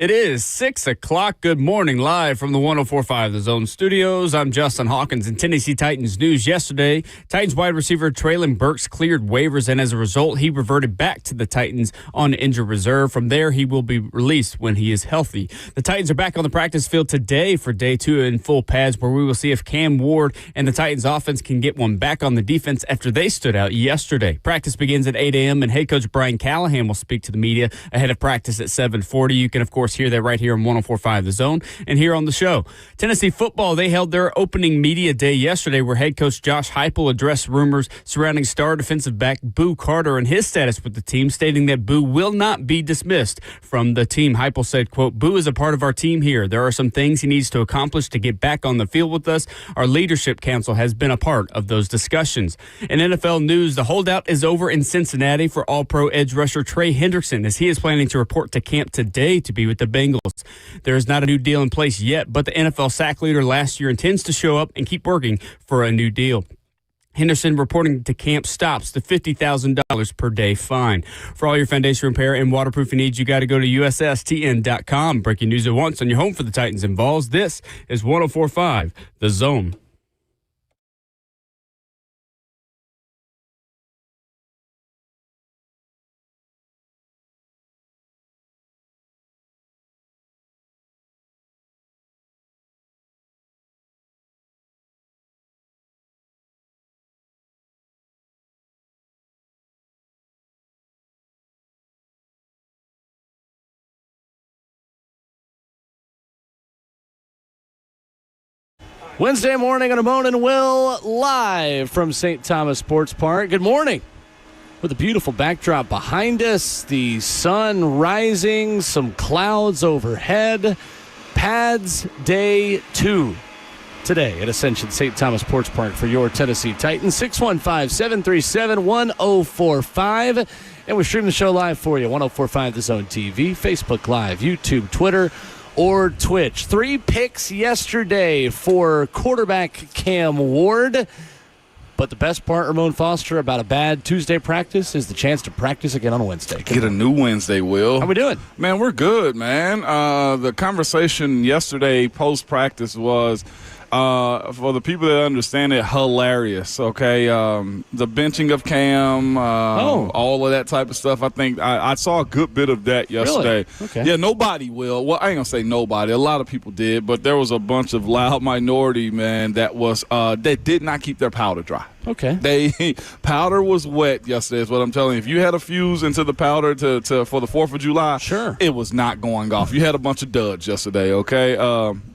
It is 6 o'clock. Good morning, live from the 104.5 The Zone Studios. I'm Justin Hawkins. In Tennessee Titans news yesterday, Titans wide receiver Traylon Burks cleared waivers, and as a result, he reverted back to the Titans on injured reserve. From there, he will be released when he is healthy. The Titans are back on the practice field today for day 2 in full pads, where we will see if Cam Ward and the Titans offense can get one back on the defense after they stood out yesterday. Practice begins at 8 a.m., and head coach Brian Callahan will speak to the media ahead of practice at 7:40. You can, of course, hear that right here on 104.5 The Zone and here on the show. Tennessee football, they held their opening media day yesterday, where head coach Josh Heupel addressed rumors surrounding star defensive back Boo Carter and his status with the team, stating that Boo will not be dismissed from the team. Heupel said, quote, "Boo is a part of our team here. There are some things he needs to accomplish to get back on the field with us. Our leadership council has been a part of those discussions." In NFL news, the holdout is over in Cincinnati for All-Pro edge rusher Trey Hendrickson, as he is planning to report to camp today to be with the Bengals. There is not a new deal in place yet, but the NFL sack leader last year intends to show up and keep working for a new deal. Henderson reporting to camp stops the $50,000 per day fine. For all your foundation repair and waterproofing needs, you got to go to USSTN.com. Breaking news at once on your home for the Titans and Vols. This is 104.5 The Zone. Wednesday morning on Ramon and Will, live from St. Thomas Sports Park. Good morning. With a beautiful backdrop behind us, the sun rising, some clouds overhead. Pads day 2 today at Ascension St. Thomas Sports Park for your Tennessee Titans. 615-737-1045. And we stream the show live for you, 1045 The Zone TV, Facebook Live, YouTube, Twitter, or Twitch. 3 picks yesterday for quarterback Cam Ward. But the best part, Ramon Foster, about a bad Tuesday practice is the chance to practice again on Wednesday. Get a new Wednesday, Will. How we doing? Man, we're good, man. The conversation yesterday post-practice was, for the people that understand it, hilarious, okay? The benching of Cam, all of that type of stuff. I think I saw a good bit of that yesterday. Really? Okay. Yeah, nobody will. Well, I ain't going to say nobody. A lot of people did, but there was a bunch of loud minority, man, that was that did not keep their powder dry. Okay. Powder was wet yesterday is what I'm telling you. If you had a fuse into the powder for the 4th of July, sure, it was not going off. You had a bunch of duds yesterday, okay?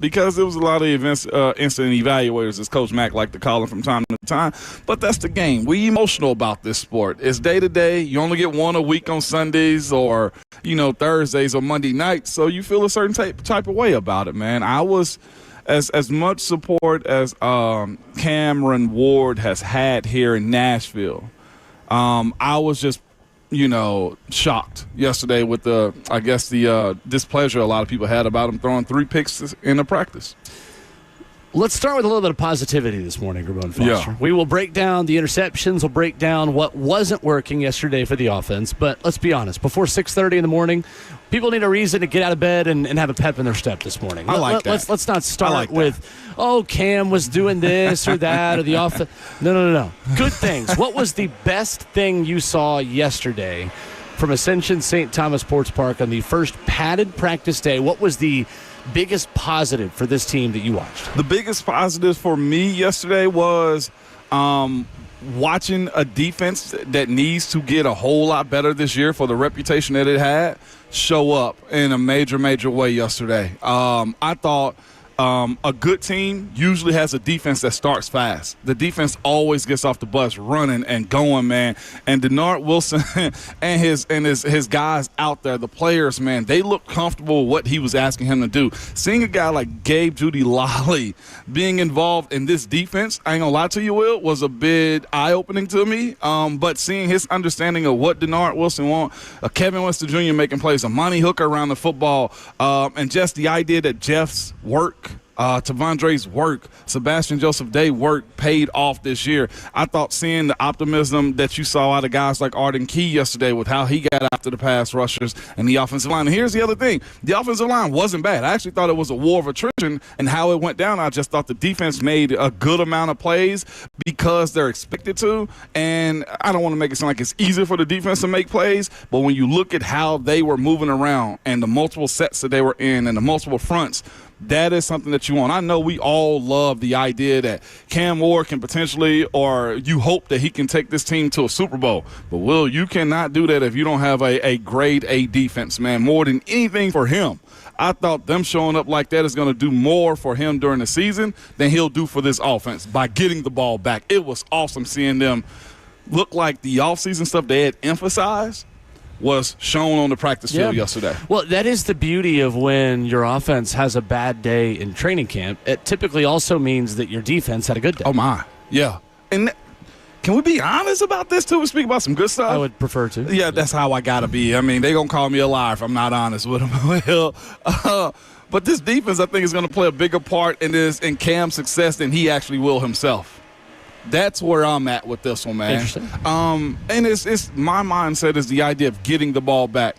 Because there was a lot of instant evaluators, as Coach Mack liked to call them from time to time. But that's the game. We emotional about this sport. It's day to day. You only get one a week on Sundays or, Thursdays or Monday nights. So you feel a certain type of way about it, man. I was as much support as Cameron Ward has had here in Nashville. I was just, shocked yesterday with the displeasure a lot of people had about him throwing 3 picks in a practice. Let's start with a little bit of positivity this morning, Ramon Foster. Yeah. We will break down the interceptions. We'll break down what wasn't working yesterday for the offense. But let's be honest. Before 6:30 in the morning, people need a reason to get out of bed and have a pep in their step this morning. I like that. Let's not start with, Cam was doing this or that or the offense. No. Good things. What was the best thing you saw yesterday from Ascension St. Thomas Sports Park on the first padded practice day? What was the biggest positive for this team that you watched? The biggest positive for me yesterday was watching a defense that needs to get a whole lot better this year for the reputation that it had show up in a major way yesterday. I thought a good team usually has a defense that starts fast. The defense always gets off the bus running and going, man. And Denard Wilson and his guys out there, the players, man, they look comfortable with what he was asking him to do. Seeing a guy like Gabe Judy Lolly being involved in this defense, I ain't gonna lie to you, Will, was a bit eye-opening to me. But seeing his understanding of what Denard Wilson wants, Kevin Wester Jr. making plays, a Monty Hooker around the football, and just the idea that Jeff's work Tavondre's work, Sebastian Joseph Day work paid off this year. I thought seeing the optimism that you saw out of guys like Arden Key yesterday with how he got after the pass rushers and the offensive line. And here's the other thing. The offensive line wasn't bad. I actually thought it was a war of attrition and how it went down. I just thought the defense made a good amount of plays because they're expected to. And I don't want to make it sound like it's easy for the defense to make plays, but when you look at how they were moving around and the multiple sets that they were in and the multiple fronts, that is something that you want. I know we all love the idea that Cam Ward can potentially, or you hope that he can take this team to a Super Bowl. But, Will, you cannot do that if you don't have a grade A defense, man, more than anything for him. I thought them showing up like that is going to do more for him during the season than he'll do for this offense by getting the ball back. It was awesome seeing them look like the offseason stuff they had emphasized was shown on the practice field yesterday. Well, that is the beauty of when your offense has a bad day in training camp. It typically also means that your defense had a good day. Oh, my. Yeah. And can we be honest about this, too? We speak about some good stuff. I would prefer to. Yeah, that's how I got to be. I mean, they're going to call me a liar if I'm not honest with them. But this defense, I think, is going to play a bigger part in Cam's success than he actually will himself. That's where I'm at with this one, man. Interesting. And it's my mindset is the idea of getting the ball back.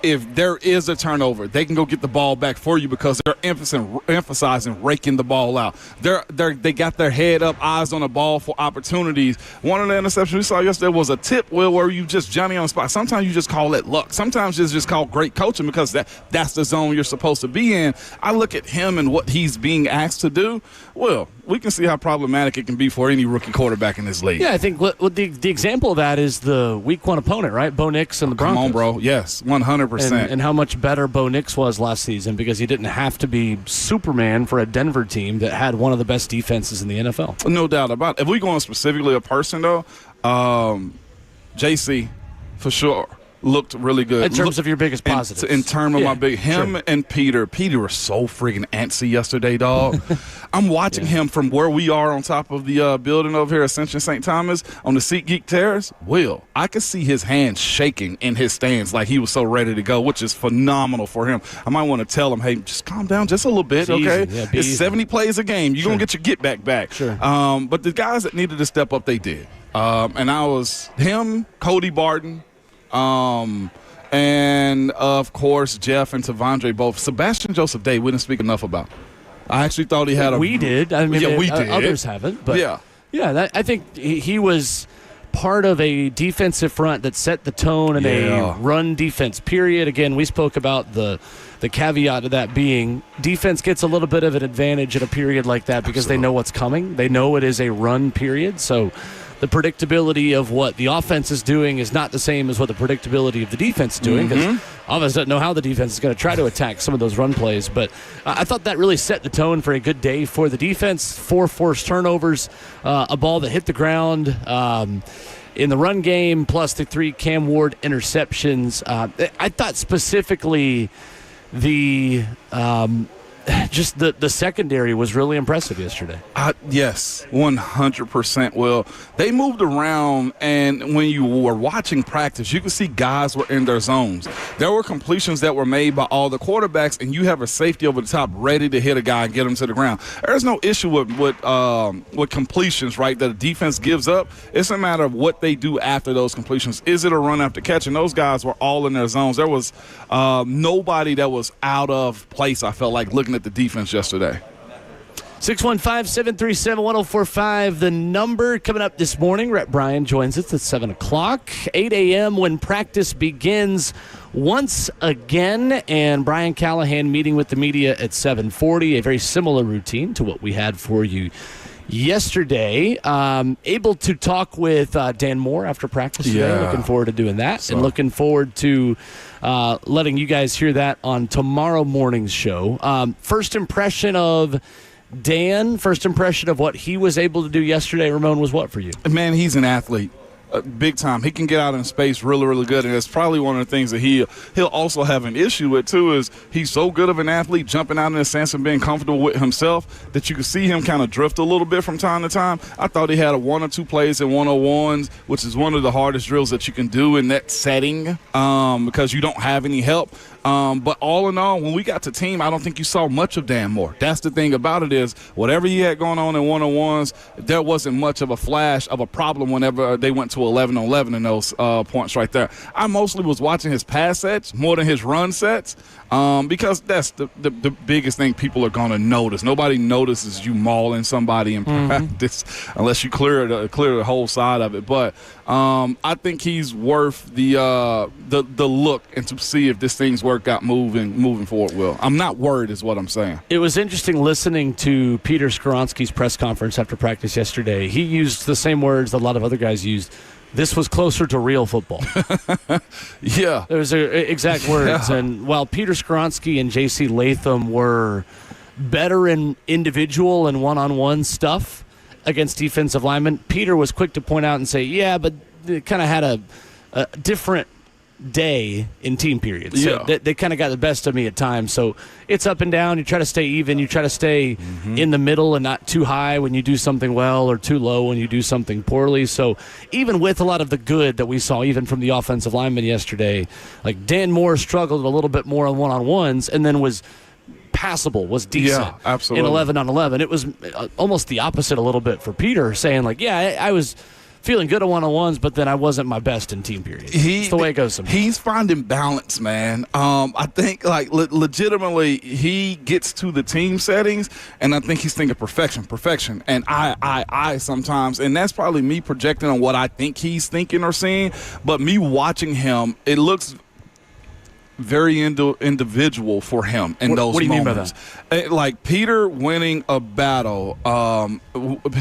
If there is a turnover, they can go get the ball back for you because they're emphasizing raking the ball out. They got their head up, eyes on the ball for opportunities. One of the interceptions we saw yesterday was a tip, Will, where you just Johnny on the spot. Sometimes you just call it luck. Sometimes it's just called great coaching because that's the zone you're supposed to be in. I look at him and what he's being asked to do. Well, we can see how problematic it can be for any rookie quarterback in this league. Yeah, I think the example of that is the week one opponent, right? Bo Nix and the Broncos. Come on, bro. Yes, 100%. And how much better Bo Nix was last season because he didn't have to be Superman for a Denver team that had one of the best defenses in the NFL. No doubt about it. If we go on specifically a person, though, JC, for sure, looked really good. In terms of your biggest positives. In terms of my big – him and Peter. Peter was so freaking antsy yesterday, dog. I'm watching him from where we are on top of the building over here, Ascension St. Thomas, on the SeatGeek Terrace. Will, I could see his hands shaking in his stands like he was so ready to go, which is phenomenal for him. I might want to tell him, hey, just calm down just a little bit, okay? Yeah, it's 70 plays a game. You're going to get your get back. Sure. But the guys that needed to step up, they did. And I was him, Cody Barton, and, of course, Jeff and Tavondre both. Sebastian Joseph Day, we didn't speak enough about. I actually thought he had a – We did. I mean, we did. Others haven't. But yeah, I think he was part of a defensive front that set the tone in a run defense period. Again, we spoke about the caveat of that being defense gets a little bit of an advantage in a period like that because they know what's coming. They know it is a run period. So the predictability of what the offense is doing is not the same as what the predictability of the defense is doing because offense doesn't know how the defense is going to try to attack some of those run plays. But I thought that really set the tone for a good day for the defense. 4 forced turnovers, a ball that hit the ground in the run game, plus the 3 Cam Ward interceptions. I thought specifically the secondary was really impressive yesterday. Yes, 100% Will. They moved around, and when you were watching practice, you could see guys were in their zones. There were completions that were made by all the quarterbacks, and you have a safety over the top ready to hit a guy and get him to the ground. There's no issue with completions, right, that a defense gives up. It's a matter of what they do after those completions. Is it a run after catch? And those guys were all in their zones. There was nobody that was out of place, I felt like, looking at the defense yesterday. 615-737-1045, the number. Coming up this morning, Rhett Bryan joins us at 7 o'clock, 8 a.m. when practice begins once again, and Brian Callahan meeting with the media at 7:40, a very similar routine to what we had for you yesterday. Able to talk with Dan Moore after practice today. Looking forward to doing that, and looking forward to letting you guys hear that on tomorrow morning's show. First impression of Dan, first impression of what he was able to do yesterday, Ramon, was what for you? Man, he's an athlete. Big time. He can get out in space really, really good, and it's probably one of the things that he'll also have an issue with, too, is he's so good of an athlete, jumping out in the sense and being comfortable with himself, that you can see him kind of drift a little bit from time to time. I thought he had 1 or 2 plays in 101s, which is one of the hardest drills that you can do in that setting because you don't have any help. But all in all, when we got to team, I don't think you saw much of Dan Moore. That's the thing about it is whatever he had going on in one-on-ones, there wasn't much of a flash of a problem whenever they went to 11-on-11 in those points right there. I mostly was watching his pass sets more than his run sets because that's the biggest thing people are going to notice. Nobody notices you mauling somebody in practice unless you clear the whole side of it. But I think he's worth the look and to see if this thing's work out moving forward. Will I'm not worried is what I'm saying. It was interesting listening to Peter Skoronski's press conference after practice yesterday. He used the same words that a lot of other guys used. This was closer to real football. Yeah. Those are exact words. Yeah. And while Peter Skoronski and J.C. Latham were better in individual and one-on-one stuff against defensive linemen, Peter was quick to point out and say, yeah, but they kind of had a different day in team periods. So yeah. they kind of got the best of me at times. So it's up and down. You try to stay even. You try to stay in the middle and not too high when you do something well or too low when you do something poorly. So even with a lot of the good that we saw, even from the offensive linemen yesterday, like Dan Moore struggled a little bit more on one-on-ones and then was passable, was decent in 11-on-11. It was almost the opposite a little bit for Peter, saying like, yeah, I was feeling good at one-on-ones, but then I wasn't my best in team periods. It's the way it goes sometimes. He's finding balance, man. I think, like, legitimately, he gets to the team settings, and I think he's thinking perfection. And I sometimes, and that's probably me projecting on what I think he's thinking or seeing, but me watching him, it looks very individual for him in those moments. What do you mean by that? Like Peter winning a battle,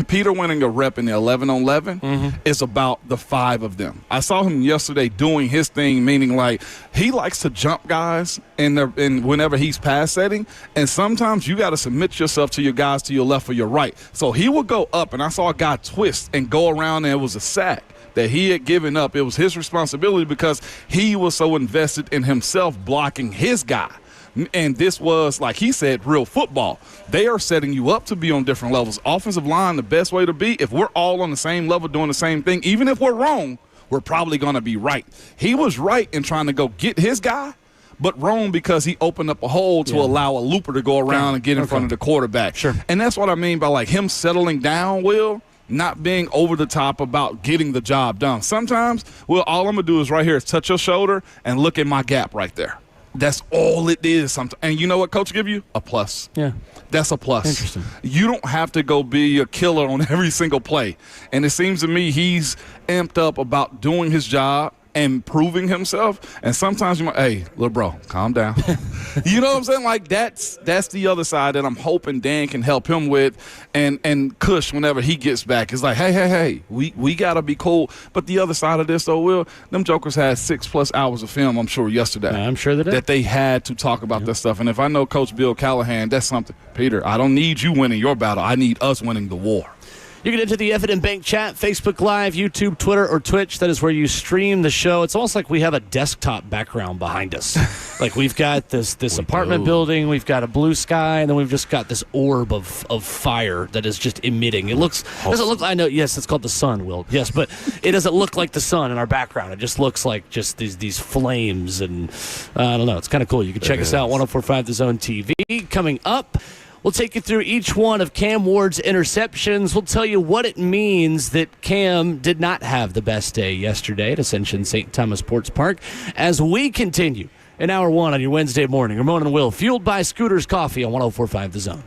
Peter winning a rep in the 11-on-11 is about the 5 of them. I saw him yesterday doing his thing, meaning like he likes to jump guys in whenever he's pass setting, and sometimes you got to submit yourself to your guys to your left or your right. So he would go up, and I saw a guy twist and go around, and it was a sack that he had given up. It was his responsibility because he was so invested in himself blocking his guy. And this was, like he said, real football. They are setting you up to be on different levels. Offensive line, the best way to be, if we're all on the same level doing the same thing, even if we're wrong, we're probably going to be right. He was right in trying to go get his guy, but wrong because he opened up a hole to allow a looper to go around and get in front of the quarterback. Sure. And that's what I mean by like him settling down, Will, not being over the top about getting the job done. Sometimes, well, all I'm going to do is right here is touch your shoulder and look at my gap right there. That's all it is. And you know what coach give you? A plus. Yeah. That's a plus. Interesting. You don't have to go be a killer on every single play. And it seems to me he's amped up about doing his job and proving himself. And sometimes you might, hey, little bro, calm down. You know what I'm saying? Like that's the other side that I'm hoping Dan can help him with, and Cush whenever he gets back. It's like, hey, we gotta be cool. But the other side of this though, Will, them jokers had 6+ hours of film, I'm sure, yesterday. I'm sure they did. That they had to talk about this stuff. And if I know Coach Bill Callahan, that's something. Peter, I don't need you winning your battle. I need us winning the war. You can enter the Evident Bank chat, Facebook Live, YouTube, Twitter, or Twitch. That is where you stream the show. It's almost like we have a desktop background behind us. Like we've got this apartment building, we've got a blue sky, and then we've just got this orb of fire that is just emitting. It doesn't look. I know, yes, it's called the sun, Will. Yes, but it doesn't look like the sun in our background. It just looks like just these flames, and I don't know. It's kind of cool. You can check us out, 104.5 The Zone TV. Coming up, we'll take you through each one of Cam Ward's interceptions. We'll tell you what it means that Cam did not have the best day yesterday at Ascension St. Thomas Sports Park as we continue in Hour 1 on your Wednesday morning. Ramon and Will, fueled by Scooters Coffee on 104.5 The Zone.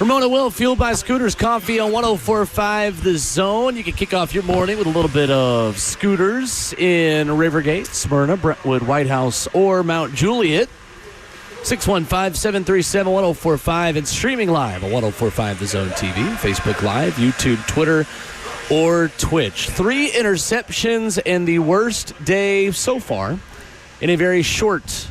Ramona Will, fueled by Scooters Coffee on 104.5 The Zone. You can kick off your morning with a little bit of Scooters in Rivergate, Smyrna, Brentwood, White House, or Mount Juliet. 615-737-1045 and streaming live on 104.5 The Zone TV, Facebook Live, YouTube, Twitter, or Twitch. 3 interceptions and the worst day so far in a very short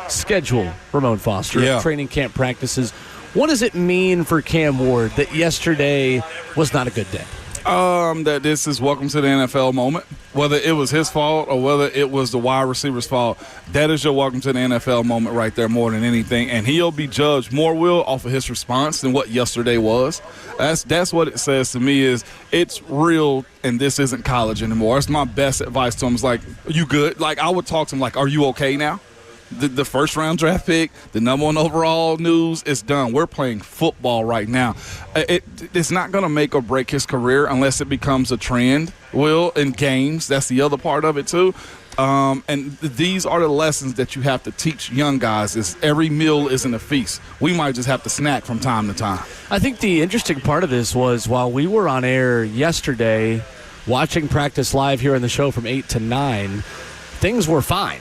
schedule, Ramon Foster, Yeah. training camp practices. What does it mean for Cam Ward that yesterday was not a good day? That this is welcome to the NFL moment. Whether it was his fault or whether it was the wide receiver's fault, that is your welcome to the NFL moment right there more than anything. And he'll be judged more, Will, off of his response than what yesterday was. That's what it says to me is it's real and this isn't college anymore. That's my best advice to him. It's like, you good? Like, I would talk to him like, are you okay now? The first-round draft pick, the number 1 overall news is done. We're playing football right now. It's not going to make or break his career unless it becomes a trend, Will, in games. That's the other part of it, too. And these are the lessons that you have to teach young guys is every meal isn't a feast. We might just have to snack from time to time. I think the interesting part of this was while we were on air yesterday watching practice live here in the show from 8 to 9, things were fine.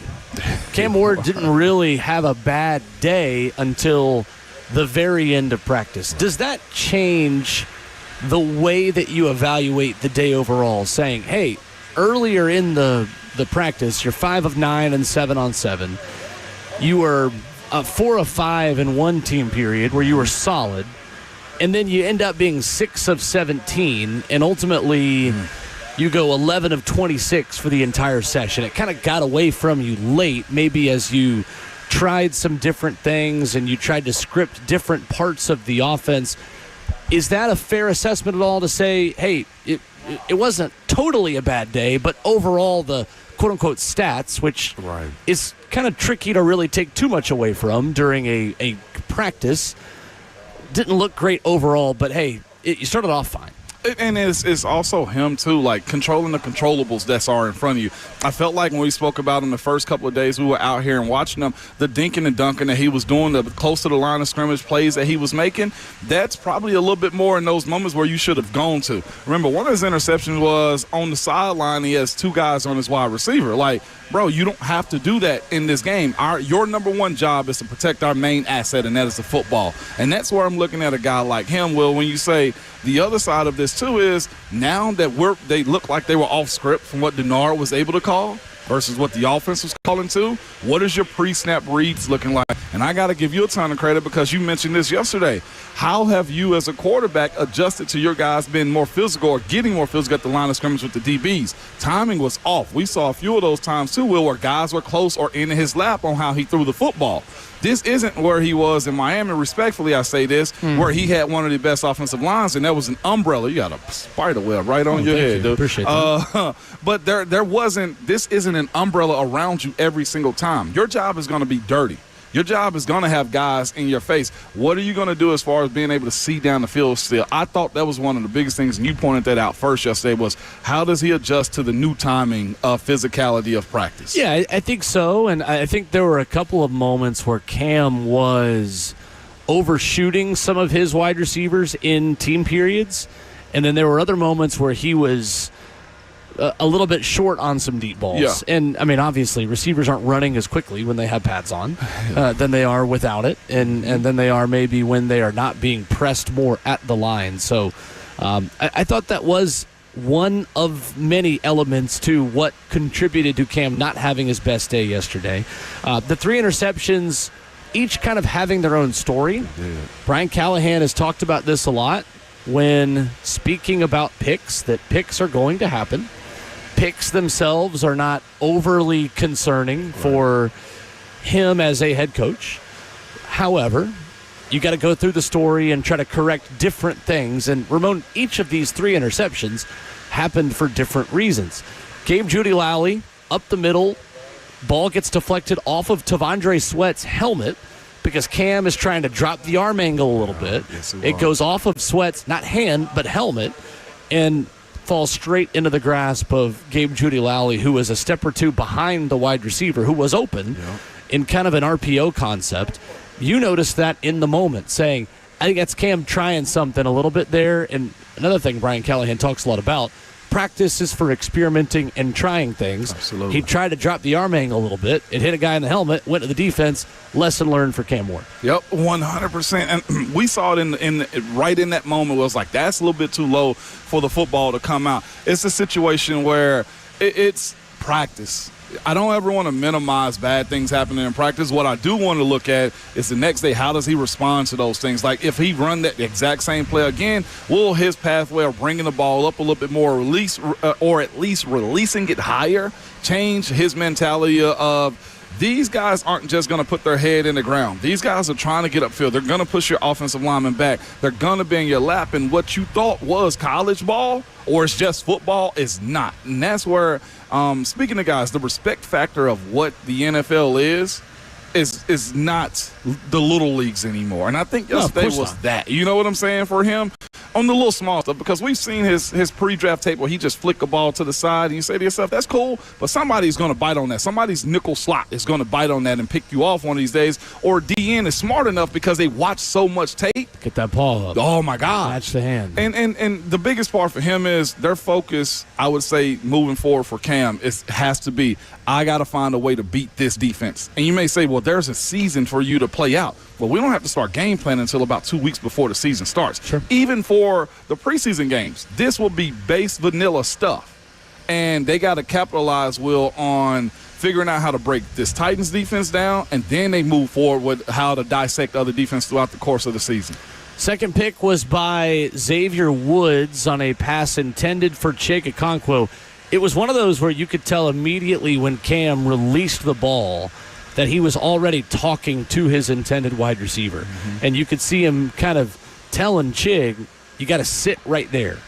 Cam Ward didn't really have a bad day until the very end of practice. Does that change the way that you evaluate the day overall, saying, hey, earlier in the practice, you're 5 of 9 and 7 on 7. You were 4 of 5 in one team period where you were solid, and then you end up being 6 of 17, and ultimately you go 11 of 26 for the entire session. It kind of got away from you late, maybe as you tried some different things and you tried to script different parts of the offense. Is that a fair assessment at all to say, hey, it wasn't totally a bad day, but overall the quote-unquote stats, which is kind of tricky to really take too much away from during a practice, didn't look great overall, but hey, you started off fine. And it's also him, too, like controlling the controllables that are in front of you. I felt like when we spoke about him the first couple of days we were out here and watching him, the dinking and dunking that he was doing, the close to the line of scrimmage plays that he was making, that's probably a little bit more in those moments where you should have gone to. Remember, one of his interceptions was on the sideline. He has 2 guys on his wide receiver. Like, bro, you don't have to do that in this game. Your number 1 job is to protect our main asset, and that is the football. And that's where I'm looking at a guy like him, Will, when you say the other side of this, too, is now that they look like they were off script from what Denard was able to call versus what the offense was calling to, what is your pre-snap reads looking like? And I got to give you a ton of credit because you mentioned this yesterday. How have you as a quarterback adjusted to your guys being more physical or getting more physical at the line of scrimmage with the DBs? Timing was off. We saw a few of those times, too, Will, where guys were close or in his lap on how he threw the football. This isn't where he was in Miami, respectfully I say this, where he had one of the best offensive lines, and that was an umbrella. You got a spider web right on your head, dude. Appreciate that. But there wasn't – this isn't an umbrella around you every single time. Your job is going to be dirty. Your job is going to have guys in your face. What are you going to do as far as being able to see down the field still? I thought that was one of the biggest things, and you pointed that out first yesterday, was how does he adjust to the new timing of physicality of practice? Yeah, I think so, and I think there were a couple of moments where Cam was overshooting some of his wide receivers in team periods, and then there were other moments where he was a little bit short on some deep balls. Yeah. And, I mean, obviously, receivers aren't running as quickly when they have pads on than they are without it, and then they are maybe when they are not being pressed more at the line. So I thought that was one of many elements to what contributed to Cam not having his best day yesterday. The 3 interceptions, each kind of having their own story. Brian Callahan has talked about this a lot when speaking about picks, that picks are going to happen. Picks themselves are not overly concerning for him as a head coach. However, you got to go through the story and try to correct different things. And Ramon, each of these 3 interceptions happened for different reasons. Gabe Judy-Lally up the middle, ball gets deflected off of Tavondre Sweat's helmet because Cam is trying to drop the arm angle a little bit. Yes, it goes off of Sweat's, not hand, but helmet, and falls straight into the grasp of Gabe Judy-Lally, who was a step or 2 behind the wide receiver, who was open in kind of an RPO concept. You noticed that in the moment, saying, I think that's Cam trying something a little bit there. And another thing Brian Callahan talks a lot about, practice is for experimenting and trying things. Absolutely. He tried to drop the arm angle a little bit. It hit a guy in the helmet, went to the defense. Lesson learned for Cam Ward. Yep, 100%. And we saw it right in that moment. It was like, that's a little bit too low for the football to come out. It's a situation where it's practice. I don't ever want to minimize bad things happening in practice. What I do want to look at is the next day, how does he respond to those things? Like, if he run that exact same play again, will his pathway of bringing the ball up a little bit more, or at least releasing it higher, change his mentality of, these guys aren't just going to put their head in the ground. These guys are trying to get upfield. They're going to push your offensive lineman back. They're going to be in your lap. And what you thought was college ball or it's just football is not. And that's where, speaking of guys, the respect factor of what the NFL is not the little leagues anymore. And I think yesterday was that. You know what I'm saying, for him? On the little small stuff, because we've seen his pre-draft tape where he just flick a ball to the side and you say to yourself, that's cool, but somebody's going to bite on that. Somebody's nickel slot is going to bite on that and pick you off one of these days. Or DN is smart enough because they watch so much tape. Get that ball up. Oh, my God. Match the hand. And the biggest part for him is their focus, I would say, moving forward for Cam has to be, I got to find a way to beat this defense. And you may say, well, there's a season for you to play out. Well, we don't have to start game planning until about 2 weeks before the season starts. Sure. Even for the preseason games, this will be base vanilla stuff. And they got to capitalize, Will, on figuring out how to break this Titans defense down, and then they move forward with how to dissect other defense throughout the course of the season. Second pick was by Xavier Woods on a pass intended for Chig Okonkwo. It was one of those where you could tell immediately when Cam released the ball that he was already talking to his intended wide receiver. Mm-hmm. And you could see him kind of telling Chig, you got to sit right there.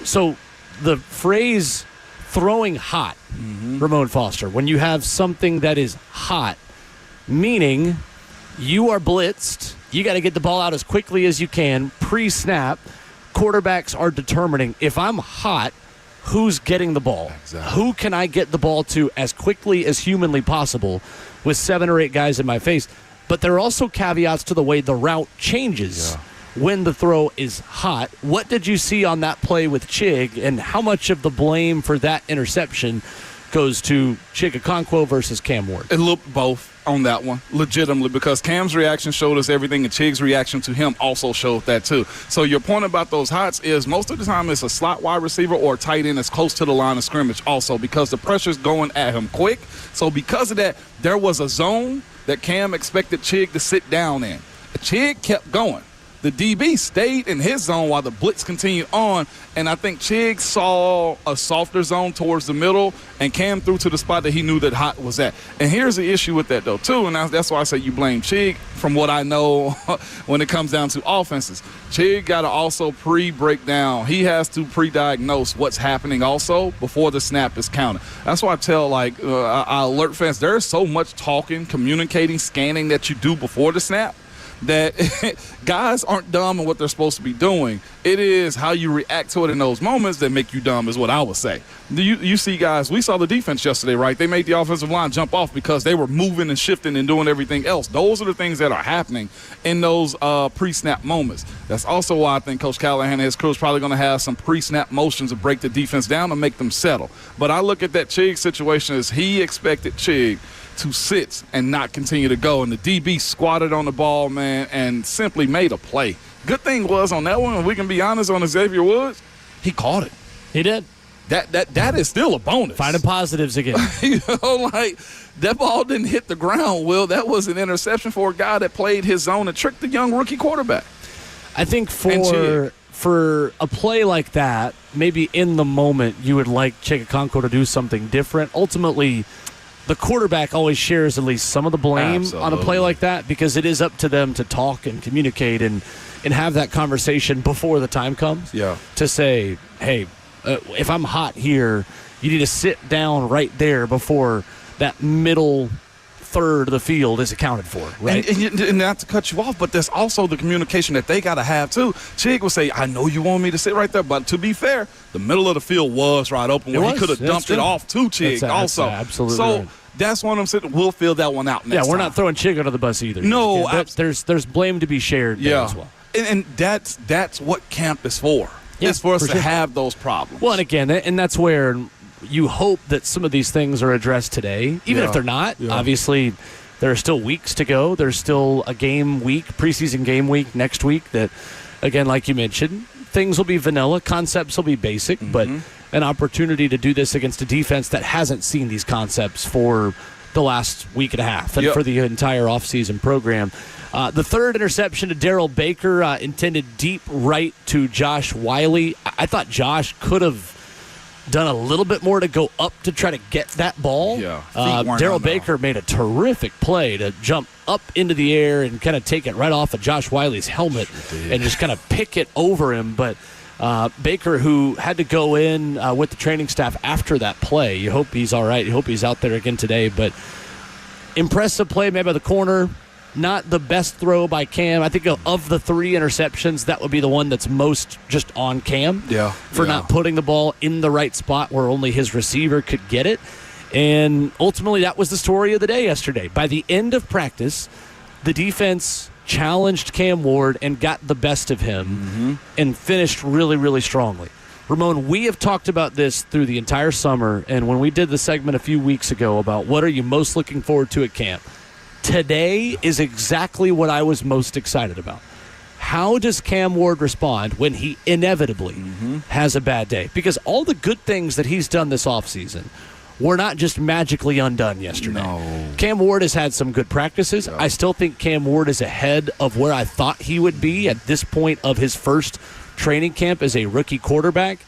So the phrase throwing hot, Ramon Foster, when you have something that is hot, meaning you are blitzed, you got to get the ball out as quickly as you can, pre-snap. Quarterbacks are determining, if I'm hot, who's getting the ball? Exactly. Who can I get the ball to as quickly as humanly possible with 7 or 8 guys in my face? But there are also caveats to the way the route changes when the throw is hot. What did you see on that play with Chig, and how much of the blame for that interception goes to Chig Okonkwo versus Cam Ward? It looked both on that one, legitimately, because Cam's reaction showed us everything, and Chig's reaction to him also showed that too. So your point about those hots is most of the time it's a slot wide receiver or a tight end that's close to the line of scrimmage also, because the pressure's going at him quick. So because of that, there was a zone that Cam expected Chig to sit down in. Chig kept going. The DB stayed in his zone while the blitz continued on, and I think Chig saw a softer zone towards the middle, and Cam threw to the spot that he knew that hot was at. And here's the issue with that, though, too, and that's why I say you blame Chig from what I know when it comes down to offenses. Chig got to also pre-break down. He has to pre-diagnose what's happening also before the snap is counted. That's why I tell, I alert fans, there's so much talking, communicating, scanning that you do before the snap, that guys aren't dumb in what they're supposed to be doing. It is how you react to it in those moments that make you dumb, is what I would say. You see guys, we saw the defense yesterday, right? They made the offensive line jump off because they were moving and shifting and doing everything else. Those are the things that are happening in those pre-snap moments. That's also why I think Coach Callahan and his crew is probably going to have some pre-snap motions to break the defense down and make them settle. But I look at that Chig situation as he expected Chig to sit and not continue to go, and the DB squatted on the ball, man, and simply made a play. Good thing was on that one, and we can be honest, on Xavier Woods, he caught it. He did. That is still a bonus. Finding positives again. You know, that ball didn't hit the ground, Will. That was an interception for a guy that played his zone and tricked the young rookie quarterback. I think for a play like that, maybe in the moment you would like Chig Okonkwo to do something different. Ultimately, the quarterback always shares at least some of the blame on a play like that, because it is up to them to talk and communicate and have that conversation before the time comes. Yeah. To say, hey, if I'm hot here, you need to sit down right there before that middle third of the field is accounted for, right? And not to cut you off, but there's also the communication that they got to have too. Chig will say, I know you want me to sit right there, but to be fair, the middle of the field was right open where he could have dumped it off to Chig also. Absolutely. So right. That's one of them. We'll fill that one out next time. Yeah, we're not throwing Chig under the bus either. No. There's blame to be shared there as well. And that's what camp is for. Yeah, it's for us for to sure. have those problems. Well, and again, and that's where you hope that some of these things are addressed today, even if they're not. Yeah. Obviously, there are still weeks to go. There's still a game week, preseason game week next week that, again, like you mentioned, things will be vanilla, concepts will be basic, but an opportunity to do this against a defense that hasn't seen these concepts for the last week and a half and for the entire offseason program. The third interception to Darrell Baker, intended deep right to Josh Wiley. I thought Josh could have done a little bit more to go up to try to get that ball. Yeah. Feet weren't Darrell on there. Baker made a terrific play to jump up into the air and kind of take it right off of Josh Wiley's helmet and just kind of pick it over him. But Baker, who had to go in with the training staff after that play, you hope he's all right. You hope he's out there again today. But impressive play made by the corner. Not the best throw by Cam. I think of the three interceptions, that would be the one that's most just on Cam for not putting the ball in the right spot where only his receiver could get it. And ultimately, that was the story of the day yesterday. By the end of practice, the defense challenged Cam Ward and got the best of him and finished really, really strongly. Ramon, we have talked about this through the entire summer, and when we did the segment a few weeks ago about what are you most looking forward to at camp, today is exactly what I was most excited about. How does Cam Ward respond when he inevitably has a bad day? Because all the good things that he's done this offseason were not just magically undone yesterday. No. Cam Ward has had some good practices. I still think Cam Ward is ahead of where I thought he would be at this point of his first training camp as a rookie quarterback.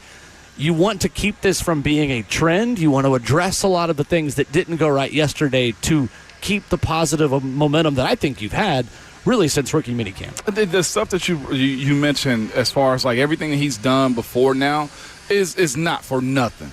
You want to keep this from being a trend. You want to address a lot of the things that didn't go right yesterday to keep the positive momentum that I think you've had really since rookie minicamp. The stuff that you mentioned as far as like everything that he's done before now is not for nothing.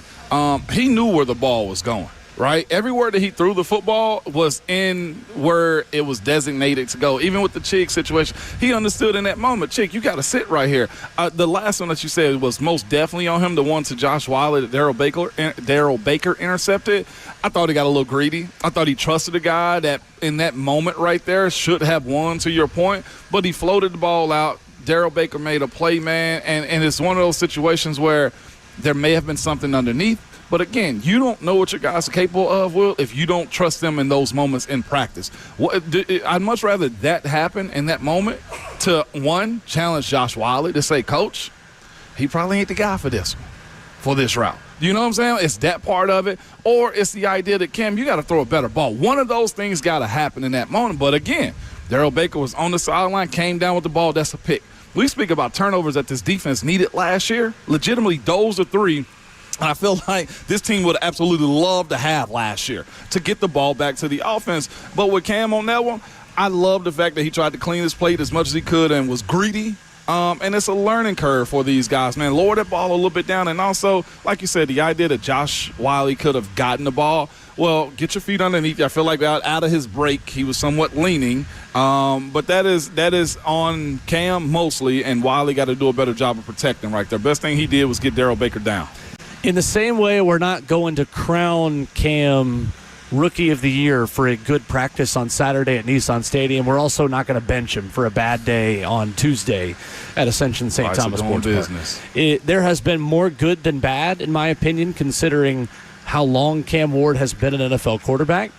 He knew where the ball was going, right? Everywhere that he threw the football was in where it was designated to go. Even with the Chick situation, he understood in that moment, Chick, you got to sit right here. The last one that you said was most definitely on him, the one to Josh Wiley that Darrell Baker intercepted. I thought he got a little greedy. I thought he trusted a guy that in that moment right there should have won, to your point, but he floated the ball out. Darrell Baker made a play, man, and it's one of those situations where there may have been something underneath. But again, you don't know what your guys are capable of, Will, if you don't trust them in those moments in practice. I'd much rather that happen in that moment to, one, challenge Josh Wiley to say, Coach, he probably ain't the guy for this one, for this route. You know what I'm saying? It's that part of it. Or it's the idea that, Cam, you got to throw a better ball. One of those things got to happen in that moment. But again, Darrell Baker was on the sideline, came down with the ball. That's a pick. We speak about turnovers that this defense needed last year. Legitimately, those are three. And I feel like this team would absolutely love to have last year to get the ball back to the offense. But with Cam on that one, I love the fact that he tried to clean his plate as much as he could and was greedy. And it's a learning curve for these guys, man. Lower that ball a little bit down. And also, like you said, the idea that Josh Wiley could have gotten the ball, well, get your feet underneath you. I feel like out of his break, he was somewhat leaning. But that is on Cam mostly, and Wiley got to do a better job of protecting right there. Best thing he did was get Darrell Baker down. In the same way, we're not going to crown Cam Rookie of the Year for a good practice on Saturday at Nissan Stadium. We're also not going to bench him for a bad day on Tuesday at Ascension St. Thomas Sports Park. There has been more good than bad, in my opinion, considering how long Cam Ward has been an NFL quarterback.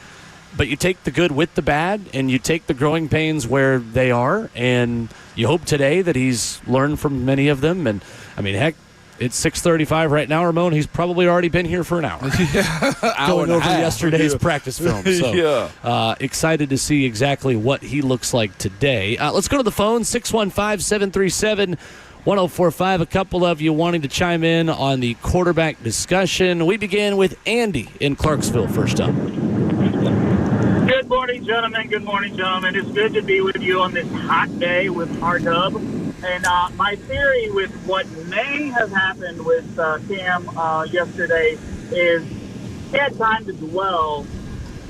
But you take the good with the bad, and you take the growing pains where they are, and you hope today that he's learned from many of them. And, I mean, heck, it's 6:35 right now, Ramon. He's probably already been here for an hour. Going over yesterday's practice film. So excited to see exactly what he looks like today. Let's go to the phone, 615-737-1045. A couple of you wanting to chime in on the quarterback discussion. We begin with Andy in Clarksville first up. Good morning, gentlemen. Good morning, gentlemen. It's good to be with you on this hot day with R-Dub. And my theory with what may have happened with Cam yesterday is he had time to dwell,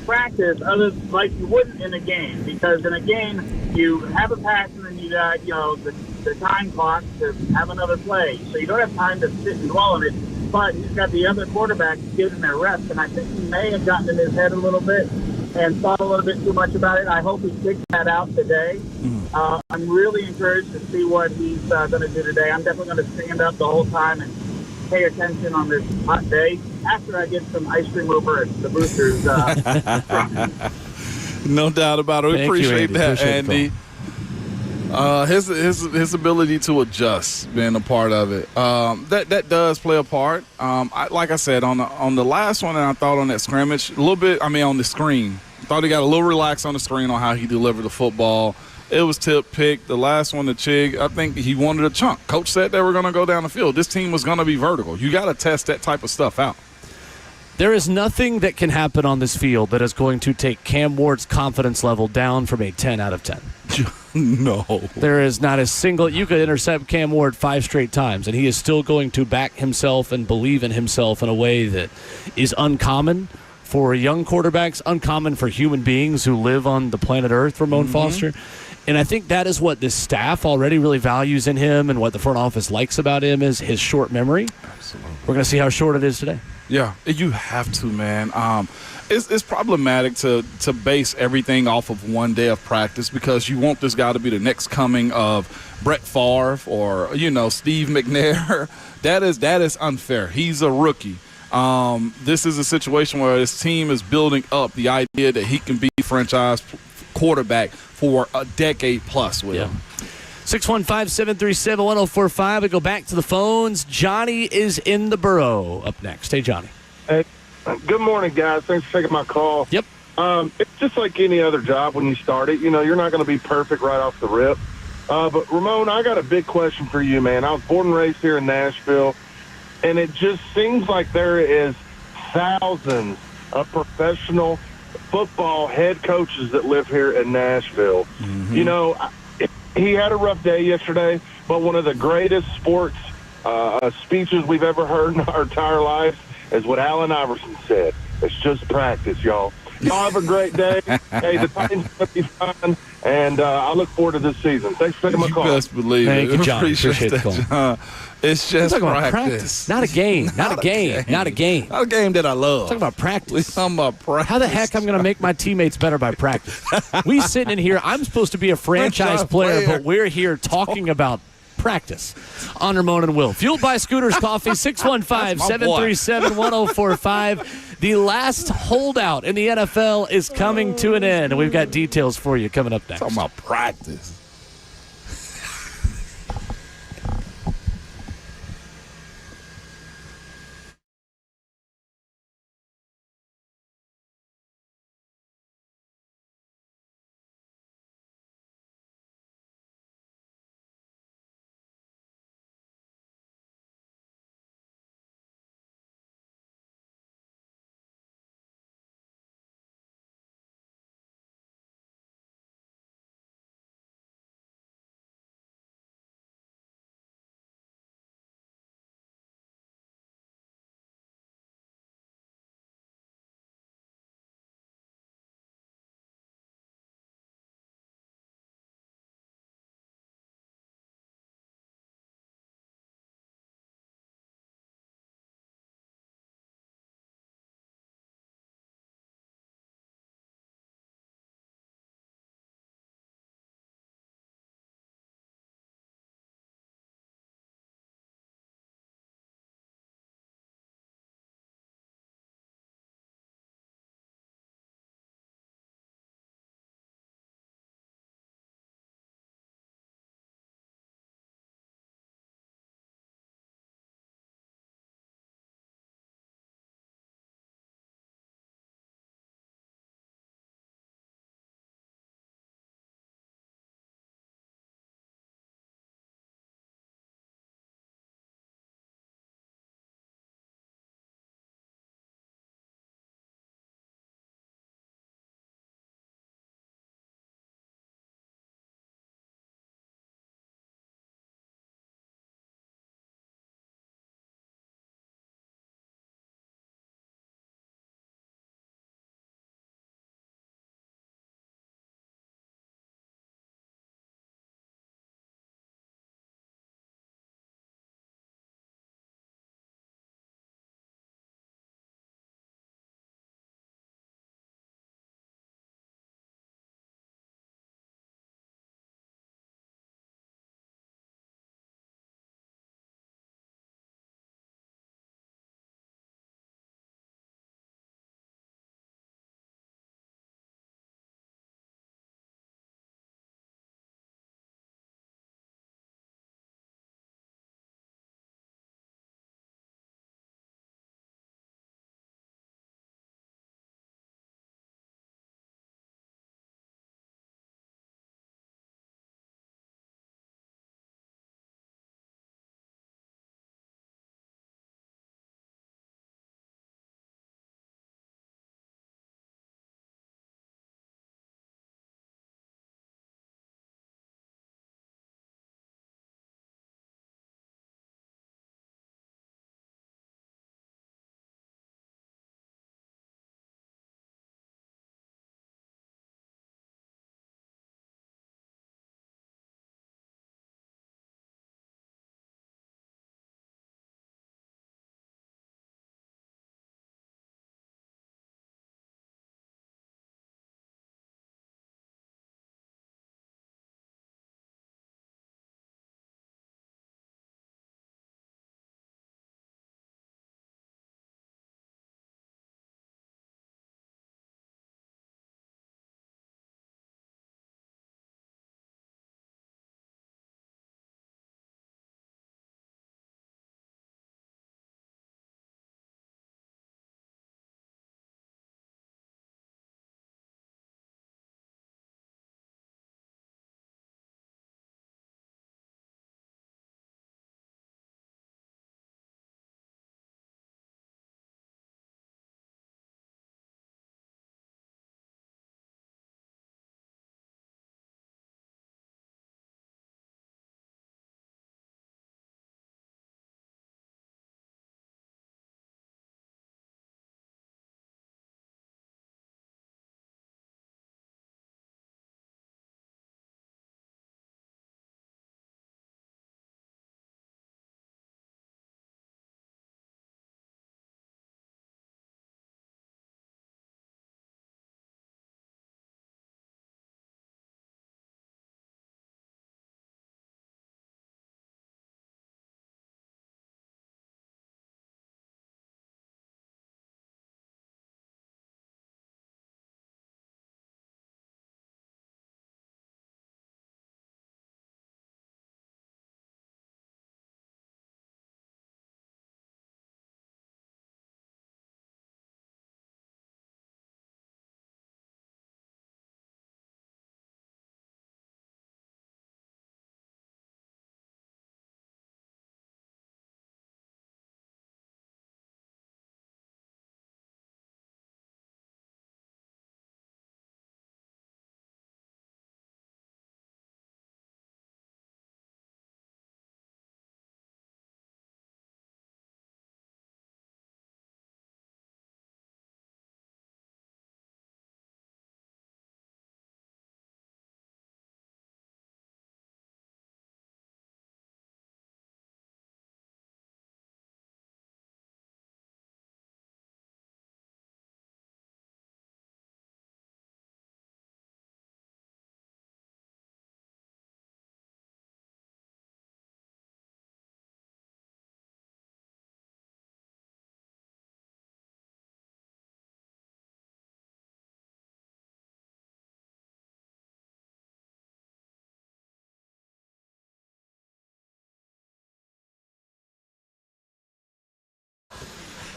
practice, other like you wouldn't in a game. Because in a game, you have a pass and then you got, the time clock to have another play. So you don't have time to sit and dwell on it. But he's got the other quarterback giving their rest. And I think he may have gotten in his head a little bit. and thought a little bit too much about it. I hope he figures that out today. I'm really encouraged to see what he's going to do today. I'm definitely going to stand up the whole time and pay attention on this hot day after I get some ice cream over at the Boosters. No doubt about it. We appreciate that, Andy. His ability to adjust, being a part of it, that does play a part. Like I said on the last one, and I thought on that scrimmage a little bit. I mean, on the screen, I thought he got a little relaxed on the screen on how he delivered the football. It was tip pick. The last one, the Chig, I think he wanted a chunk. Coach said they were going to go down the field. This team was going to be vertical. You got to test that type of stuff out. There is nothing that can happen on this field that is going to take Cam Ward's confidence level down from a 10 out of 10. No. There is not a single – you could intercept Cam Ward 5 straight times, and he is still going to back himself and believe in himself in a way that is uncommon for young quarterbacks, uncommon for human beings who live on the planet Earth, Ramon Foster. And I think that is what this staff already really values in him, and what the front office likes about him is his short memory. Absolutely. We're going to see how short it is today. Yeah, you have to, man. It's problematic to base everything off of one day of practice because you want this guy to be the next coming of Brett Favre or, Steve McNair. That is unfair. He's a rookie. This is a situation where his team is building up the idea that he can be franchise quarterback for a decade plus with him. 615-737-1045. We go back to the phones. Johnny is in the borough up next. Hey, Johnny. Hey, good morning, guys. Thanks for taking my call. Yep. It's just like any other job when you start it. You're not going to be perfect right off the rip. But, Ramon, I got a big question for you, man. I was born and raised here in Nashville, and it just seems like there is thousands of professional football head coaches that live here in Nashville. He had a rough day yesterday, but one of the greatest sports speeches we've ever heard in our entire lives is what Allen Iverson said. It's just practice, y'all. Y'all have a great day. Hey, the Titans are going to be fun, and I look forward to this season. Thanks for taking my call. You best believe it. Thank you, John. Appreciate the call. John. It's just practice. Not a game. Not a game. Not a game that I love. Talking about practice. We're talking about practice. How the heck I'm going to make my teammates better by practice? We sitting in here. I'm supposed to be a franchise player, but we're here talking about practice on Ramon and Will. Fueled by Scooters Coffee, 615-737-1045. The last holdout in the NFL is coming to an end, and we've got details for you coming up next. Talking about practice.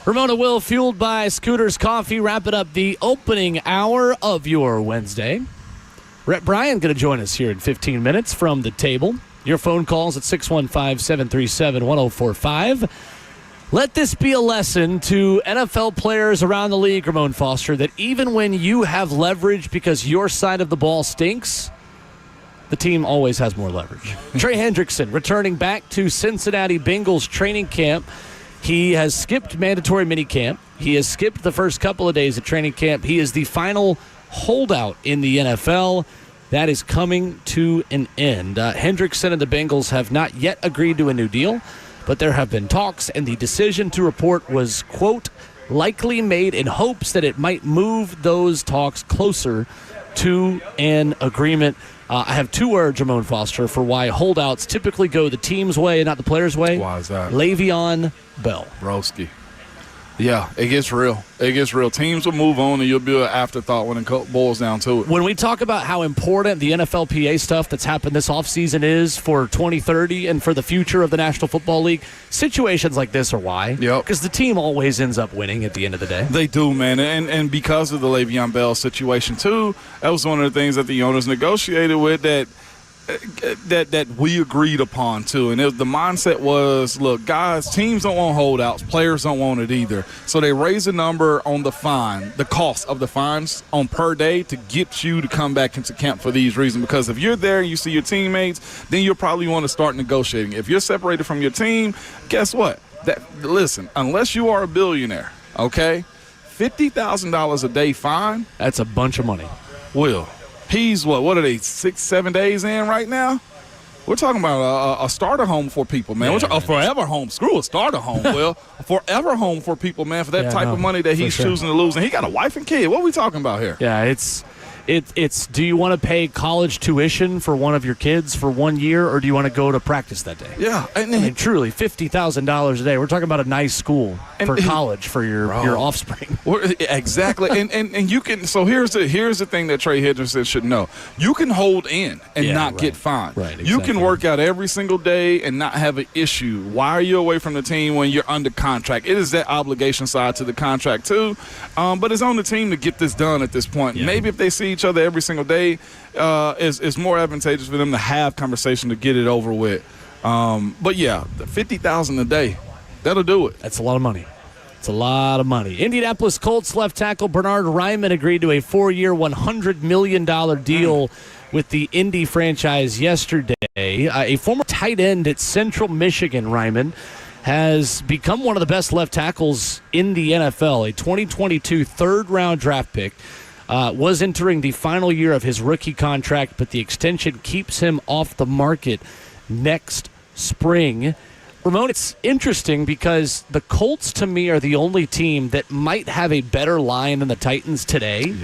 Ramona Will, fueled by Scooters Coffee, wrapping up the opening hour of your Wednesday. Rhett Bryan going to join us here in 15 minutes from the table. Your phone calls at 615-737-1045. Let this be a lesson to NFL players around the league, Ramon Foster, that even when you have leverage because your side of the ball stinks, the team always has more leverage. Trey Hendrickson returning back to Cincinnati Bengals training camp. He has skipped mandatory minicamp. He has skipped the first couple of days of training camp. He is the final holdout in the NFL. That is coming to an end. Hendrickson and the Bengals have not yet agreed to a new deal, but there have been talks, and the decision to report was, quote, likely made in hopes that it might move those talks closer to an agreement. I have two words, Ramon Foster, for why holdouts typically go the team's way and not the player's way. Why is that? Le'Veon Bell. Broski. Yeah, it gets real. It gets real. Teams will move on, and you'll be an afterthought when it boils down to it. When we talk about how important the NFLPA stuff that's happened this offseason is for 2030 and for the future of the National Football League, situations like this are why. Yep. Because the team always ends up winning at the end of the day. They do, man. And because of the Le'Veon Bell situation, too, that was one of the things that the owners negotiated with that we agreed upon too, and the mindset was, look, guys, teams don't want holdouts, players don't want it either, so they raise the number on the fine, the cost of the fines on per day to get you to come back into camp for these reasons, because if you're there and you see your teammates, then you'll probably want to start negotiating. If you're separated from your team, guess what? Listen, unless you are a billionaire, okay, $50,000 a day fine, that's a bunch of money. Will. He's what are they, 6-7 days in right now? We're talking about a starter home for people, man. Yeah, A forever home. Screw a starter home, Will. A forever home for people, man, for that type of money that he's choosing to lose. And he got a wife and kid. What are we talking about here? Yeah, it's do you want to pay college tuition for one of your kids for 1 year, or do you want to go to practice that day? Yeah. I mean, truly, $50,000 a day. We're talking about a nice school for college for your offspring. Exactly. and you can – so here's the thing that Trey Hendrickson should know. You can hold in and not get fined. Right, exactly. You can work out every single day and not have an issue. Why are you away from the team when you're under contract? It is that obligation side to the contract too, but it's on the team to get this done at this point. Yeah. Maybe if they see each other every single day, is more advantageous for them to have conversation to get it over with. But yeah, the $50,000 a day, that'll do it. That's a lot of money. It's a lot of money. Indianapolis Colts left tackle Bernhard Raimann agreed to a 4-year, $100 million deal with the Indy franchise yesterday. A former tight end at Central Michigan, Raimann has become one of the best left tackles in the NFL. A 2022 third-round draft pick. Was entering the final year of his rookie contract, but the extension keeps him off the market next spring. Ramon, it's interesting because the Colts, to me, are the only team that might have a better line than the Titans today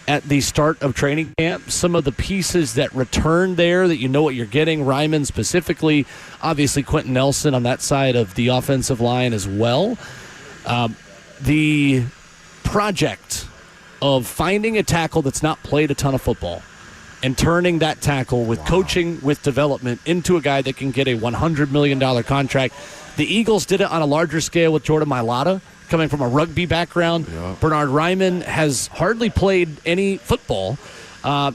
at the start of training camp. Some of the pieces that return there that you know what you're getting, Raimann specifically, obviously Quentin Nelson on that side of the offensive line as well. The project of finding a tackle that's not played a ton of football and turning that tackle with coaching, with development, into a guy that can get a $100 million contract. The Eagles did it on a larger scale with Jordan Mailata, coming from a rugby background. Yeah. Bernhard Raimann has hardly played any football.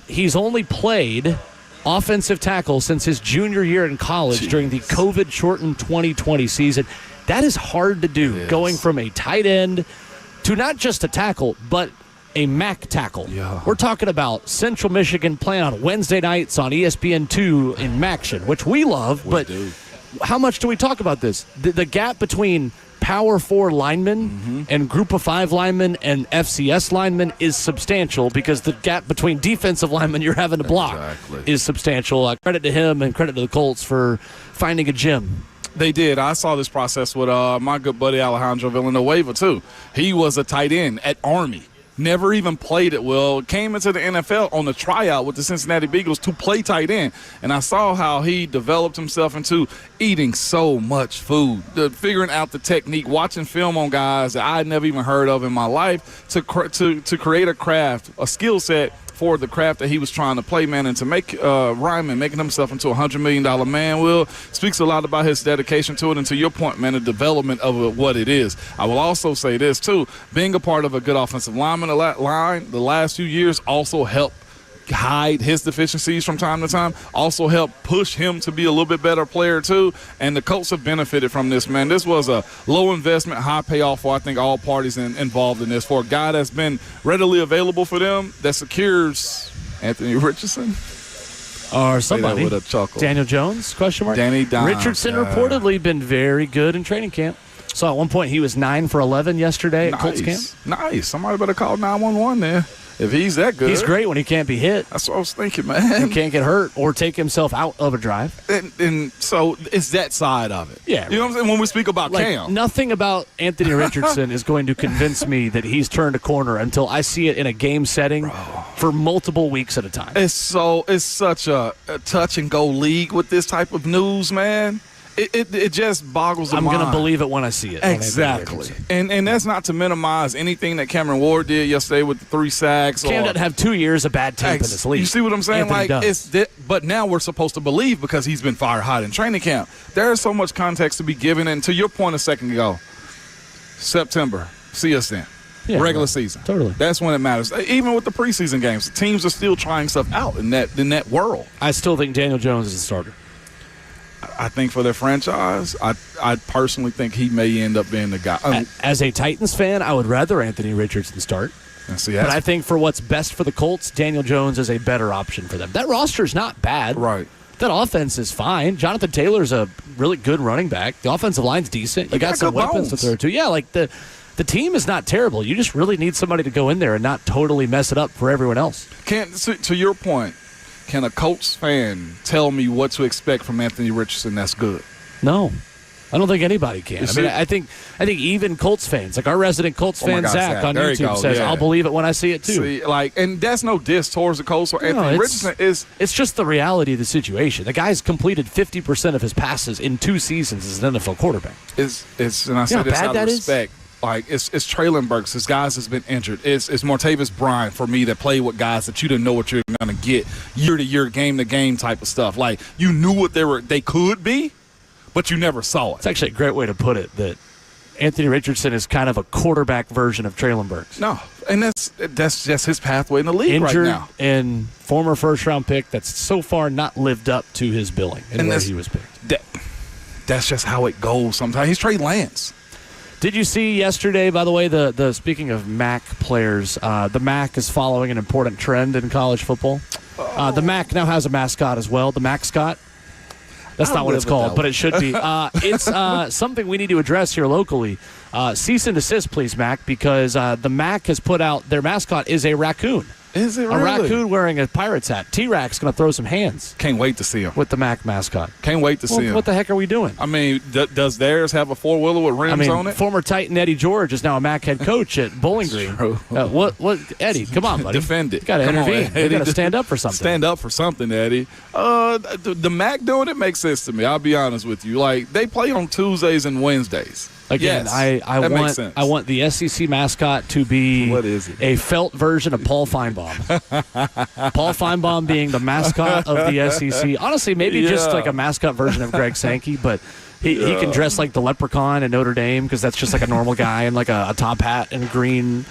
He's only played offensive tackle since his junior year in college during the COVID-shortened 2020 season. That is hard to do, going from a tight end to not just a tackle, but a MAC tackle. Yeah. We're talking about Central Michigan playing on Wednesday nights on ESPN2 in MACtion, which we love, but how much do we talk about this? The gap between Power 4 linemen and Group of 5 linemen and FCS linemen is substantial because the gap between defensive linemen you're having to block is substantial. Credit to him and credit to the Colts for finding a gem. They did. I saw this process with my good buddy Alejandro Villanueva, too. He was a tight end at Army. Never even played it well. Came into the NFL on the tryout with the Cincinnati Bengals to play tight end. And I saw how he developed himself into eating so much food, figuring out the technique, watching film on guys that I'd never even heard of in my life to create a craft, a skill set for the craft that he was trying to play, man. And to make Ryman making himself into a $100 million man, Will, speaks a lot about his dedication to it. And to your point, man, the development of what it is. I will also say this, too. Being a part of a good offensive lineman line the last few years also helped hide his deficiencies from time to time, also help push him to be a little bit better player too, and the Colts have benefited from this, man. This was a low investment, high payoff for I think all parties involved in this. For a guy that's been readily available for them, that secures Anthony Richardson. Or somebody. With a chuckle. Daniel Jones, question mark? Danny Dimes. Richardson reportedly been very good in training camp. So at one point he was 9 for 11 yesterday at Colts camp. Nice. Somebody better call 911 there. If he's that good. He's great when he can't be hit. That's what I was thinking, man. He can't get hurt or take himself out of a drive. And so it's that side of it. Yeah. You know what I'm saying? When we speak about Cam. Nothing about Anthony Richardson is going to convince me that he's turned a corner until I see it in a game setting for multiple weeks at a time. It's such a touch-and-go league with this type of news, man. It just boggles the mind. I'm going to believe it when I see it. Exactly. And that's not to minimize anything that Cameron Ward did yesterday with the 3 sacks. Cam doesn't have 2 years of bad tape in this league. You see what I'm saying? Anthony But now we're supposed to believe because he's been fire hot in training camp. There is so much context to be given. And to your point a second ago, September, see us then. Yeah, regular season. Totally. That's when it matters. Even with the preseason games, the teams are still trying stuff out in that world. I still think Daniel Jones is a starter. I think for their franchise, I personally think he may end up being the guy. As a Titans fan, I would rather Anthony Richardson start. But I think for what's best for the Colts, Daniel Jones is a better option for them. That roster's not bad. Right. That offense is fine. Jonathan Taylor's a really good running back. The offensive line's decent. You got some weapons to throw to. Yeah, like the team is not terrible. You just really need somebody to go in there and not totally mess it up for everyone else. To your point, can a Colts fan tell me what to expect from Anthony Richardson that's good? No. I don't think anybody can. I think even Colts fans, like our resident Colts fan, Zach, on YouTube says, I'll believe it when I see it too. See, and that's no diss towards the Colts or Anthony Richardson. It's just the reality of the situation. The guy's completed 50% of his passes in 2 seasons as an NFL quarterback. And I say this out of respect. Like, it's Traylon Burks. It's guys that's been injured. It's Martavis Bryant for me that play with guys that you didn't know what you're going to get year-to-year, game-to-game type of stuff. Like, you knew what they could be, but you never saw it. It's actually a great way to put it, that Anthony Richardson is kind of a quarterback version of Traylon Burks. No, and that's just his pathway in the league Injured right now. And former first-round pick that's so far not lived up to his billing and where he was picked. That's just how it goes sometimes. He's Trey Lance. Did you see yesterday, by the way, the speaking of MAC players, the MAC is following an important trend in college football. The MAC now has a mascot as well, the MAC-scot. That's not what it's called, but it should be. It's something we need to address here locally. Cease and desist, please, MAC, because the MAC has put out their mascot is a raccoon. Is it really? A raccoon wearing a Pirates hat. T-Rac's going to throw some hands. Can't wait to see him. With the MAC mascot. Can't wait to see him. What the heck are we doing? I mean, does theirs have a 4-wheeler with rims on it? Former Titan Eddie George is now a MAC head coach at Bowling Green. What, Eddie, come on, buddy. Defend it. You got to intervene. You got to stand up for something. Stand up for something, Eddie. The MAC doing it makes sense to me. I'll be honest with you. Like, they play on Tuesdays and Wednesdays. Again, yes, I want the SEC mascot to be a felt version of Paul Feinbaum. Paul Feinbaum being the mascot of the SEC. Honestly, maybe just like a mascot version of Greg Sankey, but he can dress like the leprechaun in Notre Dame because that's just like a normal guy in like a top hat and green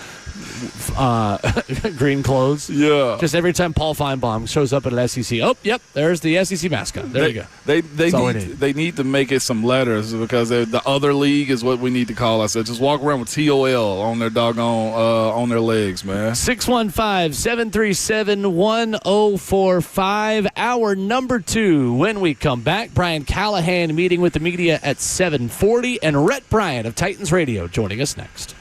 green clothes. Yeah. Just every time Paul Feinbaum shows up at an SEC, there's the SEC mascot. There you go. They need to make it some letters because the other league is what we need to call ourselves. Just walk around with TOL on their doggone on their legs, man. 615-737-1045. Hour number 2. When we come back, Brian Callahan meeting with the media at 7:40, and Rhett Bryant of Titans Radio joining us next.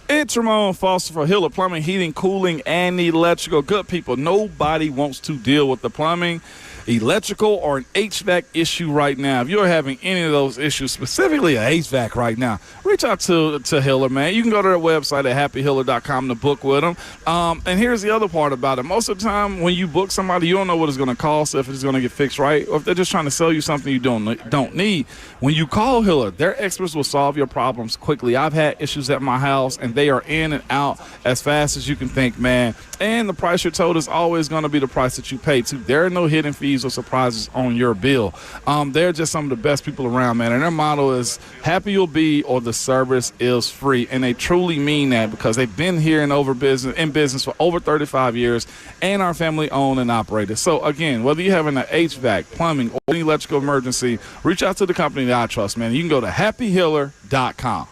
It's Ramon Foster for Hiller Plumbing, Heating, Cooling, and Electrical. Good people, nobody wants to deal with the plumbing. electrical or an HVAC issue right now, if you're having any of those issues, specifically a HVAC right now, reach out to Hiller, man. You can go to their website at happyhiller.com to book with them. And here's the other part about it. Most of the time when you book somebody, you don't know what it's going to cost, if it's going to get fixed right, or if they're just trying to sell you something you don't need. When you call Hiller, their experts will solve your problems quickly. I've had issues at my house, and they are in and out as fast as you can think, man. And the price you're told is always going to be the price that you pay, too. There are no hidden fees or surprises on your bill. They're just some of the best people around, man. And their motto is happy you'll be or the service is free. And they truly mean that, because they've been here in business for over 35 years and are family owned and operated. So again, whether you're having an HVAC, plumbing, or any electrical emergency, reach out to the company that I trust, man. You can go to happyhiller.com.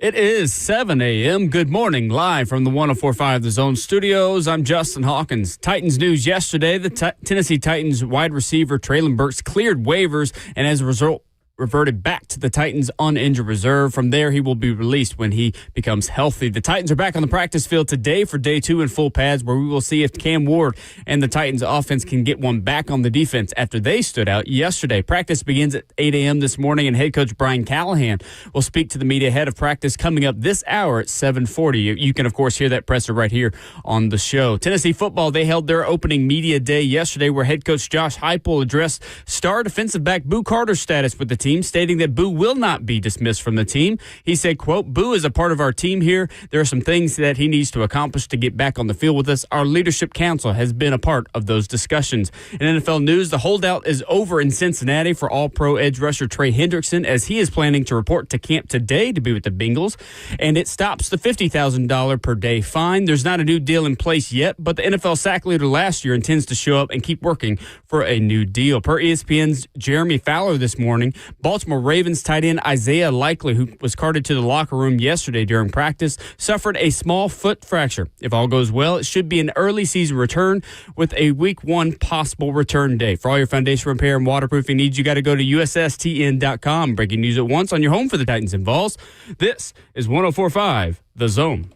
It is 7 a.m. Good morning, live from the 104.5 The Zone studios. I'm Justin Hawkins. Titans news yesterday, the Tennessee Titans wide receiver Traylon Burks cleared waivers and as a result reverted back to the Titans' uninjured reserve. From there, he will be released when he becomes healthy. The Titans are back on the practice field today for day 2 in full pads, where we will see if Cam Ward and the Titans offense can get one back on the defense after they stood out yesterday. Practice begins at 8 a.m. this morning, and head coach Brian Callahan will speak to the media ahead of practice coming up this hour at 7:40. You can, of course, hear that presser right here on the show. Tennessee football, they held their opening media day yesterday, where head coach Josh Heupel addressed star defensive back Boo Carter's status with the team, stating that Boo will not be dismissed from the team. He said, quote, "Boo is a part of our team here. There are some things that he needs to accomplish to get back on the field with us. Our leadership council has been a part of those discussions." In NFL news, the holdout is over in Cincinnati for all-pro edge rusher Trey Hendrickson, as he is planning to report to camp today to be with the Bengals, and it stops the $50,000 per day fine. There's not a new deal in place yet, but the NFL sack leader last year intends to show up and keep working for a new deal. Per ESPN's Jeremy Fowler this morning, Baltimore Ravens tight end Isaiah Likely, who was carted to the locker room yesterday during practice, suffered a small foot fracture. If all goes well, it should be an early season return with a week 1 possible return date. For all your foundation repair and waterproofing needs, you got to go to USSTN.com. Breaking news at once on your home for the Titans and Vols. This is 104.5 The Zone.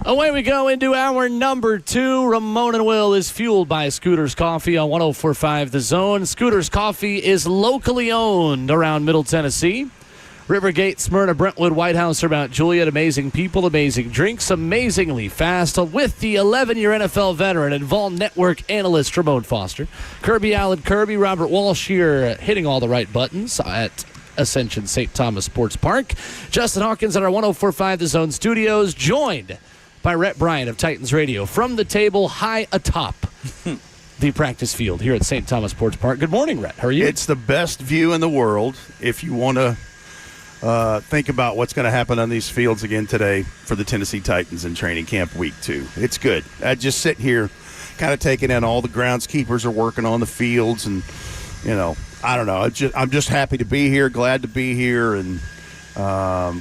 Away we go into hour number 2. Ramon and Will is fueled by Scooter's Coffee on 104.5 The Zone. Scooter's Coffee is locally owned around Middle Tennessee. Rivergate, Smyrna, Brentwood, White House, or Mount Juliet. Amazing people, amazing drinks, amazingly fast. With the 11-year NFL veteran and Vol Network analyst Ramon Foster. Kirby Allen Kirby, Robert Walsh here hitting all the right buttons at Ascension St. Thomas Sports Park. Justin Hawkins at our 104.5 The Zone studios, joined by Rhett Bryant of Titans Radio from the table high atop the practice field here at St. Thomas Sports Park. Good morning, Rhett. How are you? It's the best view in the world if you want to think about what's going to happen on these fields again today for the Tennessee Titans in training camp week 2. It's good. I just sit here kind of taking in all the groundskeepers are working on the fields, and, you know, I don't know. I'm just happy to be here, glad to be here, and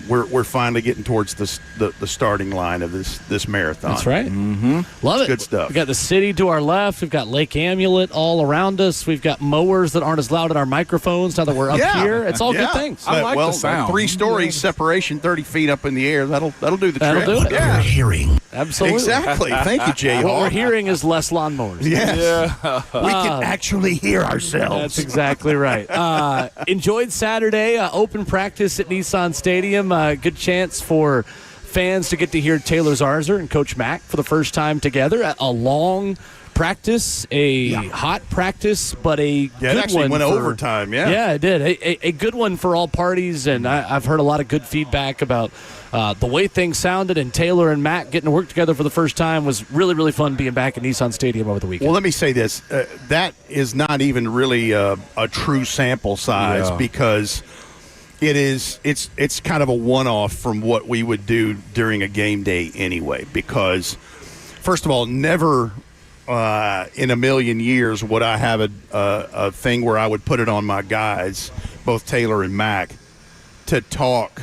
we're finally getting towards the starting line of this marathon. That's right. Mm-hmm. Love it. Good stuff. We've got the city to our left. We've got Lake Amulet all around us. We've got mowers that aren't as loud at our microphones now that we're up here. It's all good things. I like the sound. 3 stories separation, 30 feet up in the air. That'll do the That'll trick. do it. Yeah. Hearing. Absolutely. Exactly. Thank you, Jay. What we're hearing is less lawnmowers. Yes. We can actually hear ourselves. That's exactly right. Enjoyed Saturday, open practice at Nissan Stadium. Good chance for fans to get to hear Taylor Zarzour and Coach Mack for the first time together. A long practice, hot practice, but a good one. It actually went overtime, Yeah, it did. A good one for all parties, and I've heard a lot of good feedback about the way things sounded, and Taylor and Matt getting to work together for the first time was really, really fun being back at Nissan Stadium over the weekend. Well, let me say this. That is not even really a true sample size because it's kind of a one-off from what we would do during a game day anyway, because, first of all, never in a million years would I have a thing where I would put it on my guys, both Taylor and Mack, to talk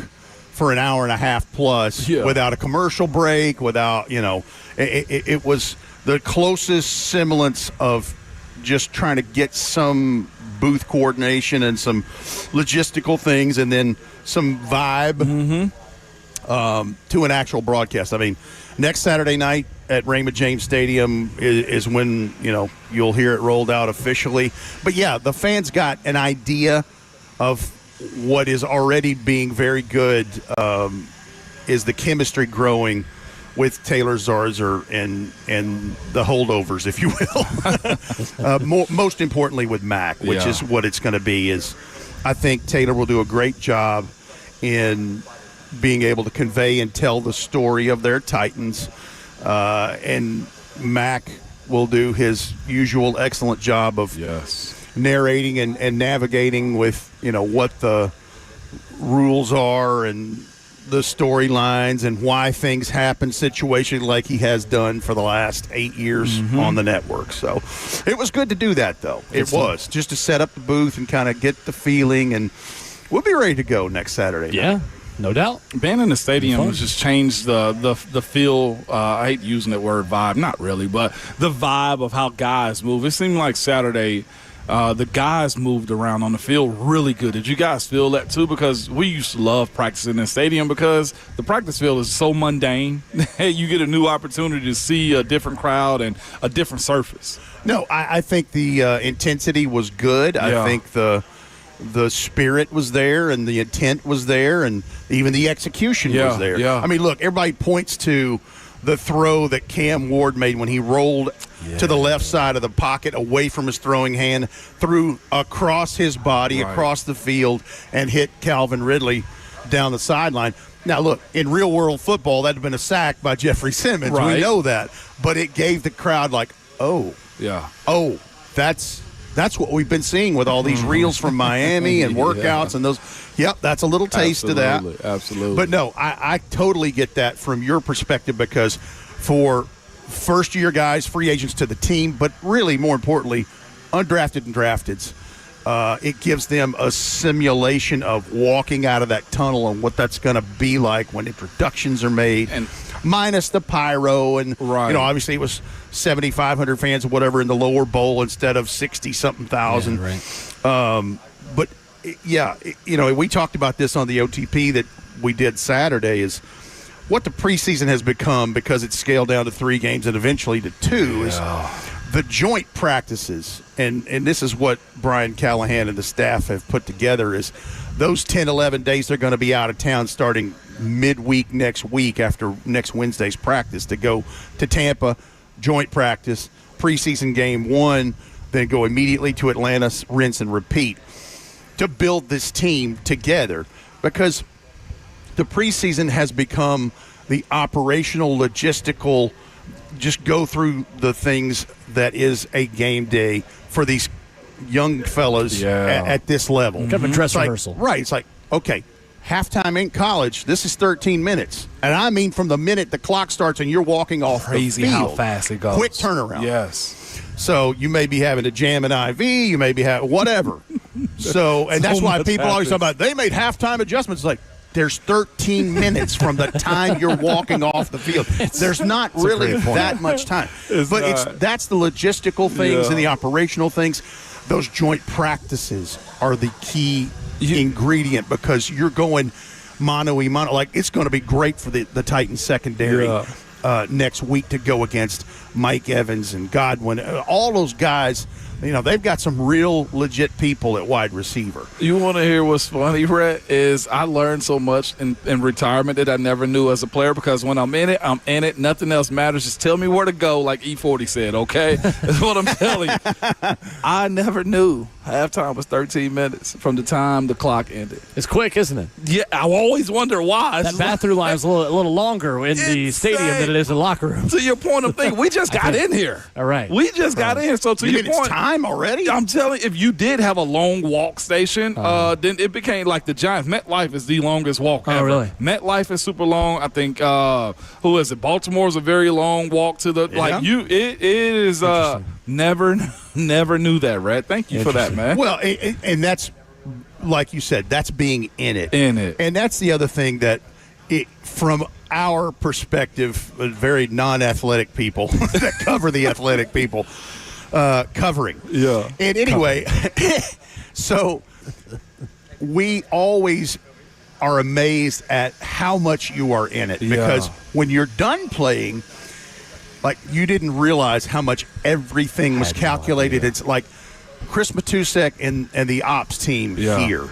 for an hour and a half plus without a commercial break, without, it was the closest semblance of just trying to get some booth coordination and some logistical things and then some vibe to an actual broadcast. I mean, next Saturday night at Raymond James Stadium is when, you'll hear it rolled out officially. But, yeah, the fans got an idea of what is already being very good is the chemistry growing with Taylor Zarzour and the holdovers, if you will. Most importantly with Mack, which is what it's going to be, is I think Taylor will do a great job in being able to convey and tell the story of their Titans. And Mack will do his usual excellent job of narrating and navigating with, what the rules are and the storylines and why things happen situationally like he has done for the last 8 years on the network. So it was good to do that, though. It was just to set up the booth and kind of get the feeling, and we'll be ready to go next Saturday. Yeah, no doubt. Being in the stadium has just changed the feel. I hate using that word vibe, not really, but the vibe of how guys move. It seemed like Saturday the guys moved around on the field really good. Did you guys feel that too? Because we used to love practicing in the stadium because the practice field is so mundane. You get a new opportunity to see a different crowd and a different surface. No, I think the intensity was good. Yeah. I think the spirit was there and the intent was there and even the execution was there. Yeah. I mean, look, everybody points to the throw that Cam Ward made when he rolled to the left side of the pocket away from his throwing hand, threw across his body, across the field, and hit Calvin Ridley down the sideline. Now, look, in real-world football, that would have been a sack by Jeffrey Simmons. Right. We know that. But it gave the crowd like, that's what we've been seeing with all these reels from Miami and workouts and those. Yep, that's a little taste of that. Absolutely. But no, I totally get that from your perspective because for first-year guys, free agents to the team, but really more importantly, undrafted and drafteds, it gives them a simulation of walking out of that tunnel and what that's going to be like when introductions are made, and minus the pyro and obviously it was 7,500 fans or whatever in the lower bowl instead of 60-something thousand. But we talked about this on the OTP that we did Saturday is what the preseason has become because it's scaled down to 3 games and eventually to 2 is the joint practices. And this is what Brian Callahan and the staff have put together is those 10, 11 days they're going to be out of town starting midweek next week after next Wednesday's practice to go to Tampa, joint practice, preseason game 1, then go immediately to Atlanta, rinse and repeat to build this team together because the preseason has become the operational, logistical, just go through the things that is a game day for these young fellas at this level. Kind of a dress rehearsal. Right. It's like, okay, halftime in college, this is 13 minutes. And I mean from the minute the clock starts and you're walking off Crazy the field. how fast it goes. Quick turnaround. Yes. So you may be having to jam an IV, you may be having whatever. So, and that's why people always talk about they made halftime adjustments. Like, there's 13 minutes from the time you're walking off the field. There's not really that much time. That's the logistical things and the operational things. Those joint practices are the key ingredient because you're going mano-a-mano. Like, it's going to be great for the Titans secondary next week to go against Mike Evans and Godwin. All those guys, they've got some real legit people at wide receiver. You want to hear what's funny, Rhett, is I learned so much in retirement that I never knew as a player because when I'm in it. Nothing else matters. Just tell me where to go, like E40 said, okay? That's what I'm telling you. I never knew halftime was 13 minutes from the time the clock ended. It's quick, isn't it? Yeah, I always wonder why. That bathroom line is a little longer in the stadium than it is in the locker room. To your point of thinking, we just got in here. All right. We just got in here. So to your point. It's time already? I'm telling you, if you did have a long walk station, then it became like the Giants. MetLife is the longest walk ever. Oh, really? MetLife is super long. I think, who is it? Baltimore's a very long walk to the, it is, never knew that, Red. Thank you for that, man. Well, and that's, like you said, that's being in it. And that's the other thing that, from our perspective, very non-athletic people that cover the athletic people, covering. Yeah. And anyway, so we always are amazed at how much you are in it because when you're done playing, like you didn't realize how much everything was calculated. It's like Chris Matusek and the ops team here.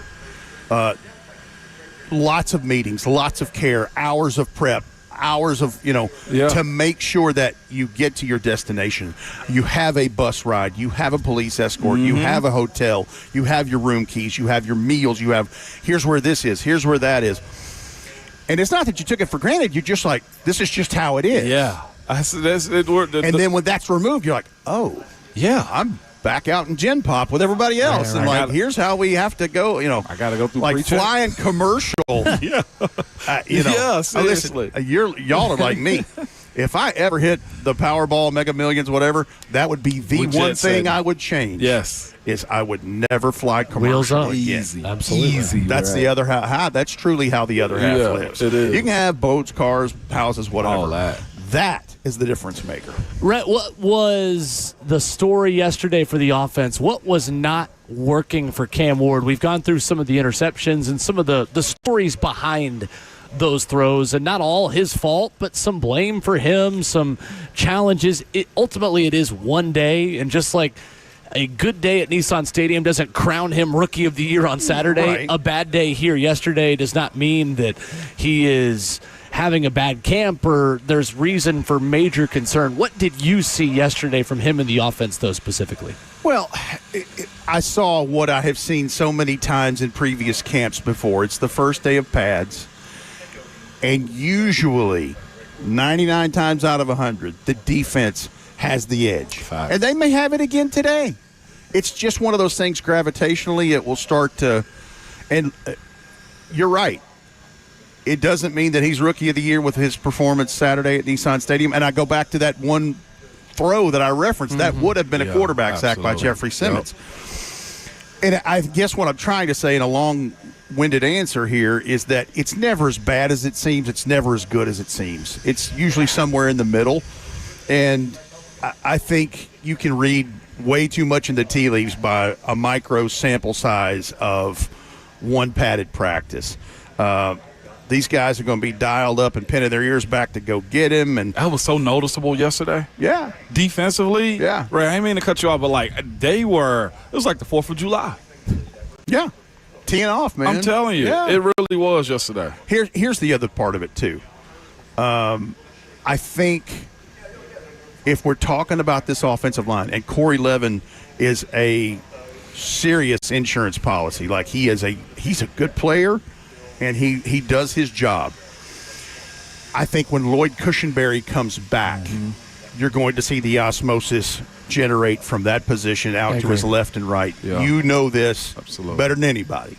Lots of meetings, lots of care, hours of prep, hours of, to make sure that you get to your destination. You have a bus ride. You have a police escort. You have a hotel. You have your room keys. You have your meals. You have, here's where this is. Here's where that is. And it's not that you took it for granted. You're just like, this is just how it is. Yeah. And then when that's removed, you're like, oh, yeah, back out in Gen Pop with everybody else. Right, and here's how we have to go, I got to go through like pre-check. flying commercial. Yeah. Yeah, seriously. Listen, y'all are like me. If I ever hit the Powerball, Mega Millions, whatever, that would be the one thing I would change. Yes. Is I would never fly commercial Wheels up. again. Easy. Absolutely. Easy. That's the other half. That's truly how the other half lives. it is. You can have boats, cars, houses, whatever. All that. That is the difference maker. Rhett, what was the story yesterday for the offense? What was not working for Cam Ward? We've gone through some of the interceptions and some of the stories behind those throws, and not all his fault, but some blame for him, some challenges. Ultimately, it is one day, and just like a good day at Nissan Stadium doesn't crown him Rookie of the Year on Saturday, Right. A bad day here yesterday does not mean that he is having a bad camp or there's reason for major concern. What did you see yesterday from him in the offense, though, specifically? Well, I saw what I have seen so many times in previous camps before. It's the first day of pads, and usually 99 times out of 100, the defense has the edge. Fact. And they may have it again today. It's just one of those things gravitationally. It will start to – and you're right. It doesn't mean that he's Rookie of the Year with his performance Saturday at Nissan Stadium. And I go back to that one throw that I referenced. That would have been a quarterback sack by Jeffrey Simmons. And I guess what I'm trying to say in a long-winded answer here is that it's never as bad as it seems. It's never as good as it seems. It's usually somewhere in the middle. And I think you can read way too much in the tea leaves by a micro sample size of one padded practice. These guys are going to be dialed up and pinning their ears back to go get him. And That was so noticeable yesterday. yeah, Defensively. Yeah. Right, I didn't mean to cut you off, but, it was like the 4th of July. yeah, teeing off, man. I'm telling you. Yeah. It really was yesterday. Here's the other part of it, too. I think if we're talking about this offensive line, and Corey Levin is a serious insurance policy, like he's a good player, and he does his job. I think when Lloyd Cushenberry comes back, you're going to see the osmosis generate from that position out to his left and right. Yeah. You know this Absolutely. better than anybody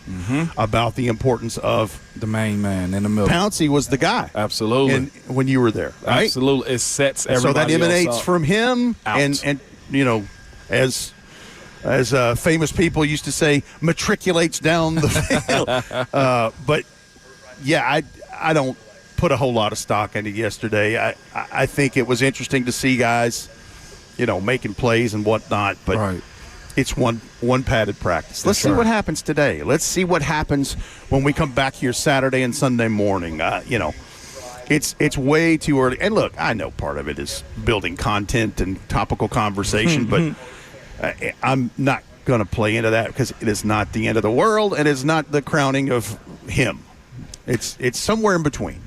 about the importance of The main man in the middle. Pouncey was the guy. Absolutely. And when you were there, right? Absolutely. It sets So everybody that emanates else up. from him, Out. and as famous people used to say, matriculates down the field. But yeah, I don't put a whole lot of stock into yesterday. I think it was interesting to see guys, making plays and whatnot, but Right. it's one padded practice. Let's see what happens today. Let's see what happens when we come back here Saturday and Sunday morning. It's way too early. And look, I know part of it is building content and topical conversation, but I'm not going to play into that because it is not the end of the world and it's not the crowning of him. It's somewhere in between.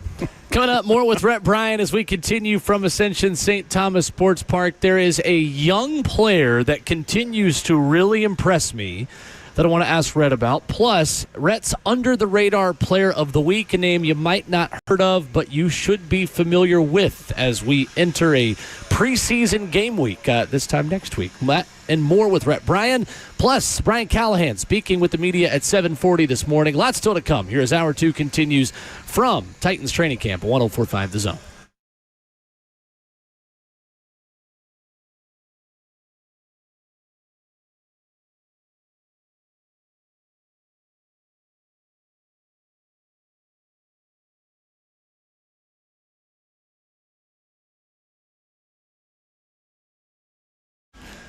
Coming up, more with Rhett Bryan as we continue from Ascension St. Thomas Sports Park. There is a young player that continues to really impress me that I want to ask Rhett about. Plus, Rhett's under-the-radar player of the week, a name you might not heard of, but you should be familiar with as we enter a preseason game week this time next week. That and more with Rhett Bryan. Plus, Brian Callahan speaking with the media at 7:40 this morning. Lots still to come here as Hour 2 continues from Titans Training Camp, 104.5 The Zone.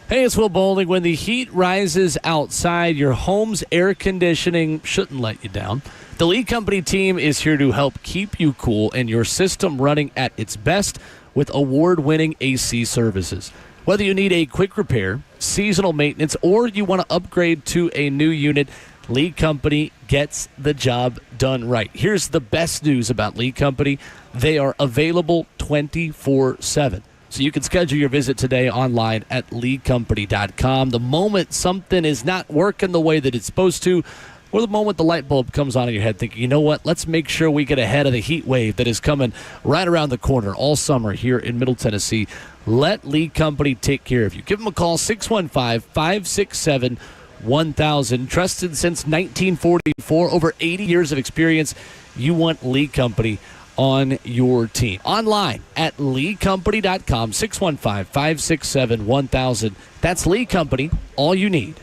Hey, it's Will Bowling. When the heat rises outside, your home's air conditioning shouldn't let you down. The Lee Company team is here to help keep you cool and your system running at its best with award-winning AC services. Whether you need a quick repair, seasonal maintenance, or you want to upgrade to a new unit, Lee Company gets the job done right. Here's the best news about Lee Company. They are available 24/7. So you can schedule your visit today online at leecompany.com. The moment something is not working the way that it's supposed to, or the moment the light bulb comes on in your head thinking, you know what, let's make sure we get ahead of the heat wave that is coming right around the corner all summer here in Middle Tennessee. Let Lee Company take care of you. Give them a call, 615-567-1000. Trusted since 1944, over 80 years of experience. You want Lee Company on your team. Online at leecompany.com, 615-567-1000. That's Lee Company, all you need.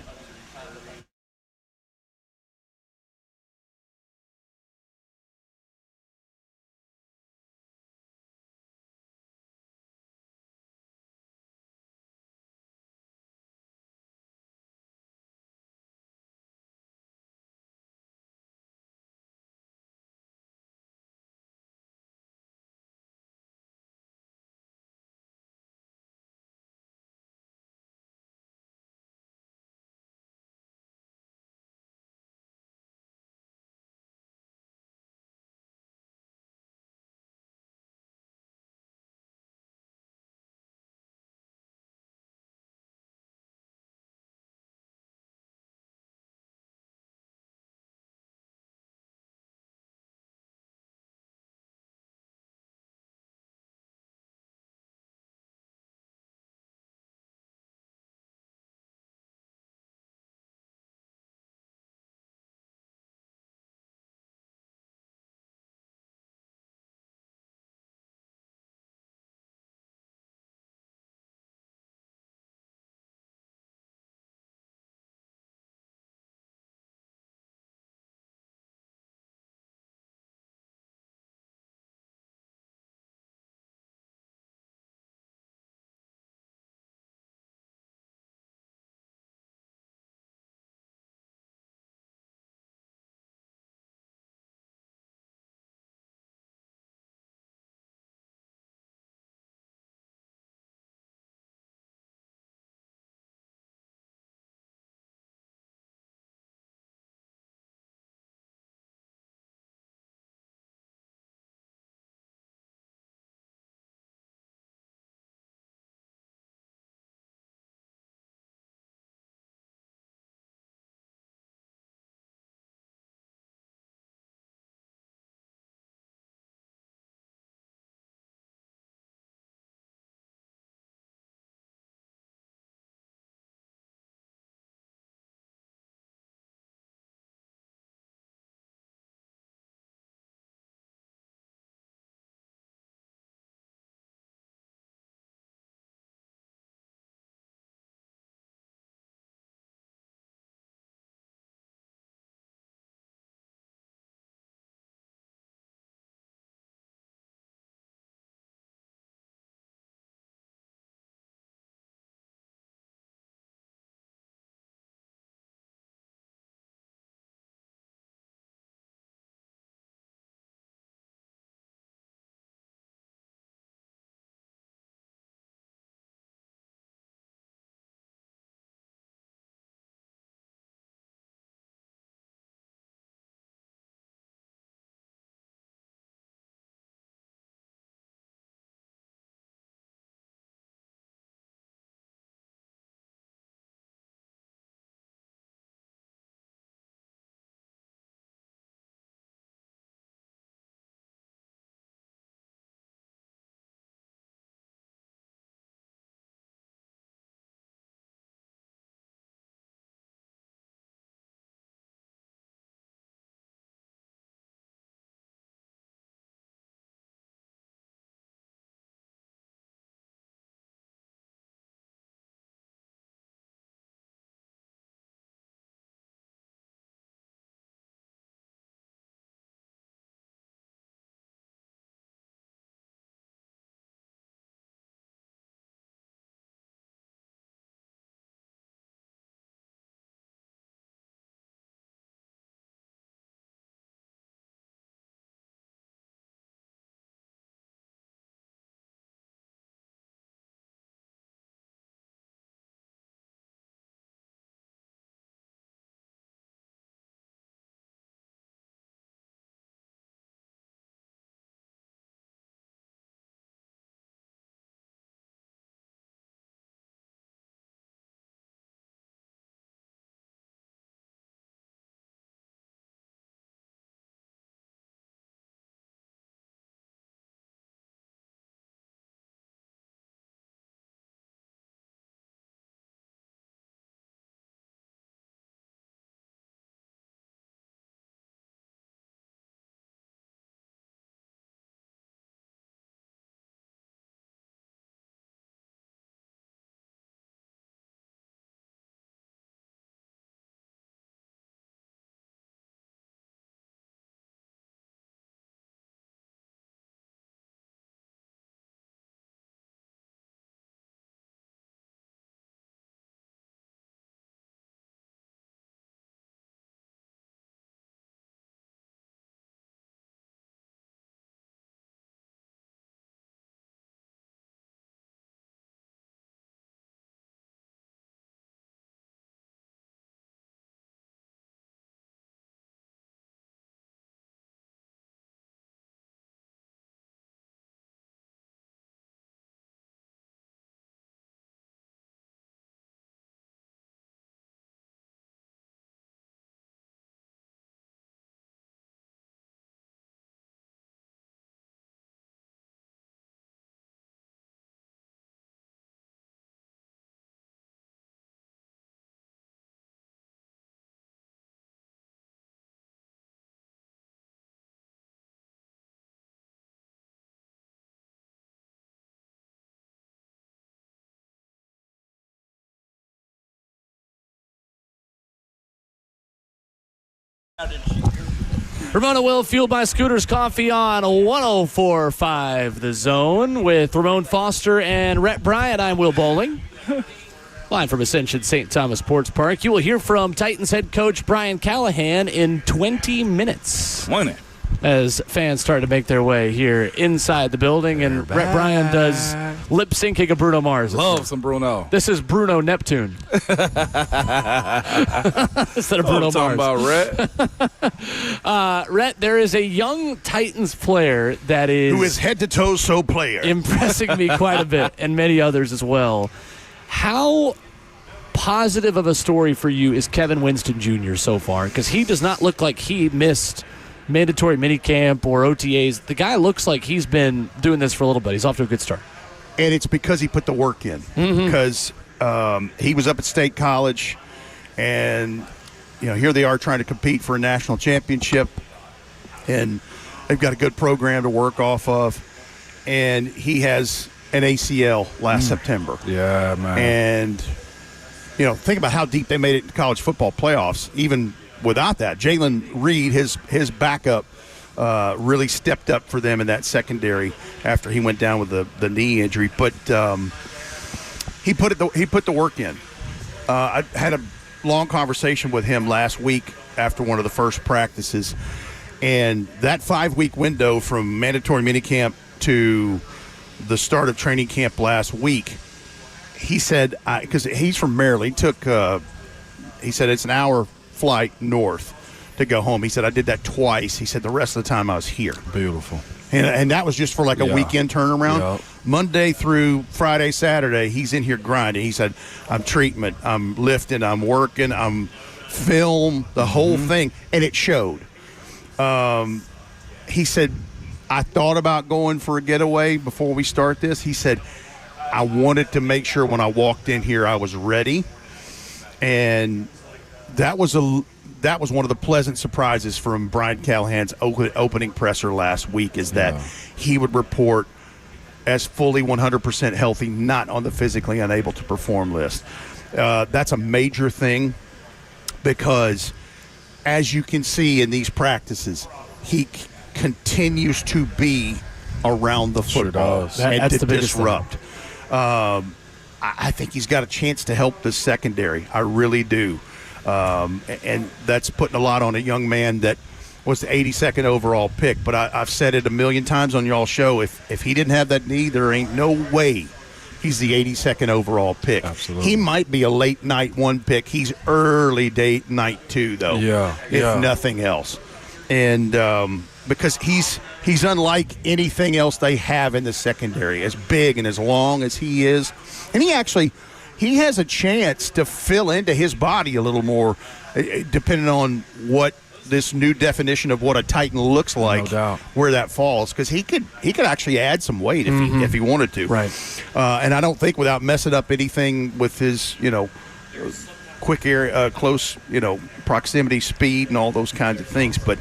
Ramona Will, fueled by Scooters Coffee on 104.5 The Zone with Ramon Foster and Rhett Bryant. I'm Will Bowling. Live from Ascension St. Thomas Sports Park. You will hear from Titans head coach Brian Callahan in 20 minutes. 20. As fans start to make their way here inside the building, and Rhett Bryan does lip syncing of Bruno Mars. Love some Bruno. This is Bruno Neptune instead of Bruno Talking Mars. about Rhett. Rhett, there is a young Titans player that is Who is head to toe so player. impressing me quite a bit, and many others as well. How positive of a story for you is Kevin Winston Jr. so far? Because he does not look like he missed mandatory minicamp or OTAs. The guy looks like he's been doing this for a little bit. He's off to a good start. And it's because he put the work in. Because he was up at State College, and here they are trying to compete for a national championship, and they've got a good program to work off of. And he has an ACL last September. Yeah, man. And think about how deep they made it in college football playoffs. Even without that, Jalen Reed, his backup, really stepped up for them in that secondary after he went down with the knee injury. But he put the work in. I had a long conversation with him last week after one of the first practices, and that 5-week window from mandatory minicamp to the start of training camp last week, he said, because he's from Maryland, he said it's an hour flight north to go home. He said, I did that twice. He said, the rest of the time I was here. Beautiful. And that was just for like a weekend turnaround. Yeah. Monday through Friday, Saturday, he's in here grinding. He said, I'm treatment, I'm lifting, I'm working, I'm film, the whole thing. And it showed. He said, I thought about going for a getaway before we start this. He said, I wanted to make sure when I walked in here I was ready. And that was one of the pleasant surprises from Brian Callahan's opening presser last week, is that he would report as fully 100% healthy, not on the physically unable to perform list. That's a major thing, because as you can see in these practices, he continues to be around the football and that's to the biggest disrupt. I think he's got a chance to help the secondary. I really do. And that's putting a lot on a young man that was the 82nd overall pick. But I've said it a million times on y'all's show. If he didn't have that knee, there ain't no way he's the 82nd overall pick. Absolutely. He might be a late night 1 pick. He's early day night 2, though. If nothing else. And because he's unlike anything else they have in the secondary, as big and as long as he is. And he has a chance to fill into his body a little more, depending on what this new definition of what a Titan looks like, no doubt, where that falls, because he could actually add some weight if he wanted to. Right. And I don't think without messing up anything with his quick area, close proximity, speed, and all those kinds of things. But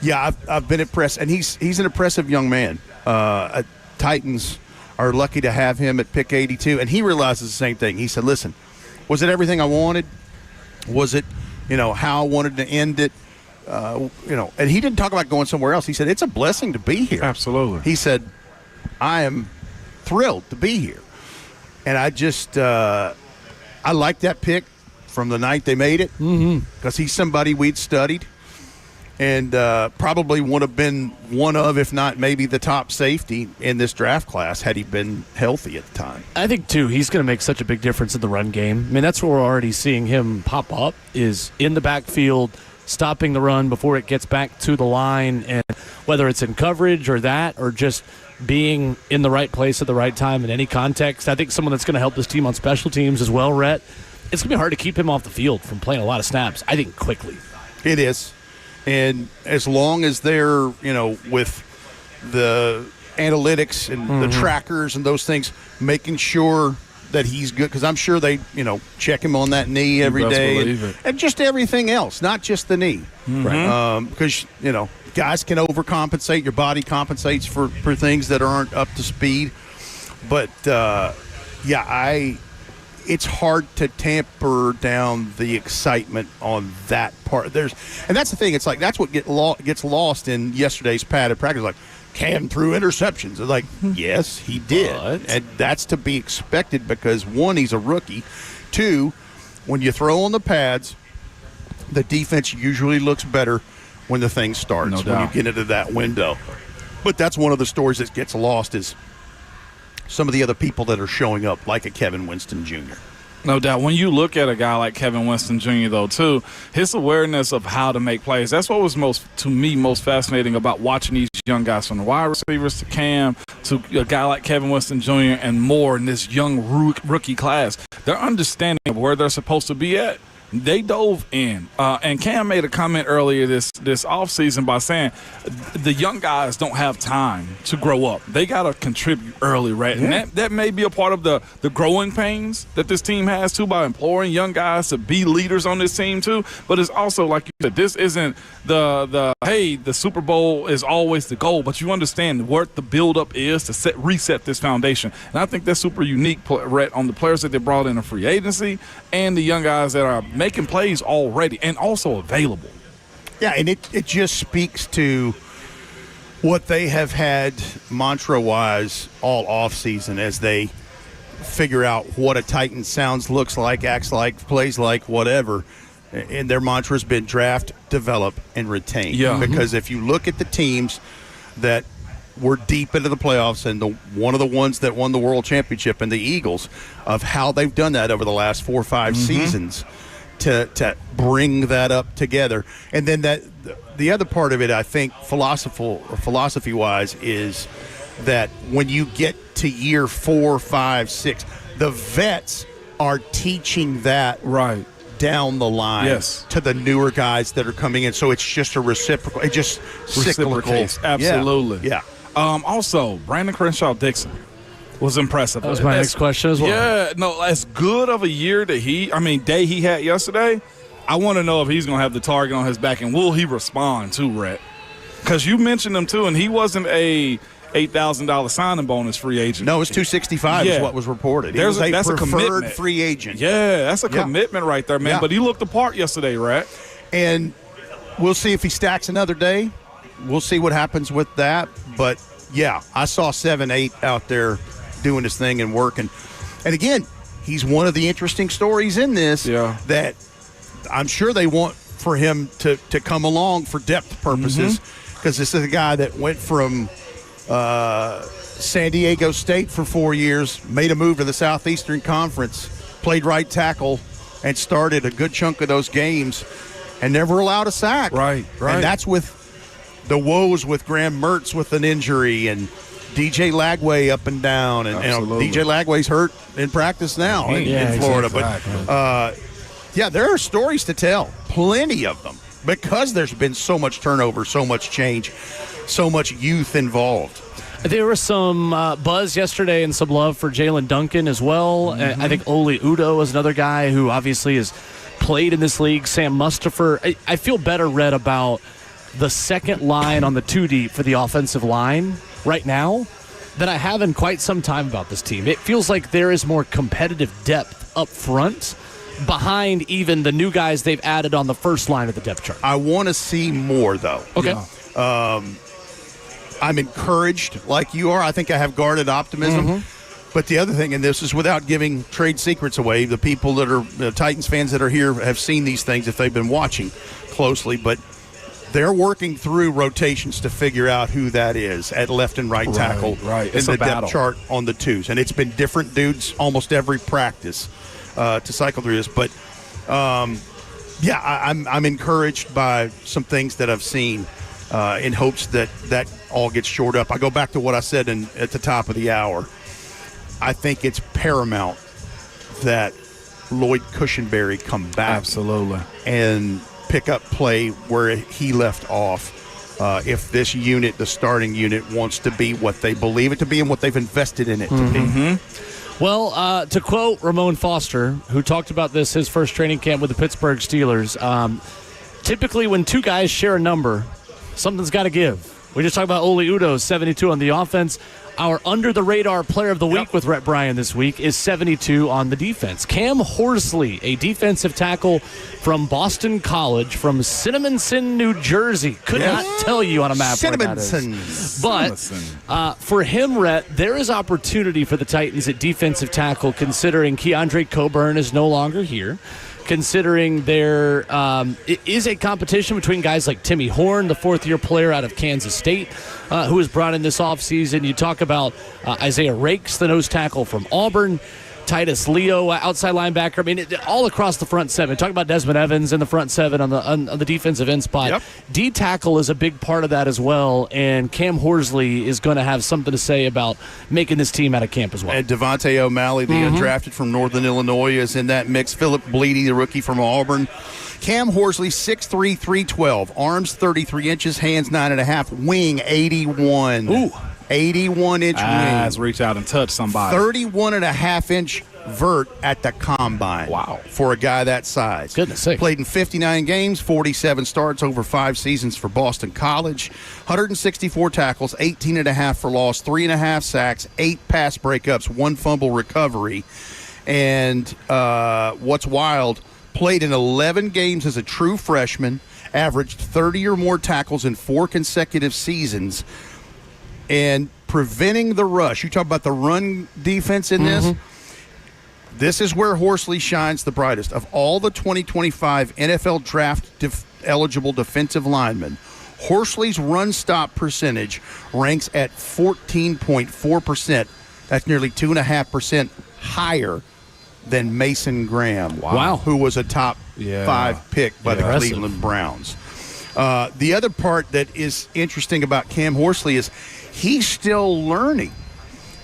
yeah, I've been impressed, and he's an impressive young man. Titans are lucky to have him at pick 82, and he realizes the same thing. He said, listen, was it everything I wanted? Was it, how I wanted to end it? And he didn't talk about going somewhere else. He said, it's a blessing to be here. Absolutely. He said, I am thrilled to be here. And I just, I like that pick from the night they made it, because he's somebody we'd studied. And probably would have been one of, if not maybe the top safety in this draft class had he been healthy at the time. I think, too, he's going to make such a big difference in the run game. I mean, that's where we're already seeing him pop up, is in the backfield, stopping the run before it gets back to the line. And whether it's in coverage or just being in the right place at the right time in any context, I think someone that's going to help this team on special teams as well, Rhett, it's going to be hard to keep him off the field from playing a lot of snaps, I think, quickly. It is. And as long as they're, with the analytics and the trackers and those things, making sure that he's good, because I'm sure they, check him on that knee every day and just everything else, not just the knee. Right. Because, guys can overcompensate. Your body compensates for things that aren't up to speed. But, it's hard to tamper down the excitement on that part. And that's the thing. It's like that's what gets lost in yesterday's padded practice. Like Cam threw interceptions. It's like, yes, he did, and that's to be expected because 1, he's a rookie. 2, when you throw on the pads, the defense usually looks better when the thing starts. No doubt. When you get into that window. But that's one of the stories that gets lost is some of the other people that are showing up, like a Kevin Winston Jr. No doubt. When you look at a guy like Kevin Winston Jr., though, too, his awareness of how to make plays, that's what was most fascinating about watching these young guys, from the wide receivers to Cam to a guy like Kevin Winston Jr. and more in this young rookie class. Their understanding of where they're supposed to be at, they dove in. And Cam made a comment earlier this offseason by saying the young guys don't have time to grow up. They got to contribute early, right? Yeah. And that may be a part of the growing pains that this team has, too, by imploring young guys to be leaders on this team, too. But it's also, like you said, this isn't the Super Bowl is always the goal, but you understand what the buildup is to reset this foundation. And I think that's super unique, Rhett, on the players that they brought in free agency and the young guys that are making plays already and also available. Yeah, and it just speaks to what they have had mantra-wise all offseason as they figure out what a Titan sounds, looks like, acts like, plays like, whatever. And their mantra has been draft, develop, and retain. Yeah. Because if you look at the teams that were deep into the playoffs and one of the ones that won the world championship and the Eagles, of how they've done that over the last 4 or 5 seasons to bring that up together. And then the other part of it, I think, philosophy-wise, is that when you get to year 4, 5, 6, the vets are teaching that right down the line to the newer guys that are coming in. So it's just a reciprocal. It's just cyclical. Absolutely. Yeah. Also, Brandon Crenshaw-Dixon was impressive. That was my next question as well. Yeah, no, as good of a year that day he had yesterday, I want to know if he's going to have the target on his back, and will he respond too, Rhett? Because you mentioned him too, and he wasn't a $8,000 signing bonus free agent. No, it's $265 is what was reported. That's a preferred commitment. Free agent. Yeah, that's a commitment right there, man. Yeah. But he looked the part yesterday, Rhett. And we'll see if he stacks another day. We'll see what happens with that. But, yeah, I saw 7-8 out there doing his thing and working. And, again, he's one of the interesting stories in this that I'm sure they want for him to come along for depth purposes, because this is a guy that went from San Diego State for 4 years, made a move to the Southeastern Conference, played right tackle, and started a good chunk of those games and never allowed a sack. Right. And that's with the woes with Graham Mertz with an injury and DJ Lagway up and down. And DJ Lagway's hurt in practice now in Florida. Exactly. But, there are stories to tell, plenty of them, because there's been so much turnover, so much change, so much youth involved. There was some buzz yesterday and some love for Jalen Duncan as well. I think Oli Udoh is another guy who obviously has played in this league. Sam Mustipher. I feel better, Red, about the second line on the 2 deep for the offensive line right now than I have in quite some time about this team. It feels like there is more competitive depth up front behind even the new guys they've added on the first line of the depth chart. I want to see more, though. Okay. I'm encouraged like you are. I think I have guarded optimism. But the other thing, and this is without giving trade secrets away, the people that are Titans fans that are here have seen these things if they've been watching closely, but they're working through rotations to figure out who that is at left and right tackle in the depth chart on the 2s. And it's been different dudes almost every practice to cycle through this. But, I'm encouraged by some things that I've seen in hopes that all gets shored up. I go back to what I said at the top of the hour. I think it's paramount that Lloyd Cushenberry come back. Absolutely. And pick up play where he left off. If this unit, the starting unit, wants to be what they believe it to be and what they've invested in it to be. Well, to quote Ramon Foster, who talked about this his first training camp with the Pittsburgh Steelers, typically when 2 guys share a number, something's got to give. We just talked about Oli Udoh, 72 on the offense. Our under-the-radar player of the week with Rhett Bryan this week is 72 on the defense. Cam Horsley, a defensive tackle from Boston College, from Cinnaminson, New Jersey. Could not tell you on a map where that is. But for him, Rhett, there is opportunity for the Titans at defensive tackle, considering Keandre Coburn is no longer here. Considering there is a competition between guys like Timmy Horn, the fourth-year player out of Kansas State, who was brought in this offseason. You talk about Isaiah Rakes, the nose tackle from Auburn, Titus Leo, outside linebacker. I mean, all across the front seven. Talk about Desmond Evans in the front seven on the defensive end spot. Yep. D-tackle is a big part of that as well, and Cam Horsley is going to have something to say about making this team out of camp as well. And Devontae O'Malley, the undrafted from Northern Illinois, is in that mix. Philip Bleedy, the rookie from Auburn. Cam Horsley, 6'3", 312. Arms 33 inches, hands 9.5. Wing 81. Ooh. 81-inch wing. Let's reach out and touch somebody. 31.5-inch vert at the combine. Wow. For a guy that size. Goodness sakes. Played in 59 games, 47 starts over 5 seasons for Boston College, 164 tackles, 18.5 for loss, 3.5 sacks, 8 pass breakups, 1 fumble recovery. And what's wild, played in 11 games as a true freshman, averaged 30 or more tackles in 4 consecutive seasons, and preventing the rush. You talk about the run defense in this. This is where Horsley shines the brightest. Of all the 2025 NFL draft eligible defensive linemen, Horsley's run stop percentage ranks at 14.4%. That's nearly 2.5% higher than Mason Graham, who was a top 5 pick by the Cleveland Browns. The other part that is interesting about Cam Horsley is he's still learning.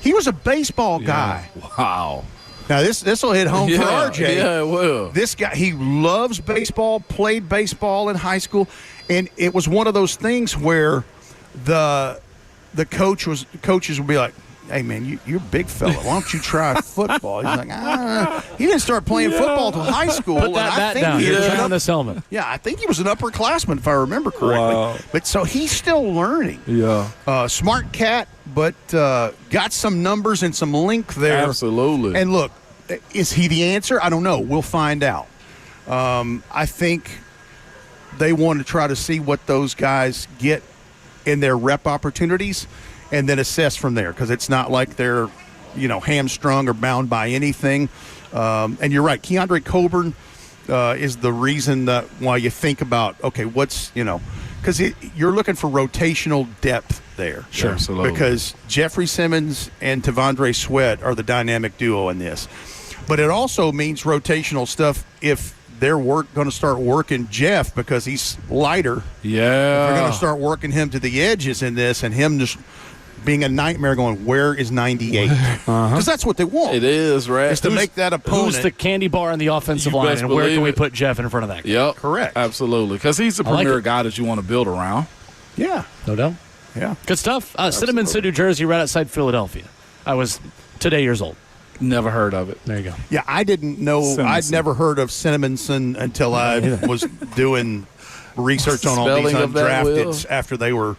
He was a baseball guy. Wow. Now, this will hit home for RJ. Yeah, it will. This guy, he loves baseball, played baseball in high school, and it was one of those things where the coaches would be like, hey, man, you're a big fella. Why don't you try football? He's like, he didn't start playing football until high school. Put that bat down. Turn on this helmet. Yeah, I think he was an upperclassman, if I remember correctly. Wow. But so he's still learning. Yeah. Smart cat, but got some numbers and some length there. Absolutely. And look, is he the answer? I don't know. We'll find out. I think they want to try to see what those guys get in their rep opportunities and then assess from there, because it's not like they're, hamstrung or bound by anything. And you're right. Keandre Coburn is the reason that why you think about, okay, what's, because you're looking for rotational depth there. Sure, absolutely. Because Jeffrey Simmons and Tavondre Sweat are the dynamic duo in this. But it also means rotational stuff if they're going to start working Jeff because he's lighter. Yeah. They're going to start working him to the edges in this, and him just being a nightmare going, where is 98? Because that's what they want. It is, right? Is to make that opponent. Who's the candy bar on the offensive line, and where can we put Jeff in front of that guy? Yep. Correct. Absolutely. Because he's the premier guy that you want to build around. Yeah. No doubt. Yeah. Good stuff. Cinnaminson, New Jersey, right outside Philadelphia. I was today years old. Never heard of it. There you go. Yeah, I didn't know. I'd never heard of Cinnaminson until I was doing research on all these undrafteds after they were,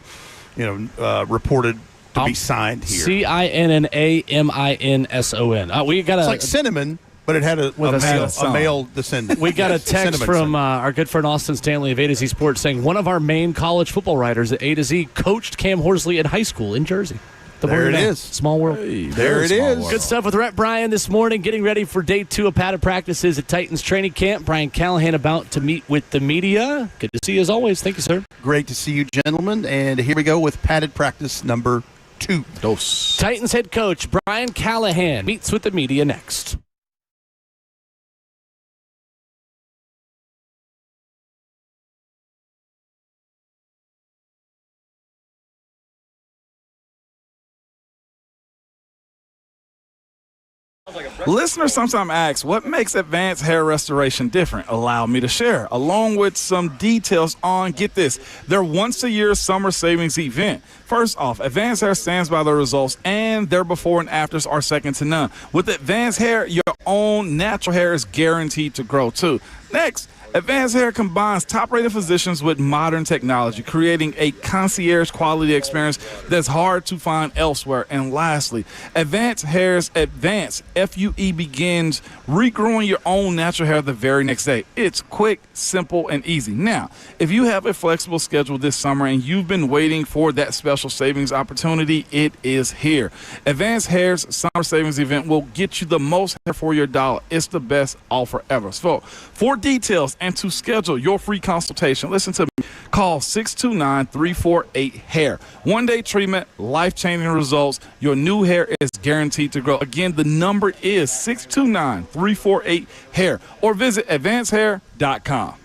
reported to be signed here. Cinnaminson. We got it's like cinnamon, but it had a male descendant. We got a text from our good friend Austin Stanley of A to Z Sports saying one of our main college football writers at A to Z coached Cam Horsley in high school in Jersey. There it is. Small world. Hey, there it is. Good stuff with Rhett Bryan this morning, getting ready for day 2 of padded practices at Titans training camp. Brian Callahan about to meet with the media. Good to see you as always. Thank you, sir. Great to see you, gentlemen. And here we go with padded practice number 2. Titans head coach Brian Callahan meets with the media next. Listeners sometimes ask, what makes advanced hair restoration different? Allow me to share, along with some details on, get this, their once-a-year summer savings event. First off, Advanced Hair stands by their results, and their before and afters are second to none. With Advanced Hair, your own natural hair is guaranteed to grow, too. Next, Advanced Hair combines top-rated physicians with modern technology, creating a concierge quality experience that's hard to find elsewhere. And lastly, Advanced Hair's Advanced FUE begins regrowing your own natural hair the very next day. It's quick, simple, and easy. Now, if you have a flexible schedule this summer and you've been waiting for that special savings opportunity, it is here. Advanced Hair's summer savings event will get you the most hair for your dollar. It's the best offer ever. So, for details and to schedule your free consultation, listen to me. Call 629-348-HAIR. One-day treatment, life-changing results. Your new hair is guaranteed to grow. Again, the number is 629-348-HAIR or visit advancedhair.com.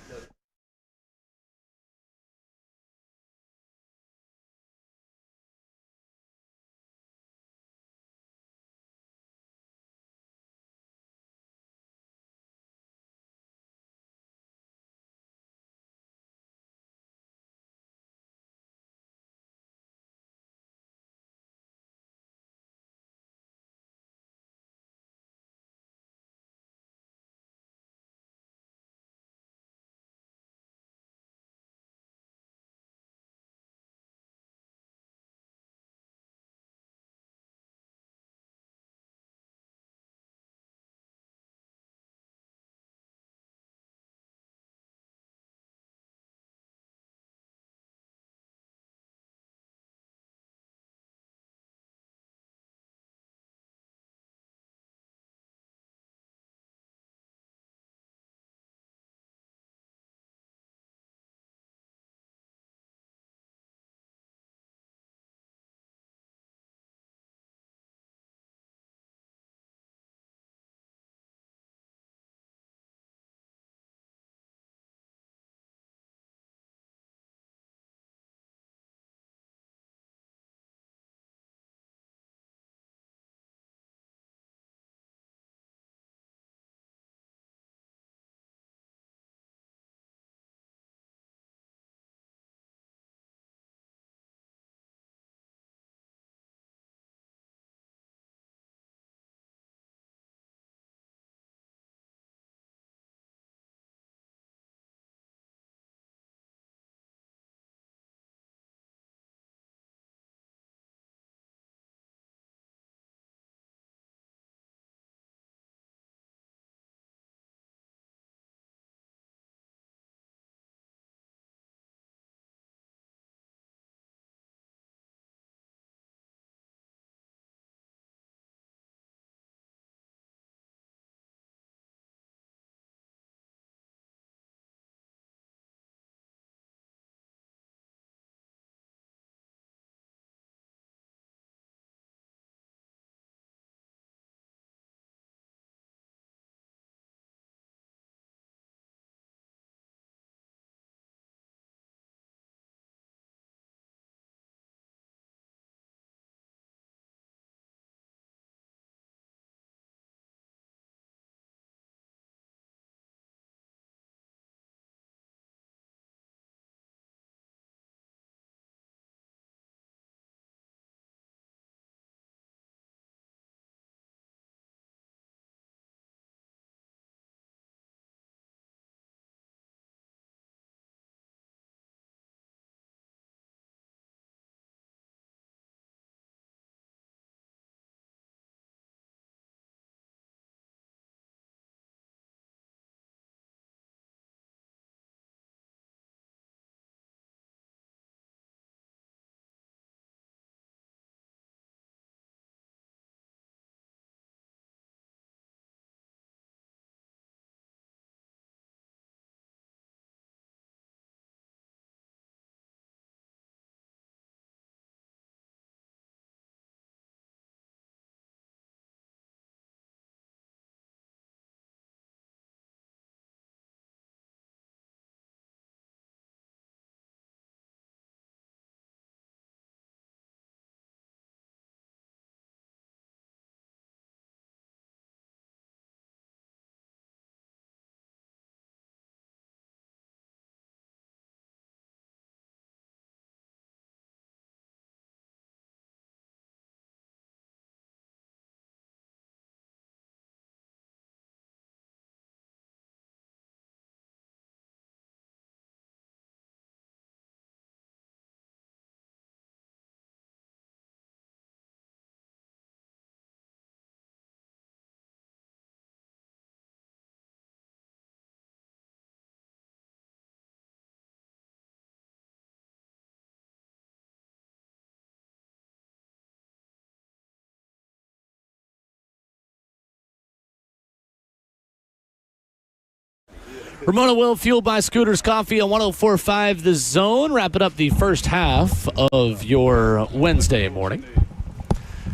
Ramona Will, fueled by Scooters Coffee on 104.5 The Zone. Wrapping up the first half of your Wednesday morning.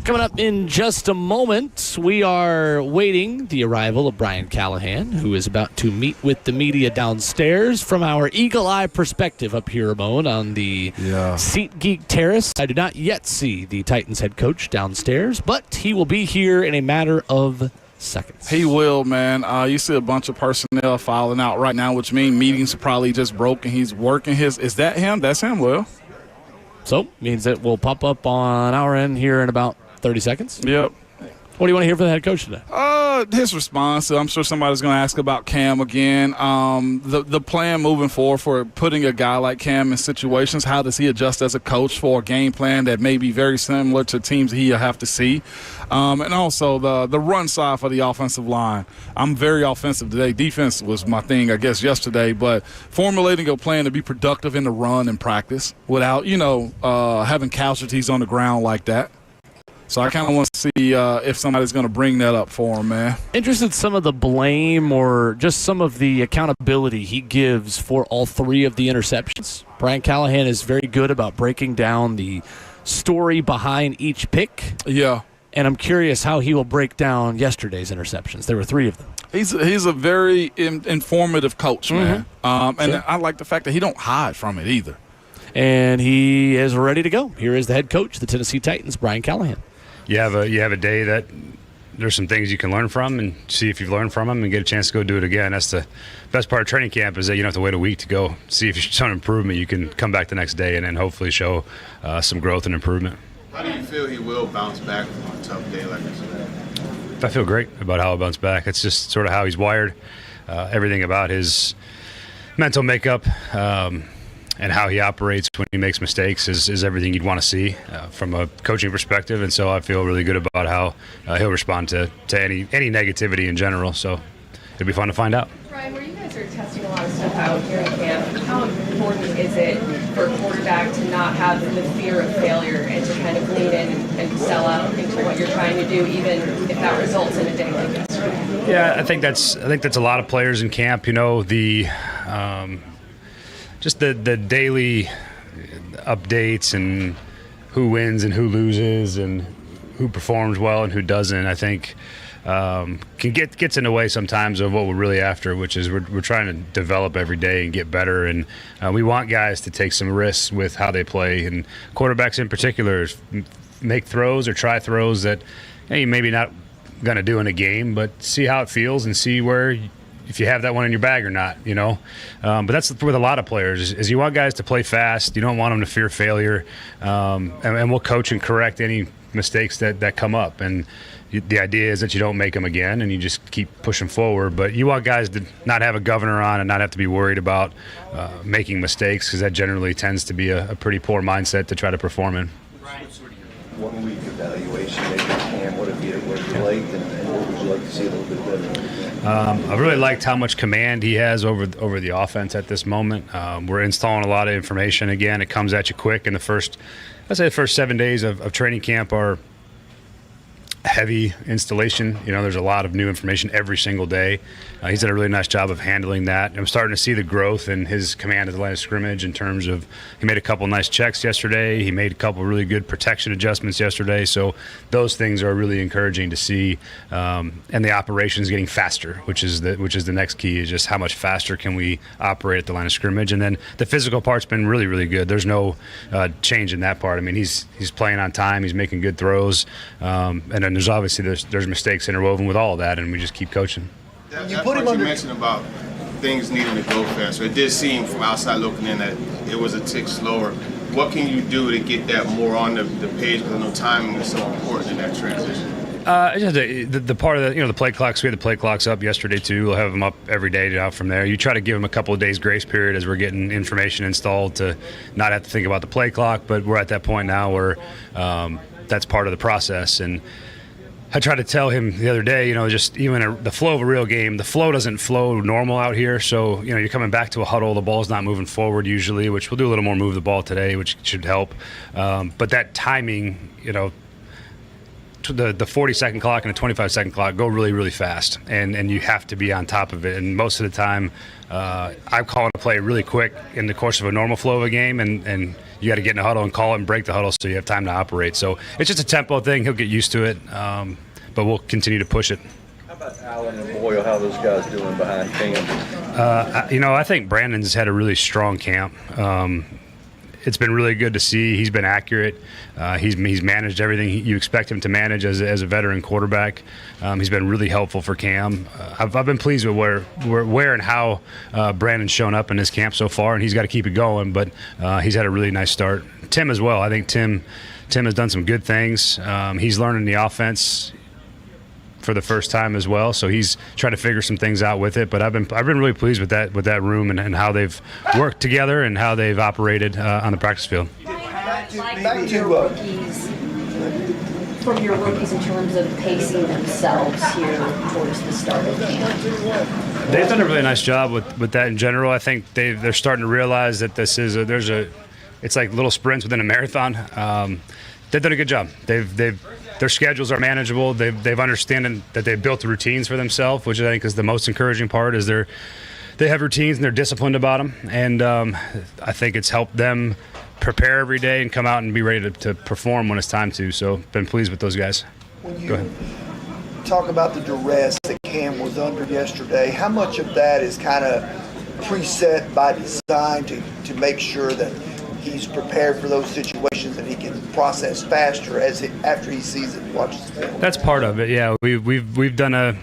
Coming up in just a moment, we are waiting the arrival of Brian Callahan, who is about to meet with the media downstairs from our eagle eye perspective up here, Ramon, on the SeatGeek Terrace. I do not yet see the Titans head coach downstairs, but he will be here in a matter of seconds. He will, man. You see a bunch of personnel filing out right now, which means meetings are probably just broken. He's working his. Is that him? That's him, Will. So, means that will pop up on our end here in about 30 seconds. Yep. What do you want to hear from the head coach today? His response. I'm sure somebody's going to ask about Cam again. The plan moving forward for putting a guy like Cam in situations, how does he adjust as a coach for a game plan that may be very similar to teams he'll have to see? And also the run side for the offensive line. I'm very offensive today. Defense was my thing, I guess, yesterday. But formulating a plan to be productive in the run and practice without, having casualties on the ground like that. So I kind of want to see if somebody's going to bring that up for him, man. Interested in some of the blame or just some of the accountability he gives for all three of the interceptions. Brian Callahan is very good about breaking down the story behind each pick. Yeah. And I'm curious how he will break down yesterday's interceptions. There were three of them. He's a very informative coach, man. And I like the fact that he don't hide from it either. And he is ready to go. Here is the head coach of the Tennessee Titans, Brian Callahan. You have a day that there's some things you can learn from and see if you've learned from them and get a chance to go do it again. That's the best part of training camp, is that you don't have to wait a week to go see if you show improvement. You can come back the next day and then hopefully show some growth and improvement. How do you feel he will bounce back on a tough day like this? I feel great about how he'll bounce back. It's just sort of how he's wired. Everything about his mental makeup and how he operates when he makes mistakes is everything you'd want to see from a coaching perspective. And so I feel really good about how he'll respond to any negativity in general. So it'll be fun to find out. Ryan, where you guys are testing a lot of stuff out here in camp, how important is it for a quarterback to not have the fear of failure and to kind of lean in and sell out into what you're trying to do, even if that results in a day like yesterday? Yeah, I think that's a lot of players in camp. Just the daily updates and who wins and who loses and who performs well and who doesn't, I think gets in the way sometimes of what we're really after, which is we're trying to develop every day and get better. And we want guys to take some risks with how they play, and quarterbacks in particular make throws or try throws that you maybe not going to do in a game, but see how it feels and see where if you have that one in your bag or not, But that's with a lot of players, is you want guys to play fast. You don't want them to fear failure. And we'll coach and correct any mistakes that come up. And the idea is that you don't make them again and you just keep pushing forward. But you want guys to not have a governor on and not have to be worried about making mistakes, because that generally tends to be a pretty poor mindset to try to perform in. 1 week evaluation, maybe Cam, what have you liked and what would you like to see a little bit better? I've really liked how much command he has over the offense at this moment. We're installing a lot of information again. It comes at you quick. And the first 7 days of training camp are heavy installation. There's a lot of new information every single day. He's done a really nice job of handling that. I'm starting to see the growth in his command at the line of scrimmage in terms of he made a couple nice checks yesterday. He made a couple really good protection adjustments yesterday. So those things are really encouraging to see. And the operations getting faster, which is the next key, is just how much faster can we operate at the line of scrimmage. And then the physical part's been really, really good. There's no change in that part. I mean, he's playing on time. He's making good throws. And then there's obviously there's mistakes interwoven with all of that, and we just keep coaching. You mentioned about things needing to go faster. It did seem from outside looking in that it was a tick slower. What can you do to get that more on the page? Because I know timing is so important in that transition. The part of the play clocks. We had the play clocks up yesterday too. We'll have them up every day now from there. You try to give them a couple of days grace period as we're getting information installed to not have to think about the play clock. But we're at that point now where that's part of the process. And I tried to tell him the other day, just even the flow of a real game, the flow doesn't flow normal out here. So, you're coming back to a huddle, the ball's not moving forward usually, which we'll do a little more move the ball today, which should help. But that timing, the 40-second clock and the 25-second clock go really, really fast, and you have to be on top of it. And most of the time, I'm calling a play really quick in the course of a normal flow of a game, and you got to get in a huddle and call it and break the huddle so you have time to operate. So it's just a tempo thing. He'll get used to it, but we'll continue to push it. How about Allen and Boyle? How are those guys doing behind Cam? I think Brandon's had a really strong camp. It's been really good to see. He's been accurate. He's managed everything you expect him to manage as a veteran quarterback. He's been really helpful for Cam. I've been pleased with where and how Brandon's shown up in his camp so far, and he's got to keep it going. But he's had a really nice start. Tim as well. I think Tim has done some good things. He's learning the offense for the first time as well, so he's trying to figure some things out with it. But I've been really pleased with that room and how they've worked together and how they've operated on the practice field. Back to your rookies, from your rookies in terms of pacing themselves here towards the start of camp. They've done a really nice job with that in general. I think they're starting to realize that this is it's like little sprints within a marathon. They've done a good job. Their schedules are manageable. They've understanding that they've built the routines for themselves, which I think is the most encouraging part. Is they have routines and they're disciplined about them, and I think it's helped them prepare every day and come out and be ready to perform when it's time to. So been pleased with those guys. When you Go ahead. talk about the duress that Cam was under yesterday, how much of that is kind of preset by design to make sure that he's prepared for those situations and he can process faster after he sees it and watches the film? That's part of it. Yeah, we've done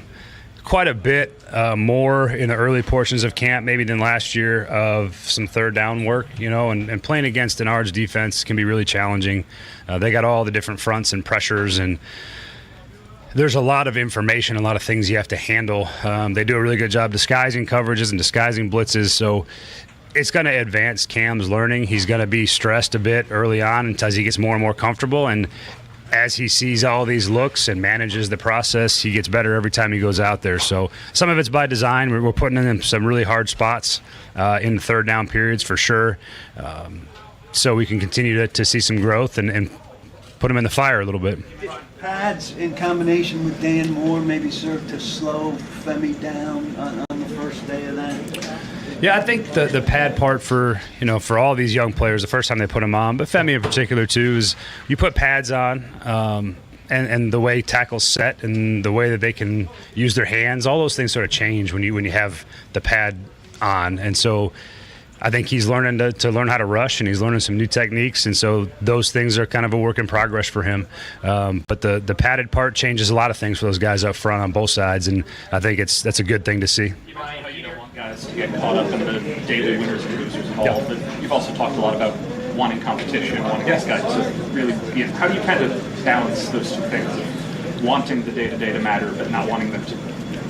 quite a bit more in the early portions of camp maybe than last year of some third down work, and playing against an Ards defense can be really challenging. They got all the different fronts and pressures, and there's a lot of information, a lot of things you have to handle. They do a really good job disguising coverages and disguising blitzes, so it's going to advance Cam's learning. He's going to be stressed a bit early on until he gets more and more comfortable. And as he sees all these looks and manages the process, he gets better every time he goes out there. So some of it's by design. We're putting him in some really hard spots in the third down periods for sure, so we can continue to see some growth and put him in the fire a little bit. Pads in combination with Dan Moore maybe serve to slow Femi down on the first day of that? Yeah, I think the pad part for all these young players, the first time they put them on, but Femi in particular too, is you put pads on, and the way tackles set and the way that they can use their hands, all those things sort of change when you have the pad on, and so I think he's learning to learn how to rush, and he's learning some new techniques, and so those things are kind of a work in progress for him. But the padded part changes a lot of things for those guys up front on both sides, and I think that's a good thing to see. You don't want guys to get caught up in the daily winners and losers of all, but you've also talked a lot about wanting competition, wanting these guys to really be in. How do you kind of balance those two things of wanting the day-to-day to matter, but not wanting them to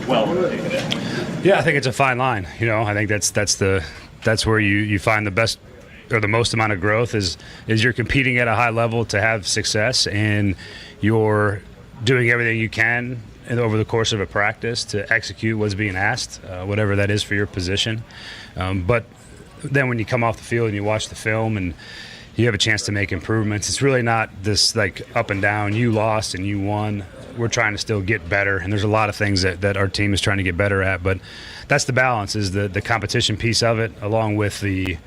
dwell on the day-to-day? Yeah, I think it's a fine line. I think that's where you find the best or the most amount of growth is you're competing at a high level to have success, and you're doing everything you can over the course of a practice to execute what's being asked, whatever that is for your position. But then when you come off the field and you watch the film and you have a chance to make improvements, it's really not this like up and down, you lost and you won. We're trying to still get better, and there's a lot of things that our team is trying to get better at, but that's the balance, is the competition piece of it, along with the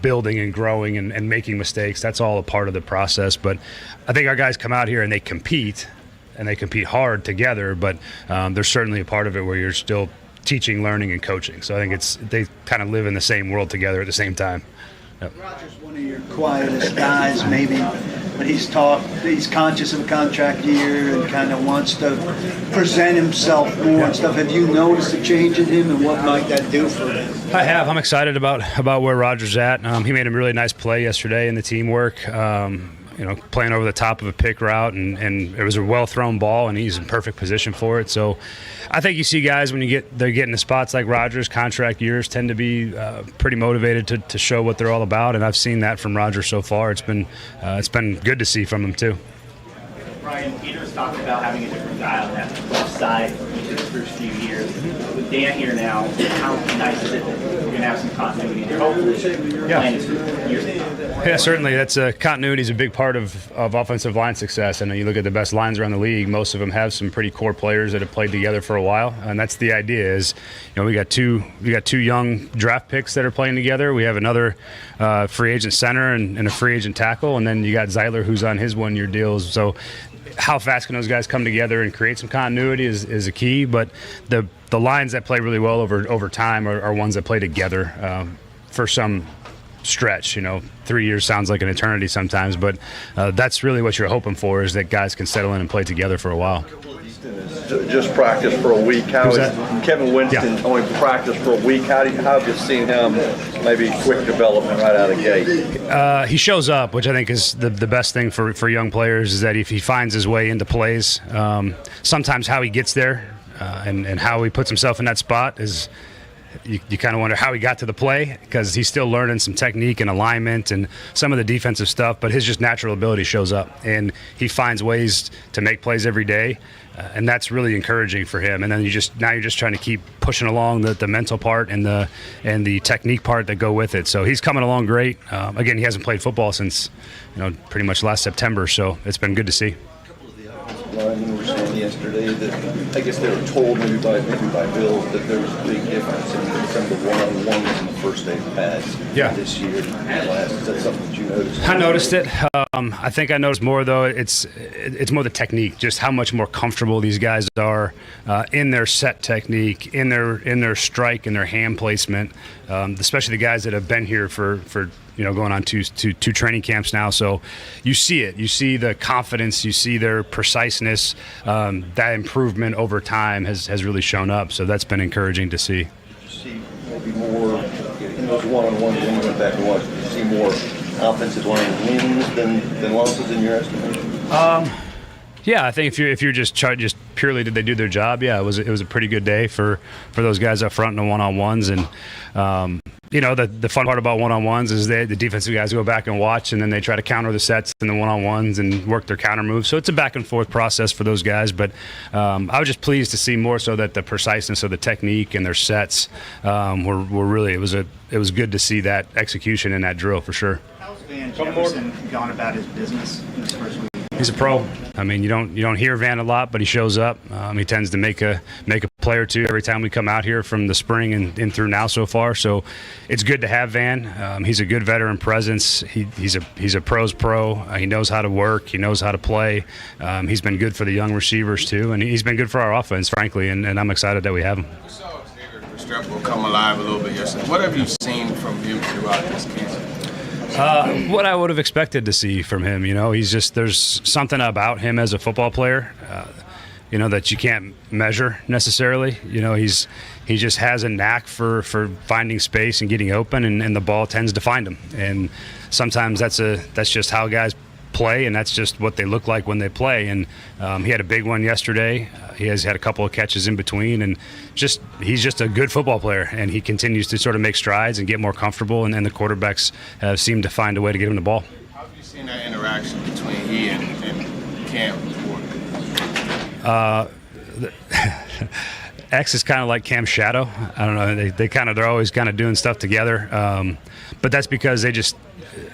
building and growing and making mistakes. That's all a part of the process. But I think our guys come out here and they compete hard together, but there's certainly a part of it where you're still teaching, learning, and coaching. So I think they kind of live in the same world together at the same time. Yep. Roger's one of your quietest guys, maybe, but he's conscious of a contract year and kind of wants to present himself more and stuff. Have you noticed a change in him, and what might that do for him? I have. I'm excited about where Roger's at. He made a really nice play yesterday in the teamwork. Playing over the top of a pick route, and it was a well-thrown ball, and he's in perfect position for it. So I think you see guys when they're getting to spots like Rodgers, contract years tend to be pretty motivated to show what they're all about, and I've seen that from Rodgers so far. It's been good to see from him too. Ryan, Peter's talked about having a different guy on that left side each of the first few years. With Dan here now, how nice is it that we're going to have some continuity in there? Hopefully, plan is for years to come. Yeah, certainly. That's continuity is a big part of offensive line success. And you look at the best lines around the league, most of them have some pretty core players that have played together for a while. And that's the idea is, we got two young draft picks that are playing together. We have another free agent center and a free agent tackle. And then you got Zeiler, who's on his one-year deals. So how fast can those guys come together and create some continuity is a key. But the lines that play really well over time are ones that play together for some stretch. 3 years sounds like an eternity sometimes, but that's really what you're hoping for, is that guys can settle in and play together for a while. Just practice for a week. How is Kevin Winston only practiced for a week? How have you seen him maybe quick development right out of the gate? He shows up, which I think is the best thing for young players, is that if he finds his way into plays, sometimes how he gets there and how he puts himself in that spot is you kind of wonder how he got to the play, because he's still learning some technique and alignment and some of the defensive stuff, but his just natural ability shows up and he finds ways to make plays every day. And that's really encouraging for him. And then you're just trying to keep pushing along the mental part and the technique part that go with it. So he's coming along great. Again, he hasn't played football since pretty much last September, so it's been good to see. Linemen were saying yesterday that I guess they were told maybe by Bill that there was a big difference in some of the one-on-ones in the first day pads this year and last. Is that something that you noticed? I noticed it. I think I noticed more though. It's more the technique, just how much more comfortable these guys are in their set technique, in their strike, and their hand placement. Especially the guys that have been here for going on two training camps now. So you see it. You see the confidence. You see their preciseness. That improvement over time has really shown up. So that's been encouraging to see. Did you see maybe more in those one-on-ones when you went back and watched? Did you see more offensive line wins than losses in your estimation? Yeah, I think if you're just purely did they do their job? Yeah, it was a pretty good day for those guys up front in the one-on-ones. And the fun part about one-on-ones is the defensive guys go back and watch, and then they try to counter the sets in the one-on-ones and work their counter moves. So it's a back and forth process for those guys. But I was just pleased to see more so that the preciseness of the technique and their sets were really it was good to see that execution in that drill for sure. How's Van Jefferson gone about his business in this first week? He's a pro. I mean, you don't hear Van a lot, but he shows up. He tends to make a play or two every time we come out here from the spring and through now so far. So it's good to have Van. He's a good veteran presence. He's a pro's pro. He knows how to work. He knows how to play. He's been good for the young receivers too, and he's been good for our offense, frankly. And I'm excited that we have him. We saw Xavier Restrepo come alive a little bit yesterday. What have you seen from him throughout this camp? What I would have expected to see from him. There's something about him as a football player, that you can't measure necessarily. He just has a knack for finding space and getting open, and the ball tends to find him. And sometimes that's just how guys play, and that's just what they look like when they play. And he had a big one yesterday. He has had a couple of catches in between, and he's just a good football player, and he continues to sort of make strides and get more comfortable, and the quarterbacks have seemed to find a way to get him the ball. How have you seen that interaction between he and Cam? X is kind of like Cam's shadow. I don't know. They're always kind of doing stuff together, but that's because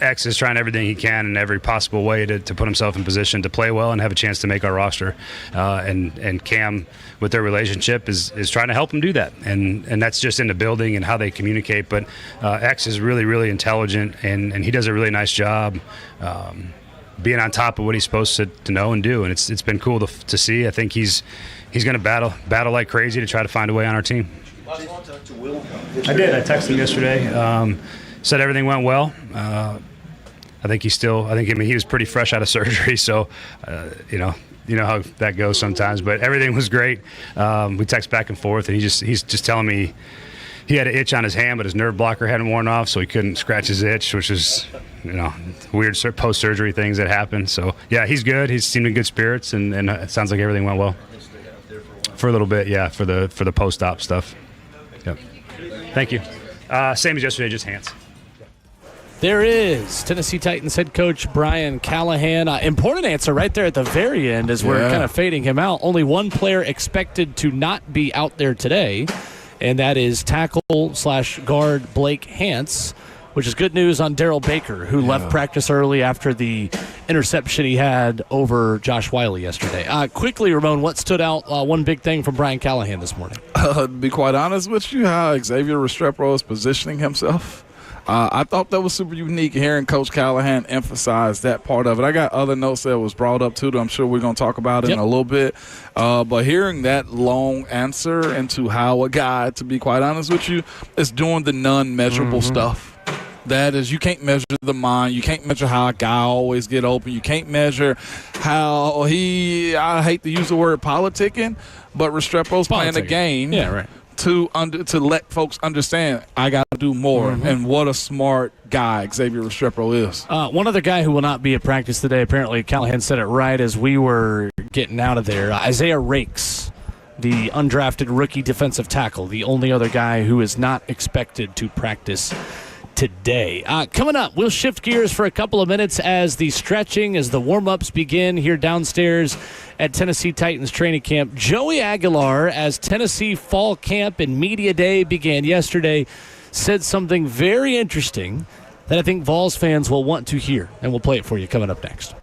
X is trying everything he can in every possible way to put himself in position to play well and have a chance to make our roster. And Cam, with their relationship, is trying to help him do that. And that's just in the building and how they communicate. But X is really, really intelligent, and he does a really nice job being on top of what he's supposed to know and do. And it's been cool to see. I think he's going to battle like crazy to try to find a way on our team. I did. I texted him yesterday. Said everything went well. I think he was pretty fresh out of surgery, so you know how that goes sometimes. But everything was great. We text back and forth, and he's just telling me he had an itch on his hand, but his nerve blocker hadn't worn off, so he couldn't scratch his itch, which is weird post-surgery things that happen. So yeah, he's good. He seemed in good spirits, and it sounds like everything went well. For a little bit, yeah, for the post-op stuff. Yep. Thank you. Same as yesterday, just hands. There is Tennessee Titans head coach Brian Callahan. Important answer right there at the very end as we're kind of fading him out. Only one player expected to not be out there today, and that is tackle/guard Blake Hance, which is good news on Darrell Baker, who left practice early after the interception he had over Josh Wiley yesterday. Quickly, Ramon, what stood out, one big thing from Brian Callahan this morning? To be quite honest with you, how Xavier Restrepo is positioning himself. I thought that was super unique hearing Coach Callahan emphasize that part of it. I got other notes that was brought up too that I'm sure we're going to talk about in a little bit. But hearing that long answer into how a guy, to be quite honest with you, is doing the non-measurable stuff. That is, you can't measure the mind. You can't measure how a guy always get open. You can't measure how I hate to use the word politicking, but Restrepo's playing a game. Yeah, right. To let folks understand I got to do more, and what a smart guy Xavier Restrepo is. One other guy who will not be at practice today, apparently Callahan said it right as we were getting out of there, Isaiah Rakes, the undrafted rookie defensive tackle, the only other guy who is not expected to practice today. Coming up, we'll shift gears for a couple of minutes as the warm-ups begin here downstairs at Tennessee Titans training camp. Joey Aguilar, as Tennessee fall camp and media day began yesterday, said something very interesting that I think Vols fans will want to hear, and we'll play it for you coming up next.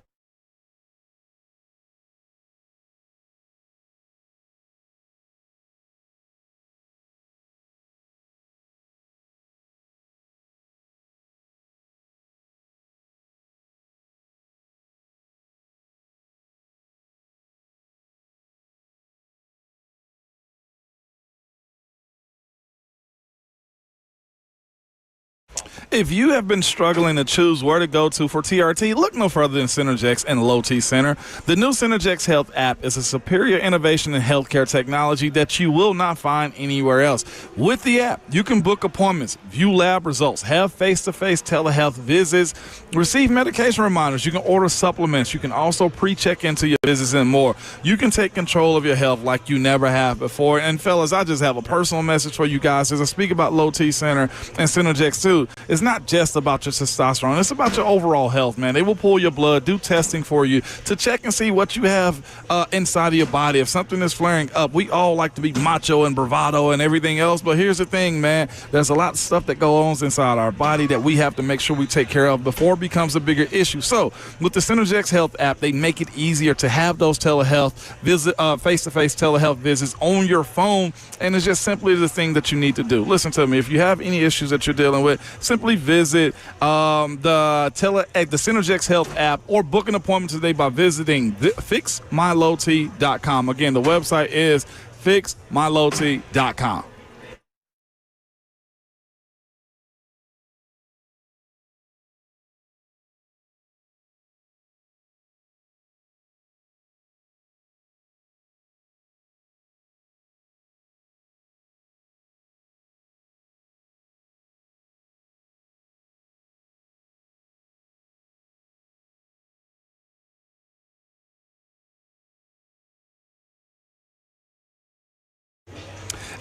If you have been struggling to choose where to go to for TRT, look no further than Synergex and Low T Center. The new Synergex Health app is a superior innovation in healthcare technology that you will not find anywhere else. With the app, you can book appointments, view lab results, have face-to-face telehealth visits, receive medication reminders. You can order supplements. You can also pre-check into your visits and more. You can take control of your health like you never have before. And fellas, I just have a personal message for you guys as I speak about Low T Center and Synergex too. It's not just about your testosterone. It's about your overall health, man. They will pull your blood, do testing for you to check and see what you have inside of your body. If something is flaring up, we all like to be macho and bravado and everything else, but here's the thing, man. There's a lot of stuff that goes on inside our body that we have to make sure we take care of before it becomes a bigger issue. So with the Synergex Health app, they make it easier to have those telehealth face-to-face telehealth visits on your phone, and it's just simply the thing that you need to do. Listen to me. If you have any issues that you're dealing with, simply visit the Synergex Health app or book an appointment today by visiting fixmylowt.com. Again, the website is fixmylowt.com.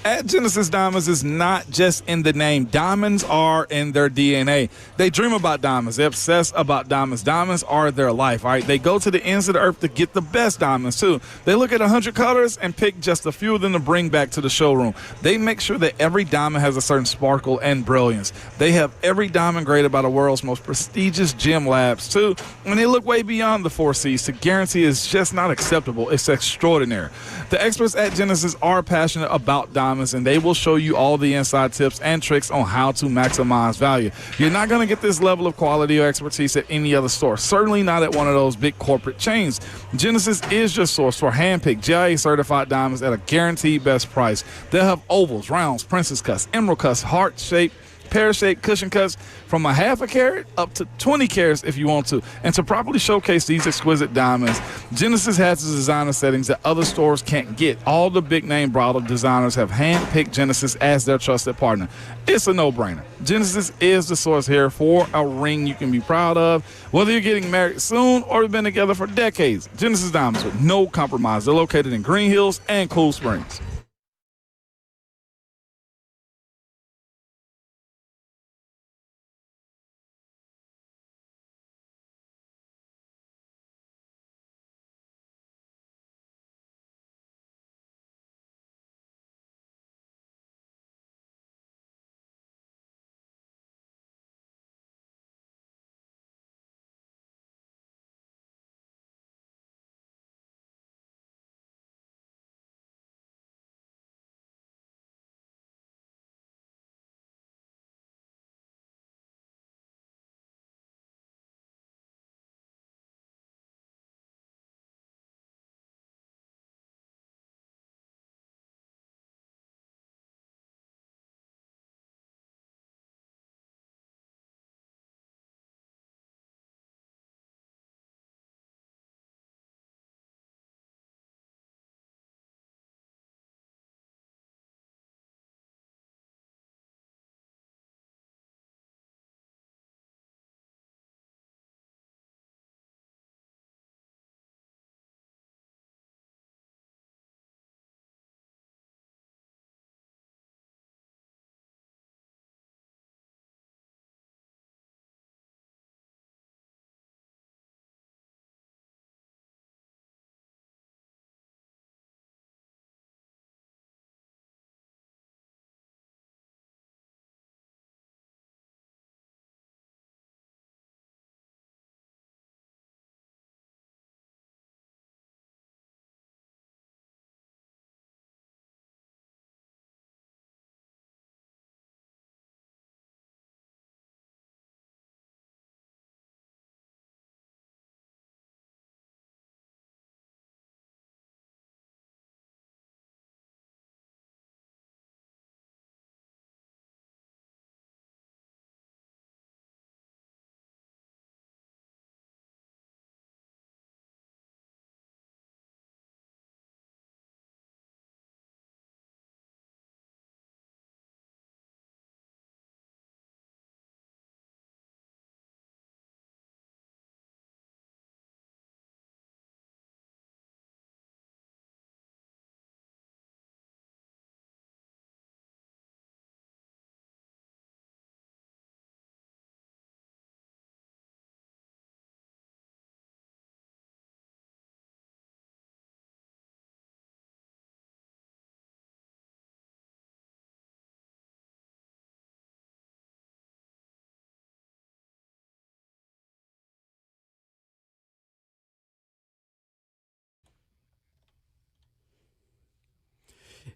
At Genesis Diamonds is not just in the name. Diamonds are in their DNA. They dream about diamonds. They obsess about diamonds. Diamonds are their life, all right? They go to the ends of the earth to get the best diamonds, too. They look at 100 colors and pick just a few of them to bring back to the showroom. They make sure that every diamond has a certain sparkle and brilliance. They have every diamond graded by the world's most prestigious gem labs, too. And they look way beyond the 4 C's to guarantee it's just not acceptable. It's extraordinary. The experts at Genesis are passionate about diamonds, and they will show you all the inside tips and tricks on how to maximize value. You're not going to get this level of quality or expertise at any other store, certainly not at one of those big corporate chains. Genesis is your source for hand-picked GIA certified diamonds at a guaranteed best price. They'll have ovals, rounds, princess cuts, emerald cuts, heart-shaped, pear-shaped cushion cuts from a half a carat up to 20 carats if you want to. And to properly showcase these exquisite diamonds, Genesis has the designer settings that other stores can't get. All the big-name bridal designers have hand-picked Genesis as their trusted partner. It's a no-brainer. Genesis is the source here for a ring you can be proud of, whether you're getting married soon or you've been together for decades. Genesis Diamonds with no compromise. They're located in Green Hills and Cool Springs.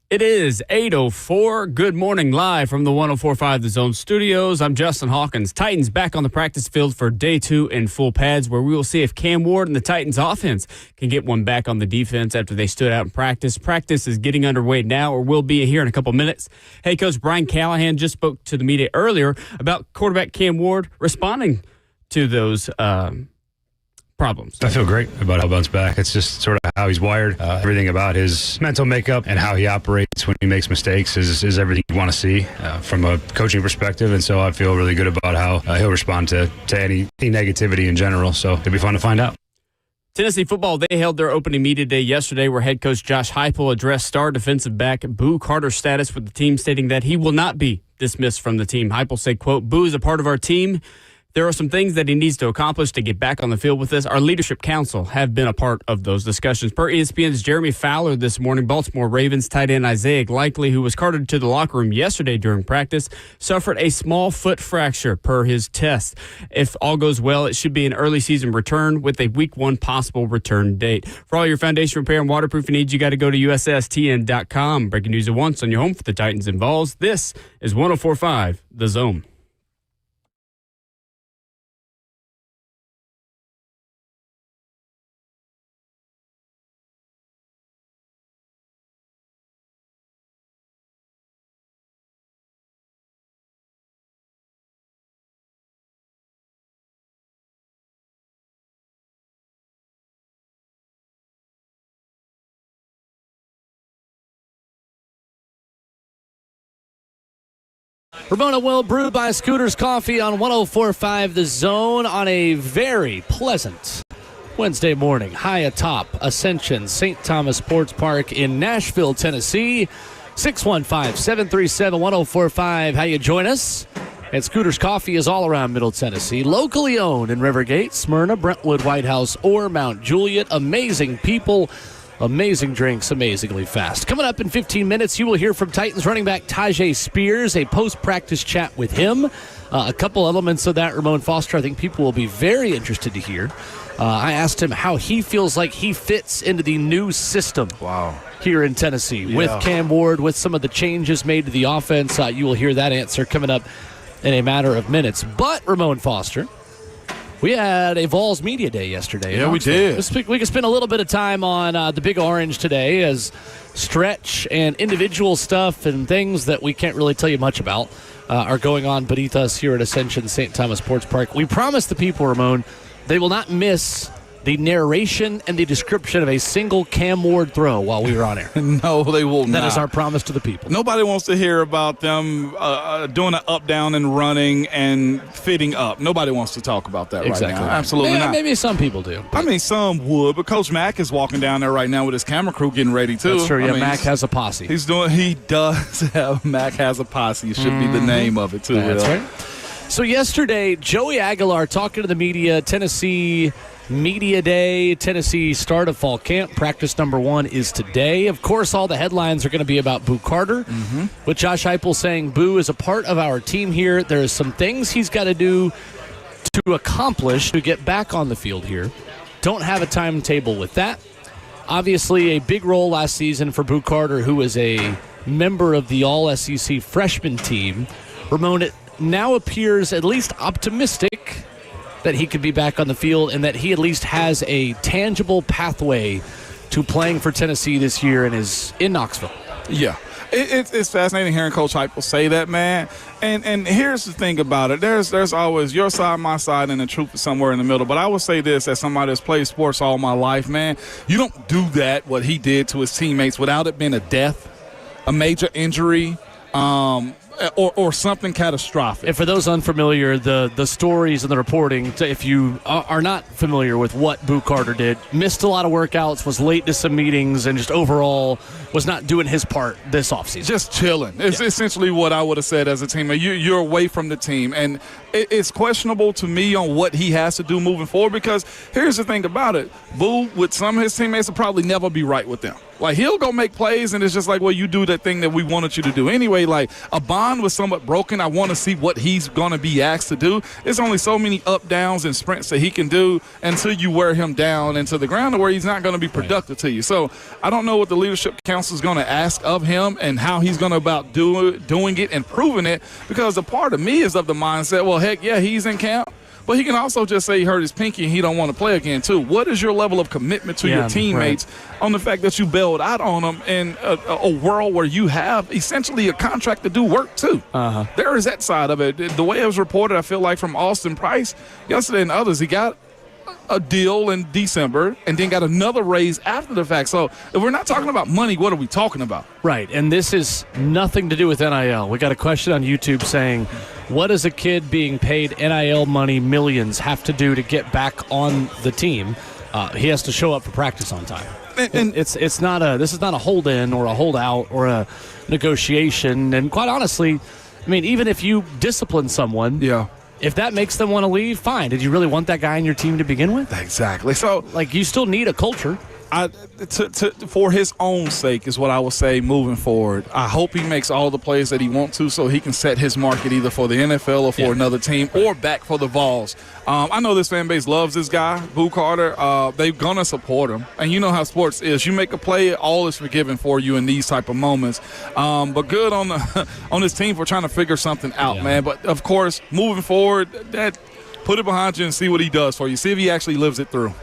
It is 8:04. Good morning, live from the 104.5 The Zone studios. I'm Justin Hawkins. Titans back on the practice field for day 2 in full pads, where we will see if Cam Ward and the Titans offense can get one back on the defense after they stood out in practice. Practice is getting underway now, or will be here in a couple minutes. Head coach Brian Callahan just spoke to the media earlier about quarterback Cam Ward responding to those problems. I feel great about how Bunt's back. It's just sort of how he's wired. Everything about his mental makeup and how he operates when he makes mistakes is everything you want to see from a coaching perspective. And so I feel really good about how he'll respond to any negativity in general. So it'll be fun to find out. Tennessee football, they held their opening media day yesterday where head coach Josh Heupel addressed star defensive back Boo Carter's status with the team, stating that he will not be dismissed from the team. Heupel said, quote, "Boo is a part of our team. There are some things that he needs to accomplish to get back on the field with us. Our leadership council have been a part of those discussions." Per ESPN's Jeremy Fowler this morning, Baltimore Ravens tight end Isaiah Likely, who was carted to the locker room yesterday during practice, suffered a small foot fracture per his test. If all goes well, it should be an early season return with a week 1 possible return date. For all your foundation repair and waterproofing needs, you got to go to USSTN.com. Breaking news at once on your home for the Titans and Vols. This is 104.5 The Zone. Ramona Will, brewed by Scooters Coffee on 104.5 The Zone on a very pleasant Wednesday morning. High atop Ascension St. Thomas Sports Park in Nashville, Tennessee. 615-737-1045. How you join us? And Scooters Coffee is all around Middle Tennessee. Locally owned in Rivergate, Smyrna, Brentwood, White House, or Mount Juliet. Amazing people. Amazing drinks, amazingly fast. Coming up in 15 minutes, you will hear from Titans running back Tyjae Spears, a post-practice chat with him. A couple elements of that, Ramon Foster, I think people will be very interested to hear. I asked him how he feels like he fits into the new system here in Tennessee with Cam Ward, with some of the changes made to the offense. You will hear that answer coming up in a matter of minutes. But, Ramon Foster, we had a Vols Media Day yesterday. Yeah, we did. We could spend a little bit of time on the Big Orange today as stretch and individual stuff and things that we can't really tell you much about are going on beneath us here at Ascension St. Thomas Sports Park. We promised the people, Ramon, they will not miss the narration and the description of a single Cam Ward throw while we were on air. No, they will not. That is our promise to the people. Nobody wants to hear about them doing an up, down, and running and fitting up. Nobody wants to talk about that right now. Absolutely not. Maybe some people do. I mean, some would, but Coach Mack is walking down there right now with his camera crew getting ready, too. That's true. Yeah, Mack has a posse. He does have Mack has a posse. It should be the name of it, too. That's right. So yesterday, Joey Aguilar talking to the media, Tennessee Media Day, Tennessee start of fall camp. Practice number 1 is today. Of course, all the headlines are going to be about Boo Carter, with Josh Heupel saying Boo is a part of our team here. There are some things he's got to do to accomplish to get back on the field here. Don't have a timetable with that. Obviously, a big role last season for Boo Carter, who is a member of the All-SEC freshman team. Ramon, it now appears at least optimistic that he could be back on the field and that he at least has a tangible pathway to playing for Tennessee this year and is in Knoxville. Yeah. It's fascinating hearing Coach Heupel say that, man. And here's the thing about it. There's always your side, my side, and the truth is somewhere in the middle. But I would say this as somebody that's played sports all my life, man. You don't do that, what he did to his teammates, without it being a death, a major injury, or something catastrophic. And for those unfamiliar, the stories and the reporting, if you are not familiar with what Boo Carter did, missed a lot of workouts, was late to some meetings, and just overall was not doing his part this offseason. Just chilling. It's essentially what I would have said as a teammate. You're away from the team. And it's questionable to me on what he has to do moving forward, because here's the thing about it. Boo, with some of his teammates, will probably never be right with them. Like, he'll go make plays, and it's just like, well, you do that thing that we wanted you to do anyway. Like, a Bond was somewhat broken. I want to see what he's going to be asked to do. There's only so many up, downs, and sprints that he can do until you wear him down into the ground to where he's not going to be productive to you. So I don't know what the leadership council is going to ask of him and how he's going to about doing it and proving it, because a part of me is of the mindset, well, heck, yeah, he's in camp. But he can also just say he hurt his pinky and he don't want to play again, too. What is your level of commitment to your teammates on the fact that you bailed out on them in a world where you have essentially a contract to do work, too? There is that side of it. The way it was reported, I feel like, from Austin Price yesterday and others, he got a deal in December and then got another raise after the fact. So if we're not talking about money, what are we talking about? Right, and this is nothing to do with NIL. We got a question on YouTube saying, what does a kid being paid NIL money millions have to do to get back on the team? He has to show up for practice on time. And this is not a hold-in or a holdout or a negotiation. And quite honestly, I mean, even if you discipline someone, if that makes them want to leave, fine. Did you really want that guy in your team to begin with? Exactly. So, like, you still need a culture. For his own sake is what I will say moving forward. I hope he makes all the plays that he wants to so he can set his market either for the NFL or for another team or back for the Vols. I know this fan base loves this guy, Boo Carter. They're going to support him. And you know how sports is. You make a play, all is forgiven for you in these type of moments. But good on on this team for trying to figure something out, man. But, of course, moving forward, put it behind you and see what he does for you. See if he actually lives it through.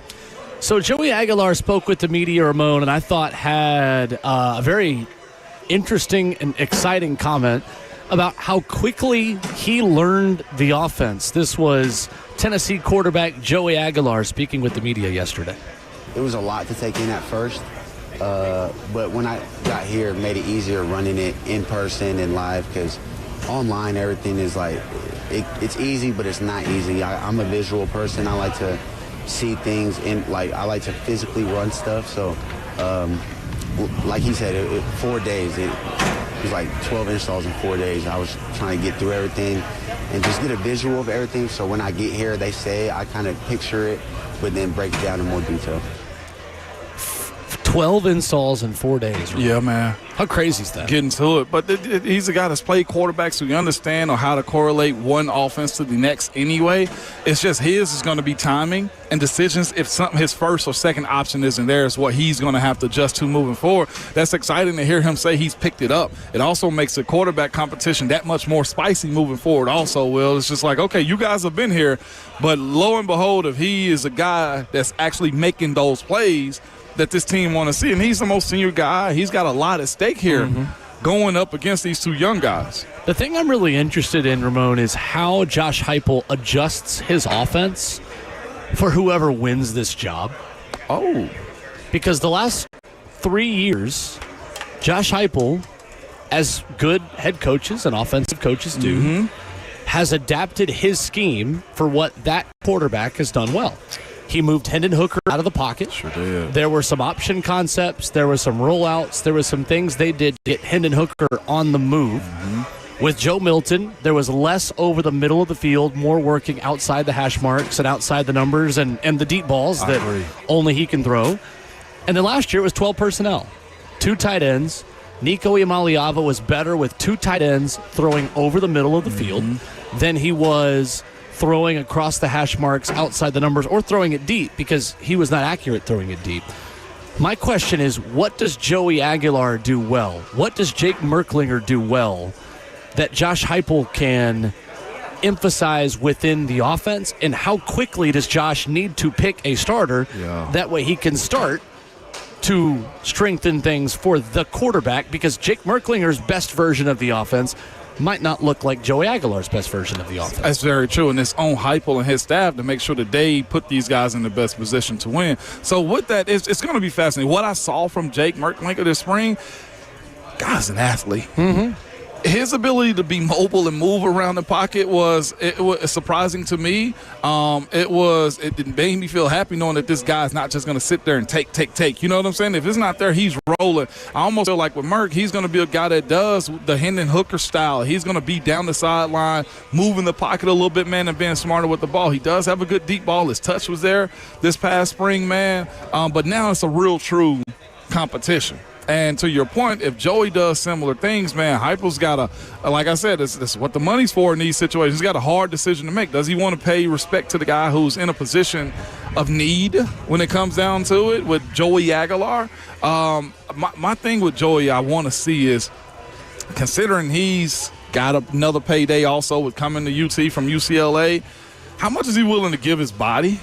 So Joey Aguilar spoke with the media, Ramon, and I thought had a very interesting and exciting comment about how quickly he learned the offense. This was Tennessee quarterback Joey Aguilar speaking with the media yesterday. It was a lot to take in at first, but when I got here, it made it easier running it in person and live, because online everything is like, it's easy, but it's not easy. I'm a visual person. I like to see things I like to physically run stuff. So like he said, 4 days, it was like 12 installs in 4 days. I was trying to get through everything and just get a visual of everything, so when I get here, they say, I kind of picture it, but then break it down in more detail. 12 installs in 4 days. Right? Yeah, man. How crazy is that? Getting to it. But he's a guy that's played quarterback, so you understand on how to correlate one offense to the next anyway. It's just his is going to be timing and decisions. If something his first or second option isn't there, is what he's going to have to adjust to moving forward. That's exciting to hear him say he's picked it up. It also makes the quarterback competition that much more spicy moving forward also, Will. It's just like, okay, you guys have been here, but lo and behold, if he is a guy that's actually making those plays that this team want to see, and he's the most senior guy. He's got a lot at stake here going up against these two young guys. The thing I'm really interested in, Ramon, is how Josh Heupel adjusts his offense for whoever wins this job. Because the last 3 years, Josh Heupel, as good head coaches and offensive coaches do, has adapted his scheme for what that quarterback has done well. He moved Hendon Hooker out of the pocket. Sure did. There were some option concepts. There were some rollouts. There were some things they did to get Hendon Hooker on the move. With Joe Milton, there was less over the middle of the field, more working outside the hash marks and outside the numbers and the deep balls that only he can throw. And then last year it was 12 personnel. 2 tight ends. Nico Iamaleava was better with 2 tight ends throwing over the middle of the field than he was throwing across the hash marks outside the numbers or throwing it deep, because he was not accurate throwing it deep. My question is, what does Joey Aguilar do well? What does Jake Merklinger do well that Josh Heupel can emphasize within the offense? And how quickly does Josh need to pick a starter? That way he can start to strengthen things for the quarterback, because Jake Merklinger's best version of the offense might not look like Joey Aguilar's best version of the offense. That's very true, and it's on Heupel and his staff to make sure that they put these guys in the best position to win. So with that, it's going to be fascinating. What I saw from Jake Merklinger this spring, guy's an athlete. His ability to be mobile and move around the pocket was surprising to me. It made me feel happy knowing that this guy's not just going to sit there and take. You know what I'm saying? If it's not there, he's rolling. I almost feel like with Merck, he's going to be a guy that does the Hendon Hooker style. He's going to be down the sideline, moving the pocket a little bit, man, and being smarter with the ball. He does have a good deep ball. His touch was there this past spring, man. But now it's a real true competition. And to your point, if Joey does similar things, man, Heupel's got a, like I said, this is what the money's for in these situations. He's got a hard decision to make. Does he want to pay respect to the guy who's in a position of need when it comes down to it with Joey Aguilar? My thing with Joey I want to see is, considering he's got another payday also with coming to UT from UCLA, how much is he willing to give his body?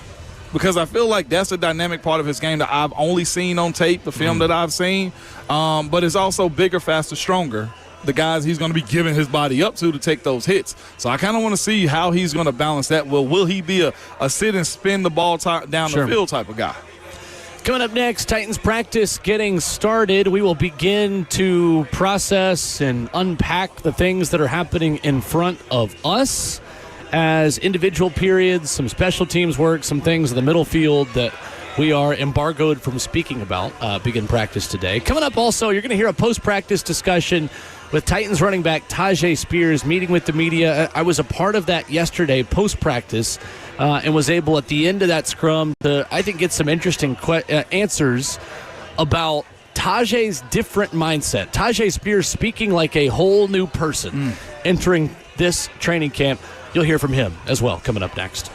Because I feel like that's a dynamic part of his game that I've only seen on tape, the film that I've seen. But it's also bigger, faster, stronger. The guys he's going to be giving his body up to take those hits. So I kind of want to see how he's going to balance that. Will he be a sit and spin the ball down the field type of guy? Coming up next, Titans practice getting started. We will begin to process and unpack the things that are happening in front of us as individual periods, some special teams work, some things in the middle field that we are embargoed from speaking about begin practice today. Coming up also, you're going to hear a post-practice discussion with Titans running back Tyjae Spears meeting with the media. I was a part of that yesterday post-practice and was able at the end of that scrum to, I think, get some interesting answers about Tyjae's different mindset. Tyjae Spears speaking like a whole new person entering this training camp. You'll hear from him as well coming up next.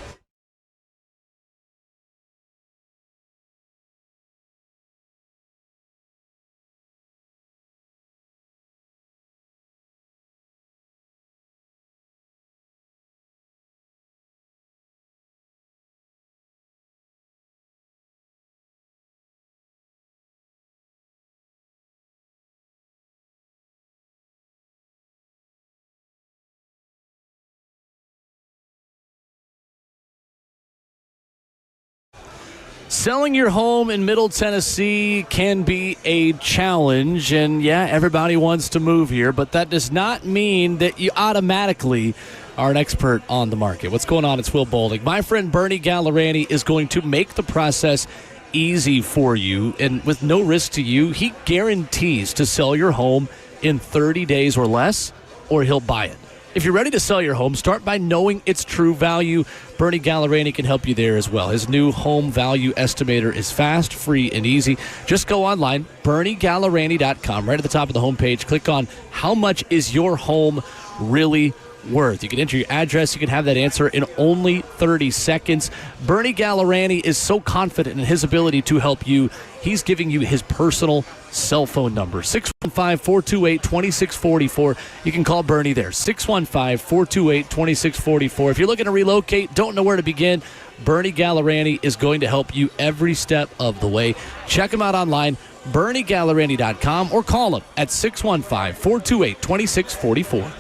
Selling your home in Middle Tennessee can be a challenge, and yeah, everybody wants to move here, but that does not mean that you automatically are an expert on the market. What's going on? It's Will Bowling. My friend Bernie Gallerani is going to make the process easy for you, and with no risk to you, he guarantees to sell your home in 30 days or less, or he'll buy it. If you're ready to sell your home, start by knowing its true value. Bernie Gallerani can help you there as well. His new home value estimator is fast, free, and easy. Just go online, BernieGallerani.com. Right at the top of the homepage, click on How Much Is Your Home Really Worth? You can enter your address. You can have that answer in only 30 seconds. Bernie Gallerani is so confident in his ability to help you, he's giving you his personal cell phone number, 615-428-2644. You can call Bernie there, 615-428-2644. If you're looking to relocate, don't know where to begin, Bernie Gallerani is going to help you every step of the way. Check him out online, BernieGallerani.com, or call him at 615-428-2644.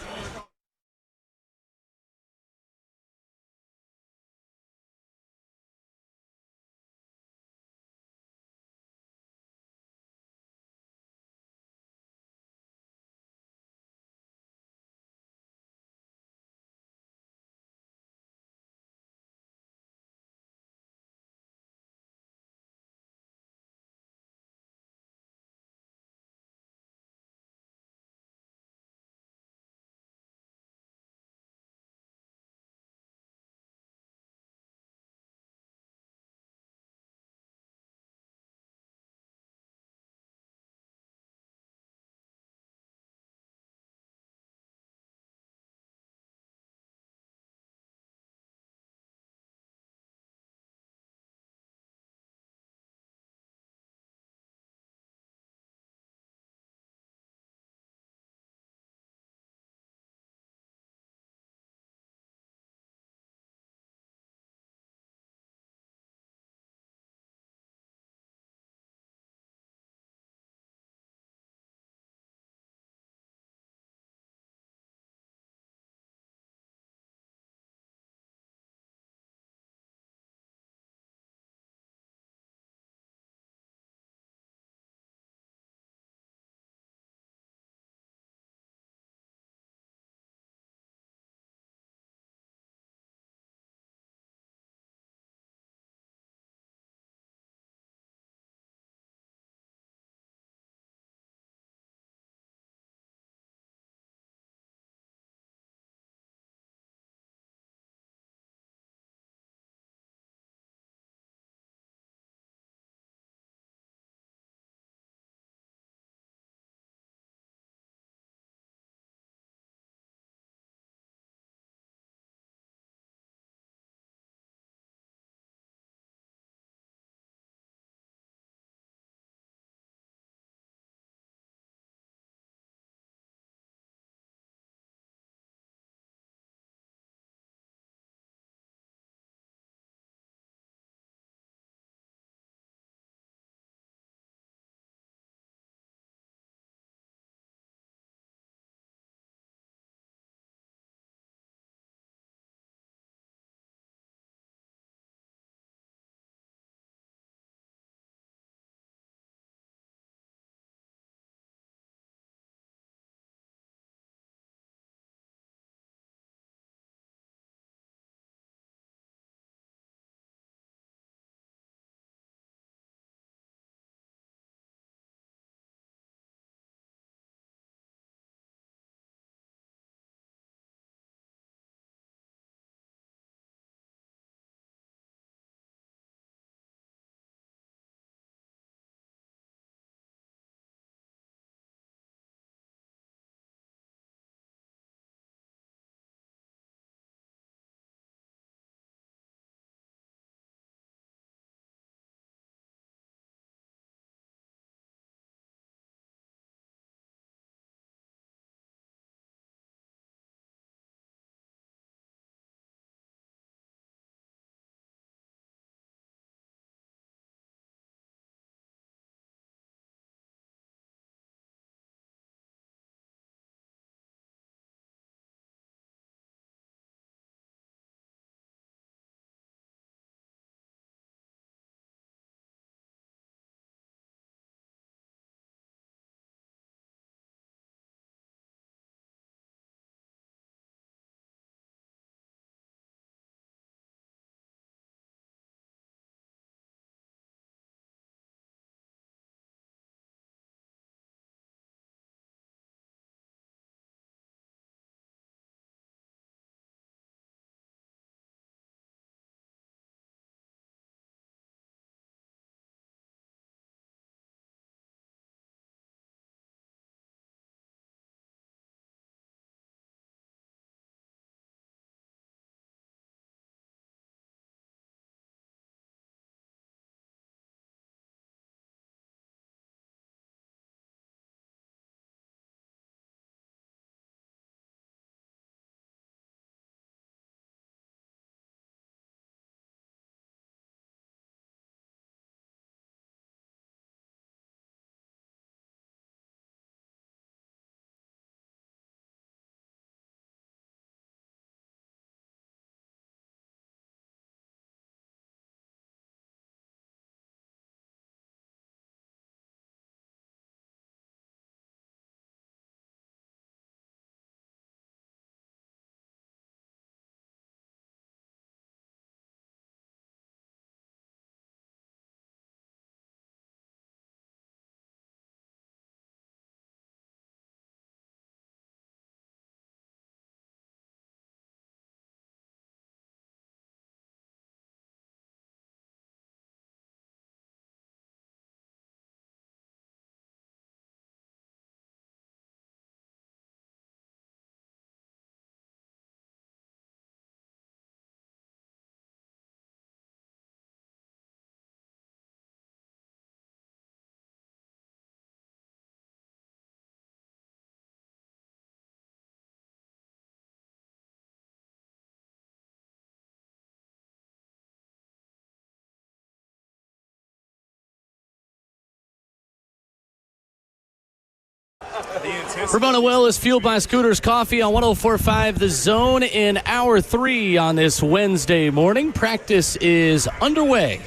Ramona Will is fueled by Scooters Coffee on 104.5 The Zone in Hour 3 on this Wednesday morning. Practice is underway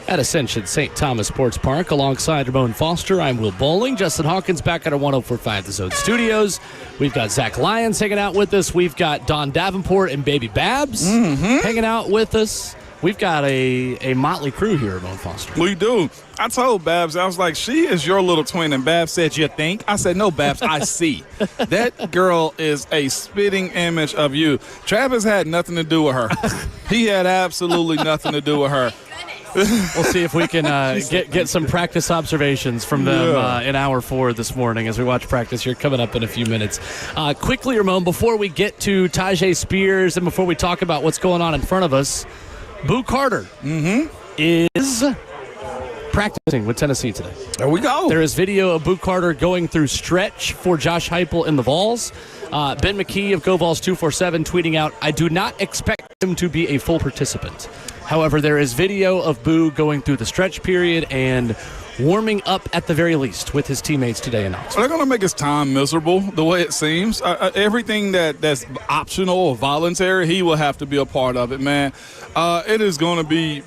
at Ascension St. Thomas Sports Park alongside Ramon Foster. I'm Will Bowling. Justin Hawkins back at our 104.5 The Zone studios. We've got Zach Lyons hanging out with us. We've got Don Davenport and Baby Babs hanging out with us. We've got a motley crew here, Ramon Foster. We do. I told Babs, I was like, she is your little twin. And Babs said, you think? I said, no, Babs, I see. That girl is a spitting image of you. Travis had nothing to do with her. He had absolutely nothing to do with her. We'll see if we can get some practice observations from them in Hour 4 this morning as we watch practice here coming up in a few minutes. Quickly, Ramon, before we get to Tyjae Spears and before we talk about what's going on in front of us, Boo Carter is practicing with Tennessee today. There we go. There is video of Boo Carter going through stretch for Josh Heupel in the Vols. Ben McKee of Go Vols 247 tweeting out, I do not expect him to be a full participant. However, there is video of Boo going through the stretch period and warming up at the very least with his teammates today in Knoxville. They're going to make his time miserable the way it seems. Everything that's optional or voluntary, he will have to be a part of it, man. It is going to be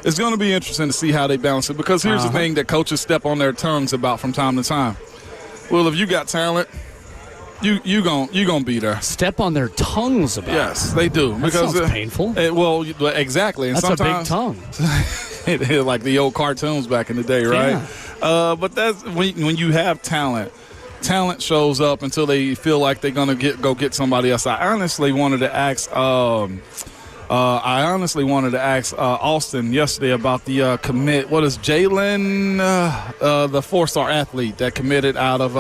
it's going to be interesting to see how they balance it, because here's the thing that coaches step on their tongues about from time to time. Well, if you got talent, you gonna be there. Step on their tongues about it. Yes, they do. That because sounds painful. Well, exactly. And that's sometimes, a big tongue. like the old cartoons back in the day, right? Yeah. But that's when you have talent shows up until they feel like they're gonna go get somebody else. I honestly wanted to ask Austin yesterday about the commit. What is Jalen, the 4-star athlete that committed out of,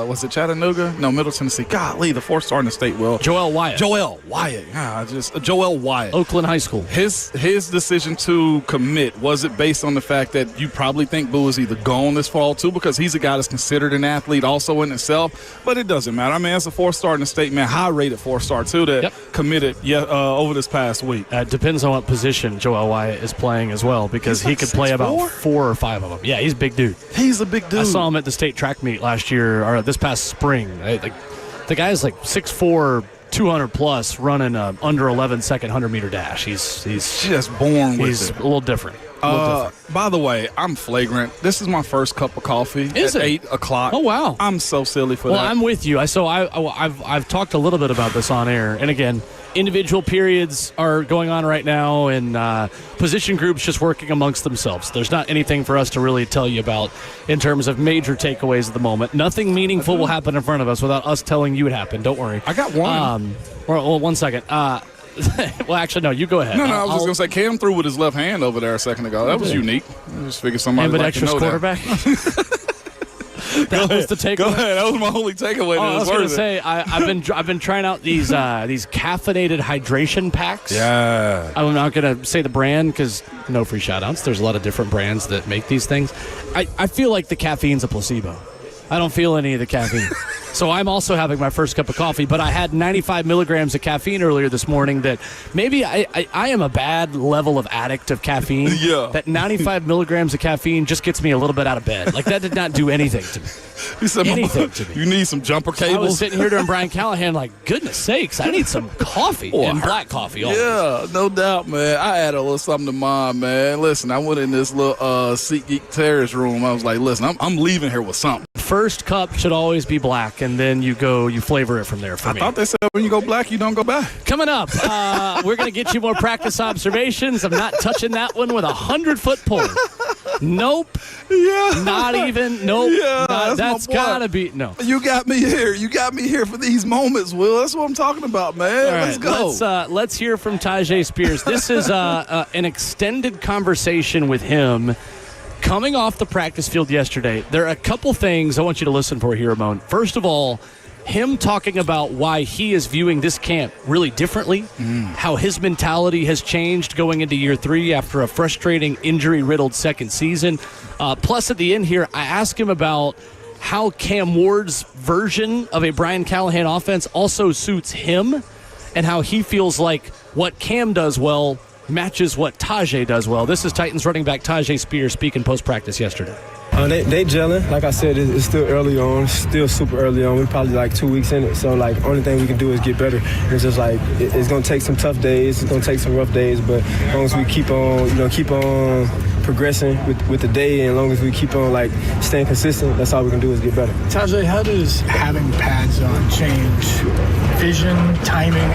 was it Chattanooga? No, Middle Tennessee. Golly, the 4-star in the state. Will Joel Wyatt. Joel Wyatt. Oakland High School. His decision to commit, was it based on the fact that you probably think Boo is either gone this fall too, because he's a guy that's considered an athlete also in itself? But it doesn't matter. I mean, as a 4-star in the state, man, high-rated 4-star too that committed over this past week. Depends on what position Joel Wyatt is playing as well, because he could play about 4 or 5 of them. Yeah, he's a big dude. He's a big dude. I saw him at the state track meet last year, or this past spring. The guy's like 6'4", 200 plus, running a under 11-second 100-meter dash. He's just born with it. He's a little different. By the way, I'm flagrant. This is my first cup of coffee at 8 o'clock. Oh, wow. I'm so silly for that. Well, I'm with you. I've talked a little bit about this on air. And again, individual periods are going on right now, and position groups just working amongst themselves. There's not anything for us to really tell you about in terms of major takeaways at the moment. Nothing meaningful will happen in front of us without us telling you it happened. Don't worry. I got one. Well, 1 second. Well, actually, no, you go ahead. No, I was just going to say, Cam threw with his left hand over there a second ago. That was unique. I just figured somebody would like to know quarterback. That was the takeaway. Go ahead. That was my only takeaway. I was going to say, I've been trying out these caffeinated hydration packs. Yeah. I'm not going to say the brand because no free shout-outs. There's a lot of different brands that make these things. I feel like the caffeine's a placebo. I don't feel any of the caffeine. So I'm also having my first cup of coffee, but I had 95 milligrams of caffeine earlier this morning. That maybe I am a bad level of addict of caffeine. Yeah. That 95 milligrams of caffeine just gets me a little bit out of bed. Like, that did not do anything to me. Anything to me. You need some jumper cables? I was sitting here during Brian Callahan like, goodness sakes, I need some coffee and black coffee. Always. Yeah, no doubt, man. I added a little something to mine, man. Listen, I went in this little SeatGeek Terrace room. I was like, listen, I'm leaving here with something. First cup should always be black, and then you flavor it from there for me. I thought they said when you go black, you don't go back. Coming up, we're going to get you more practice observations. I'm not touching that one with a 100-foot pole. Nope. Yeah. Not even. Nope. Yeah, that's got to be. No. You got me here. You got me here for these moments, Will. That's what I'm talking about, man. All right, let's go. Let's hear from Tyjae Spears. This is an extended conversation with him coming off the practice field yesterday. There are a couple things I want you to listen for here, Ramon. First of all, him talking about why he is viewing this camp really differently, how his mentality has changed going into year 3 after a frustrating injury-riddled second season. Plus, at the end here, I asked him about how Cam Ward's version of a Brian Callahan offense also suits him, and how he feels like what Cam does well matches what Tajay does well. This is Titans running back Tajay Spears speaking post-practice yesterday. They gelling. Like I said, it's still early on, still super early on. We're probably like 2 weeks in it. So, like, only thing we can do is get better. It's just like, it's going to take some tough days. It's going to take some rough days. But as long as we keep on progressing with the day, and as long as we keep on, like, staying consistent, that's all we can do is get better. Tajay, how does having pads on change vision, timing?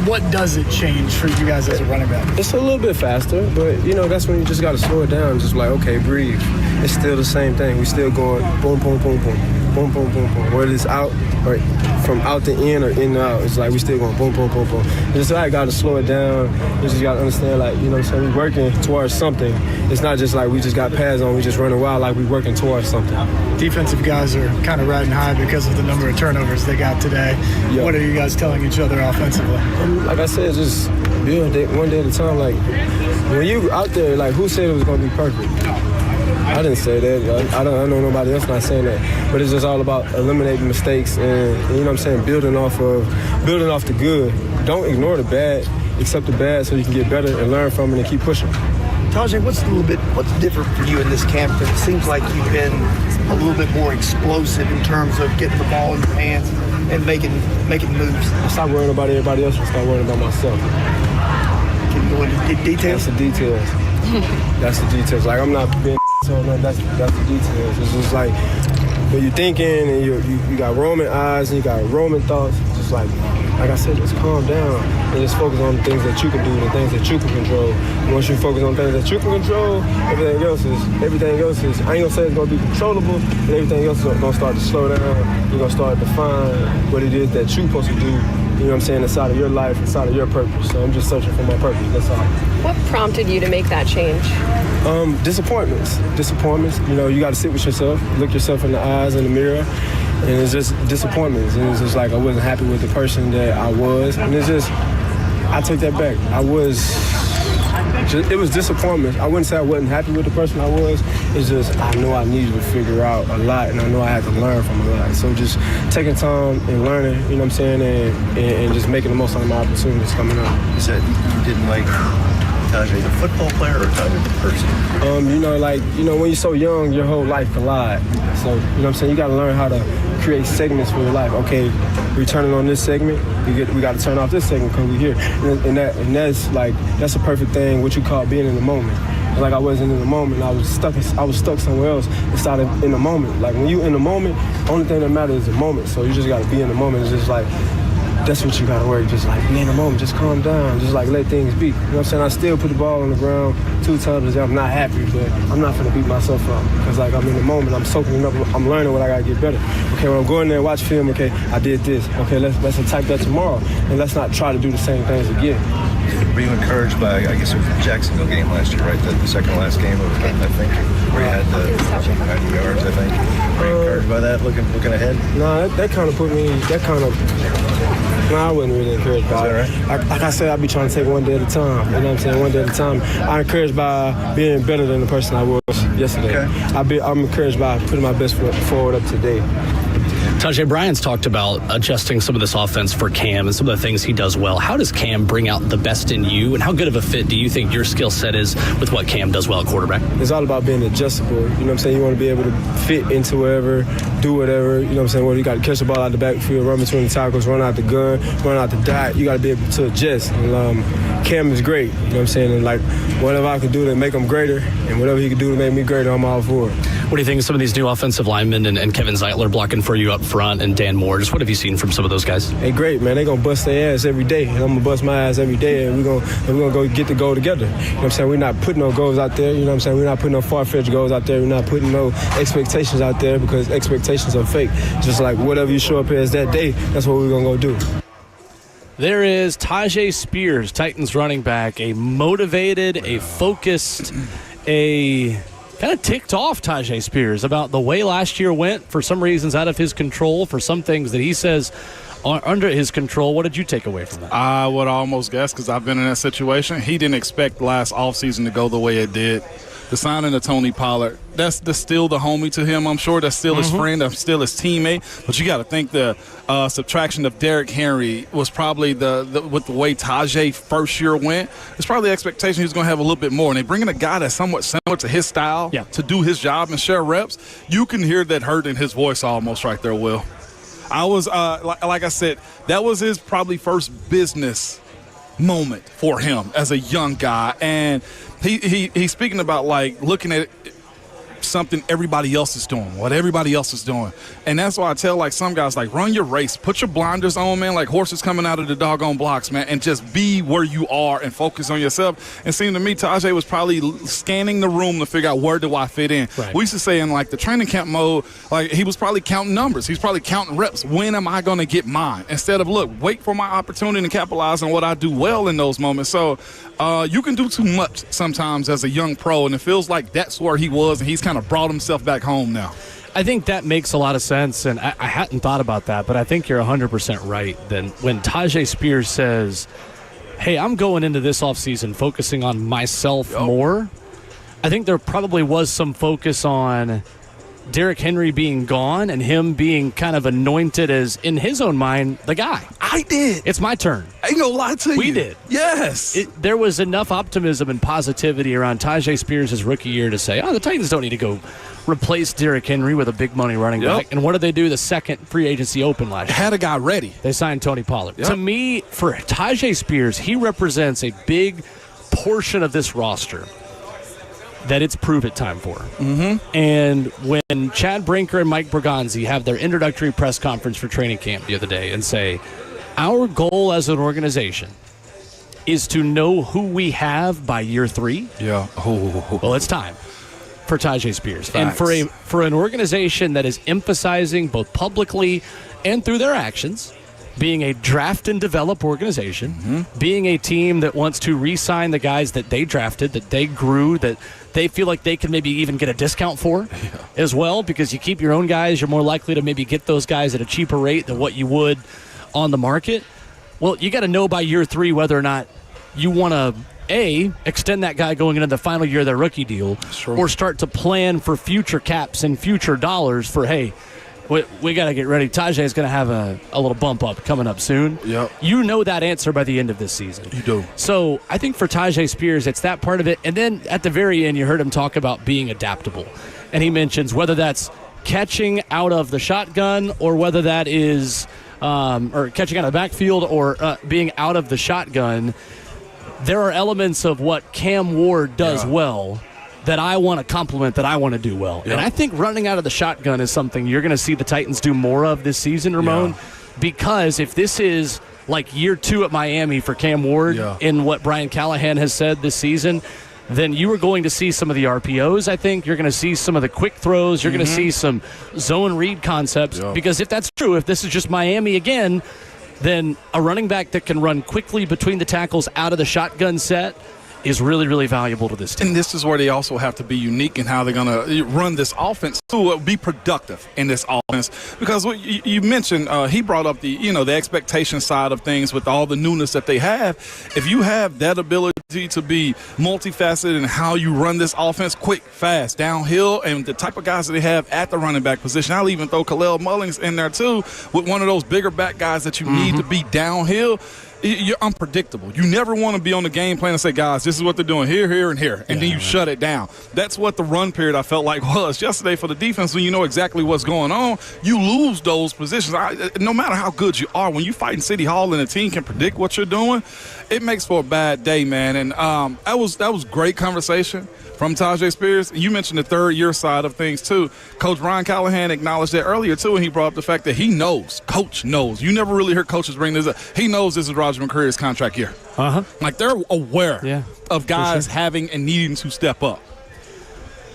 What does it change for you guys as a running back? It's a little bit faster, but, that's when you just got to slow it down. Just like, okay, breathe. It's still the same thing. We still going boom, boom, boom, boom, boom, boom, boom, boom. Whether it's out or from out to in or in to out, it's like we still going boom, boom, boom, boom. It's just like got to slow it down. You just got to understand, like, we're working towards something. It's not just like we just got pads on, we just running wild, like we're working towards something. Defensive guys are kind of riding high because of the number of turnovers they got today. Yeah. What are you guys telling each other offensively? Like I said, just build one day at a time. Like, when you out there, like, who said it was going to be perfect? I didn't say that. I know nobody else not saying that. But it's just all about eliminating mistakes and building off the good. Don't ignore the bad, accept the bad so you can get better and learn from it and keep pushing. Tajay, what's different for you in this camp? It seems like you've been a little bit more explosive in terms of getting the ball in your hands and making moves. Stop worrying about everybody else and start worrying about myself. Can you go into details? That's the details. That's the details. Like, I'm not being so no, that's the details. It's just like when you're thinking and you got roaming eyes and you got roaming thoughts, just like I said, just calm down and just focus on the things that you can do, the things that you can control. And once you focus on things that you can control, everything else is, I ain't gonna say it's gonna be controllable, but everything else is gonna start to slow down. You're gonna start to find what it is that you're supposed to do, inside of your life, inside of your purpose. So I'm just searching for my purpose, that's all. What prompted you to make that change? Disappointments. You got to sit with yourself, look yourself in the eyes in the mirror, and it's just disappointments. And it's just like I wasn't happy with the person that I was, and it's just, I take that back. It was disappointment. I wouldn't say I wasn't happy with the person I was. It's just I know I needed to figure out a lot, and I know I had to learn from a lot. So just taking time and learning, and just making the most out of my opportunities coming up. You said you didn't like Tajay the football player or Tajay the person? When you're so young, your whole life collide. So, you got to learn how to create segments for your life. Okay, we're turning on this segment. We got to turn off this segment because we're here. And that's a perfect thing, what you call being in the moment. Like I wasn't in the moment. I was stuck somewhere else instead of in the moment. Like when you in the moment, only thing that matters is the moment. So you just got to be in the moment. It's just like, that's what you got to work. Just like be in the moment. Just calm down. Just like let things be. You know what I'm saying? I still put the ball on the ground 2 times. I'm not happy, but I'm not going to beat myself up. Because like I'm in the moment. I'm soaking it up. I'm learning what I got to get better. Okay, when I'm going there and watch film, okay, I did this. Okay, let's attack that tomorrow. And let's not try to do the same things again. Were you encouraged by, I guess it was the Jacksonville game last year, right? The second last game of it, I think, where you had the 90 yards, I think. Were you encouraged by that, looking ahead? No, that kind of put me, no, I wasn't really encouraged by it. Right? Like I said, I be trying to take one day at a time. You know what I'm saying? One day at a time. I'm encouraged by being better than the person I was yesterday. Okay. I'm encouraged by putting my best foot forward up today. Tajay, Brian's talked about adjusting some of this offense for Cam and some of the things he does well. How does Cam bring out the best in you, and how good of a fit do you think your skill set is with what Cam does well at quarterback? It's all about being adjustable. You know what I'm saying? You want to be able to fit into wherever, do whatever. You know what I'm saying? Whether you got to catch the ball out the backfield, run between the tackles, run out the gun, run out the dot, you got to be able to adjust. And Cam is great. You know what I'm saying? And like whatever I can do to make him greater, and whatever he can do to make me greater, I'm all for it. What do you think of some of these new offensive linemen and Kevin Zeitler blocking for you up front and Dan Moore? Just what have you seen from some of those guys? Hey, great, man. They're going to bust their ass every day. And I'm going to bust my ass every day, and we're gonna go get the goal together. You know what I'm saying? We're not putting no goals out there. You know what I'm saying? We're not putting no far-fetched goals out there. We're not putting no expectations out there because expectations are fake. Just like whatever you show up as that day, that's what we're going to go do. There is Tajay Spears, Titans running back, a motivated, a focused, a kind of ticked off Tajay Spears about the way last year went, for some reasons out of his control, for some things that he says are under his control. What did you take away from that? I would almost guess, because I've been in that situation, he didn't expect last offseason to go the way it did. the signing of Tony Pollard, that's still the homie to him, I'm sure. That's still his friend. That's still his teammate. But you got to think the subtraction of Derrick Henry was probably with the way Tajay first year went, it's probably the expectation he's going to have a little bit more. And they bring in a guy that's somewhat similar to his style to do his job and share reps. You can hear that hurt in his voice almost right there, Will. I was, like I said, that was his probably first business moment for him as a young guy. And he's speaking about, like, looking at something everybody else is doing, what everybody else is doing. And that's why I tell, like, some guys, like, run your race. Put your blinders on, man, like horses coming out of the doggone blocks, man, and just be where you are and focus on yourself. And seemed to me, Tajay was probably scanning the room to figure out where do I fit in. Right. We used to say in, like, the training camp mode, like, he was probably counting numbers. He's probably counting reps. When am I going to get mine? Instead of, look, wait for my opportunity to capitalize on what I do well in those moments. So you can do too much sometimes as a young pro, and it feels like that's where he was, and he's kind of brought himself back home now. I think that makes a lot of sense, and I hadn't thought about that, but I think you're 100% right. Then when Tajay Spears says, hey, I'm going into this offseason focusing on myself more, I think there probably was some focus on Derrick Henry being gone and him being kind of anointed as, in his own mind, the guy. I did. It's my turn. I ain't gonna lie to you. We did. Yes. There was enough optimism and positivity around Tajay Spears' rookie year to say, the Titans don't need to go replace Derrick Henry with a big money running back. And what did they do the second free agency open last year? Had a guy ready. They signed Tony Pollard. To me, for Tajay Spears, he represents a big portion of this roster that it's prove-it time for. And when Chad Brinker and Mike Bergonzi have their introductory press conference for training camp the other day and say, our goal as an organization is to know who we have by year 3. Yeah. Well, it's time for Tajay Spears. Facts. And for an organization that is emphasizing both publicly and through their actions being a draft and develop organization, being a team that wants to re-sign the guys that they drafted, that they grew, that they feel like they can maybe even get a discount for as well, because you keep your own guys, you're more likely to maybe get those guys at a cheaper rate than what you would on the market. Well, you got to know by year 3 whether or not you want to, extend that guy going into the final year of their rookie deal, or start to plan for future caps and future dollars for, hey, we got to get ready. Tajay is going to have a little bump up coming up soon. Yep. You know that answer by the end of this season. You do. So I think for Tajay Spears, it's that part of it. And then at the very end, you heard him talk about being adaptable. And he mentions whether that's catching out of the shotgun or whether that is or catching out of the backfield or being out of the shotgun. There are elements of what Cam Ward does well that I want to compliment, that I want to do well. And I think running out of the shotgun is something you're going to see the Titans do more of this season, Ramon, because if this is like year 2 at Miami for Cam Ward in what Brian Callahan has said this season, then you are going to see some of the RPOs, I think. You're going to see some of the quick throws. You're going to see some zone read concepts, because if that's true, if this is just Miami again, then a running back that can run quickly between the tackles out of the shotgun set is really, really valuable to this team. And this is where they also have to be unique in how they're going to run this offense to be productive in this offense. Because you mentioned, he brought up the expectation side of things with all the newness that they have. If you have that ability to be multifaceted in how you run this offense, quick, fast, downhill, and the type of guys that they have at the running back position, I'll even throw Khalil Mullings in there too, with one of those bigger back guys that you need to be downhill. You're unpredictable. You never want to be on the game plan and say, guys, this is what they're doing here, here, and here, and then you shut it down. That's what the run period I felt like was yesterday for the defense. When you know exactly what's going on, you lose those positions. No matter how good you are, when you fight in City Hall and a team can predict what you're doing, it makes for a bad day, man. And that was great conversation from Tajay Spears. You mentioned the third-year side of things, too. Coach Brian Callahan acknowledged that earlier, too, and he brought up the fact that he knows, coach knows. You never really hear coaches bring this up. He knows this is Roger McCreary's contract year. Like, they're aware of guys having and needing to step up.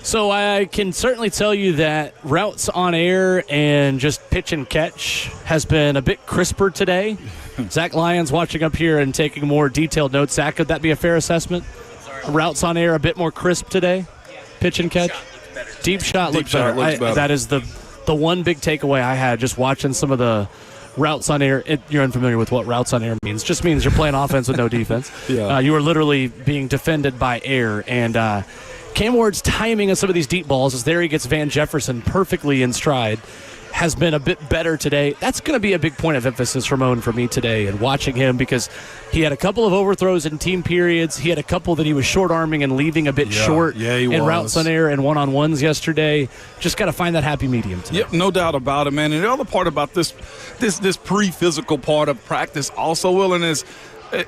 So I can certainly tell you that routes on air and just pitch and catch has been a bit crisper today. Zach Lyons watching up here and taking more detailed notes. Zach, could that be a fair assessment? Routes on air a bit more crisp today? Pitch and catch? Deep shot looks better. That is the one big takeaway I had just watching some of the routes on air. You're unfamiliar with what routes on air means. Just means you're playing offense with no defense. You are literally being defended by air. And Cam Ward's timing on some of these deep balls, as there he gets Van Jefferson perfectly in stride, has been a bit better today. That's going to be a big point of emphasis, Ramon, for me today, and watching him, because he had a couple of overthrows in team periods. He had a couple that he was short-arming and leaving a bit short in routes on air and one-on-ones yesterday. Just got to find that happy medium today. Yep, no doubt about it, man. And the other part about this pre-physical part of practice also, Willen, is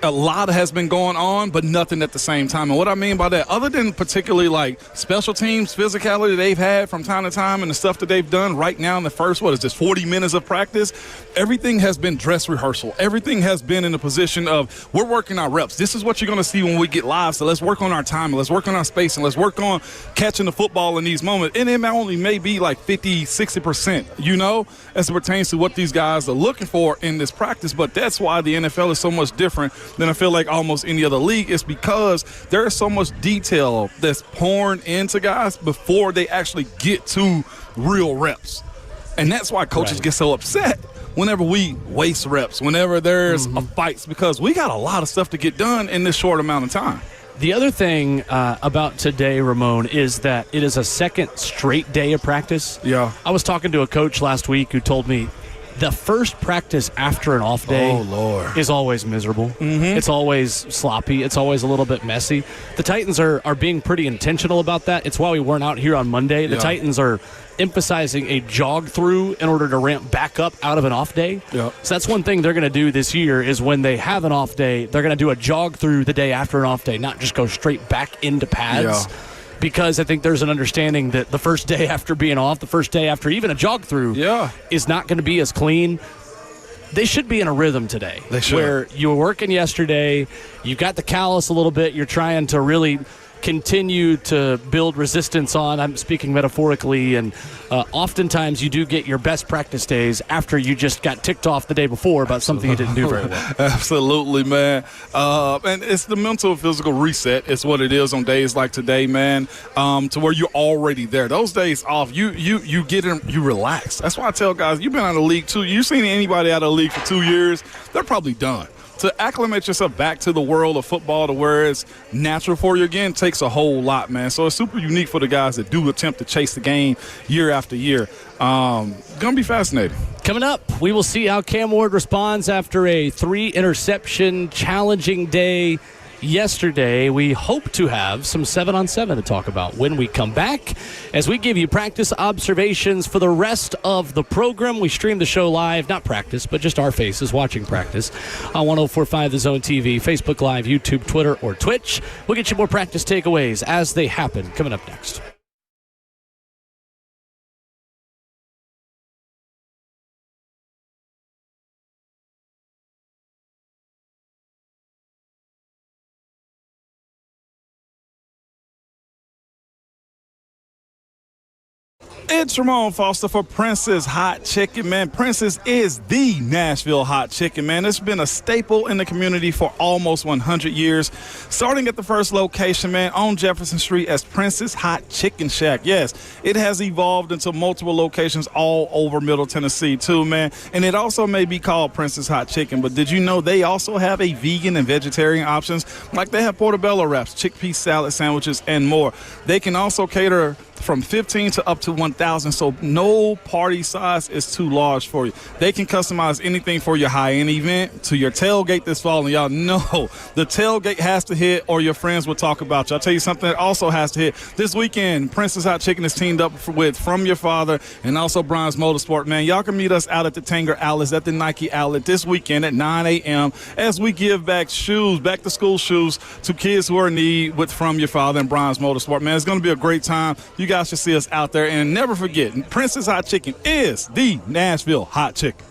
a lot has been going on, but nothing at the same time. And what I mean by that, other than particularly like special teams physicality they've had from time to time and the stuff that they've done right now in the first, 40 minutes of practice, everything has been dress rehearsal. Everything has been in the position of we're working our reps. This is what you're going to see when we get live, so let's work on our timing. Let's work on our spacing. Let's work on catching the football in these moments. And it only may be like 50, 60%, as it pertains to what these guys are looking for in this practice. But that's why the NFL is so much different than I feel like almost any other league, is because there is so much detail that's pouring into guys before they actually get to real reps. And that's why coaches get so upset whenever we waste reps, whenever there's a fights, because we got a lot of stuff to get done in this short amount of time. The other thing about today, Ramon, is that it is a second straight day of practice. Yeah. I was talking to a coach last week who told me the first practice after an off day is always miserable. It's always sloppy. It's always a little bit messy. The Titans are being pretty intentional about that. It's why we weren't out here on Monday. The Titans are emphasizing a jog through in order to ramp back up out of an off day. So that's one thing they're going to do this year, is when they have an off day, they're going to do a jog through the day after an off day, not just go straight back into pads. Because I think there's an understanding that the first day after being off, the first day after even a jog through, is not going to be as clean. They should be in a rhythm today. They should. Where you were working yesterday, you got the callus a little bit, you're trying to really continue to build resistance on. I'm speaking metaphorically, and oftentimes you do get your best practice days after you just got ticked off the day before about something you didn't do very well. Absolutely, man. And it's the mental and physical reset. It's what it is on days like today, man, to where you're already there. Those days off, you get in, you relax. That's why I tell guys, you've been out of the league too. You've seen anybody out of the league for 2 years, they're probably done. To acclimate yourself back to the world of football to where it's natural for you again takes a whole lot, man. So it's super unique for the guys that do attempt to chase the game year after year. Gonna be fascinating. Coming up, we will see how Cam Ward responds after a 3-interception challenging day yesterday. We hope to have some 7-on-7 to talk about when we come back, as we give you practice observations for the rest of the program. We stream the show live, not practice, but just our faces watching practice on 104.5 The Zone TV, Facebook Live, YouTube, Twitter, or Twitch. We'll get you more practice takeaways as they happen coming up next. It's Ramon Foster for Prince's Hot Chicken, man. Prince's is the Nashville hot chicken, man. It's been a staple in the community for almost 100 years. Starting at the first location, man, on Jefferson Street as Prince's Hot Chicken Shack. Yes, it has evolved into multiple locations all over Middle Tennessee, too, man. And it also may be called Prince's Hot Chicken, but did you know they also have a vegan and vegetarian options? Like they have portobello wraps, chickpea salad sandwiches, and more. They can also cater from 15 to up to 1,000, so no party size is too large for you. They can customize anything for your high-end event to your tailgate this fall, and y'all know the tailgate has to hit or your friends will talk about you. I'll tell you something that also has to hit. This weekend, Prince's Hot Chicken is teamed up with From Your Father and also Brian's Motorsport. Man, y'all can meet us out at the Tanger Outlets at the Nike Outlet this weekend at 9 a.m. as we give back shoes, back-to-school shoes to kids who are in need with From Your Father and Brian's Motorsport. Man, it's going to be a great time. You guys should see us out there. And never forget, Prince's Hot Chicken is the Nashville hot chicken.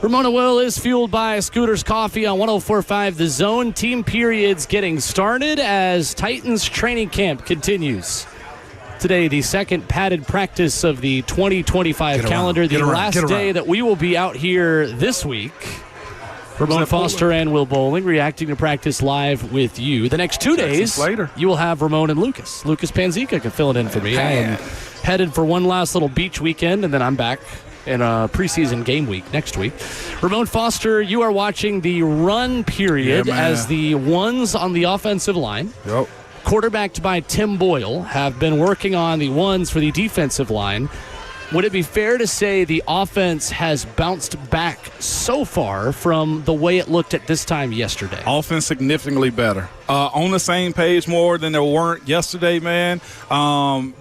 Ramona Will is fueled by Scooters Coffee on 104.5 The Zone. Team periods getting started as Titans training camp continues. Today, the second padded practice of the 2025 calendar, the last day that we will be out here this week. Ramon Foster and Will Bowling reacting to practice live with you. The next 2 days, you will have Ramon and Lucas. Lucas Panzica can fill it in for me. I am headed for one last little beach weekend, and then I'm back in a preseason game week next week. Ramon Foster, you are watching the run period as the ones on the offensive line, quarterbacked by Tim Boyle, have been working on the ones for the defensive line. Would it be fair to say the offense has bounced back so far from the way it looked at this time yesterday? Offense significantly better. On the same page more than they weren't yesterday, man.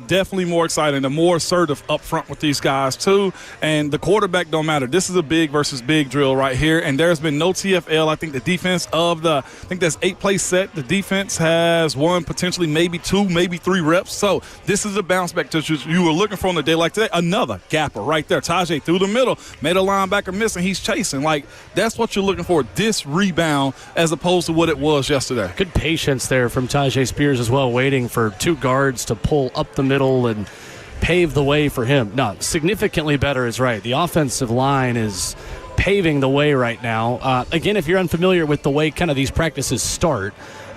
Definitely more exciting. They're more assertive up front with these guys, too. And the quarterback don't matter. This is a big versus big drill right here. And there's been no TFL. I think the defense I think that's 8-play set. The defense has one, potentially maybe 2, maybe 3 reps. So this is a bounce back that you were looking for on a day like today. Another gapper right there. Tajay through the middle. Made a linebacker miss, and he's chasing. Like, that's what you're looking for, this rebound, as opposed to what it was yesterday. Good patience there from Tajay Spears as well, waiting for 2 guards to pull up the middle and pave the way for him. No, significantly better is right. The offensive line is paving the way right now. Again, if you're unfamiliar with the way kind of these practices start,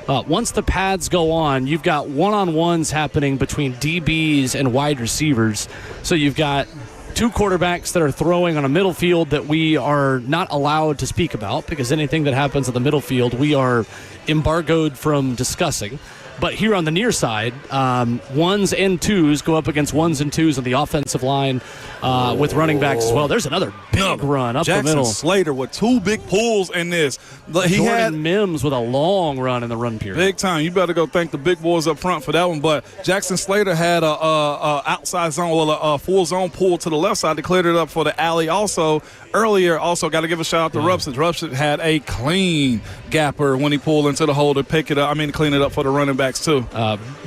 once the pads go on, you've got one-on-ones happening between DBs and wide receivers. So you've got 2 quarterbacks that are throwing on a middle field that we are not allowed to speak about, because anything that happens on the middle field we are embargoed from discussing. But here on the near side, 1s and 2s go up against 1s and 2s on the offensive line with running backs as well. There's another big run up the middle. Jackson Slater with 2 big pulls in this. Jordan Mims with a long run in the run period. Big time. You better go thank the big boys up front for that one. But Jackson Slater had a outside zone, a full zone pull to the left side. They cleared it up for the alley. Also, earlier, got to give a shout out to Rupson. Rupson had a clean gapper when he pulled into the hole to clean it up for the running backs too.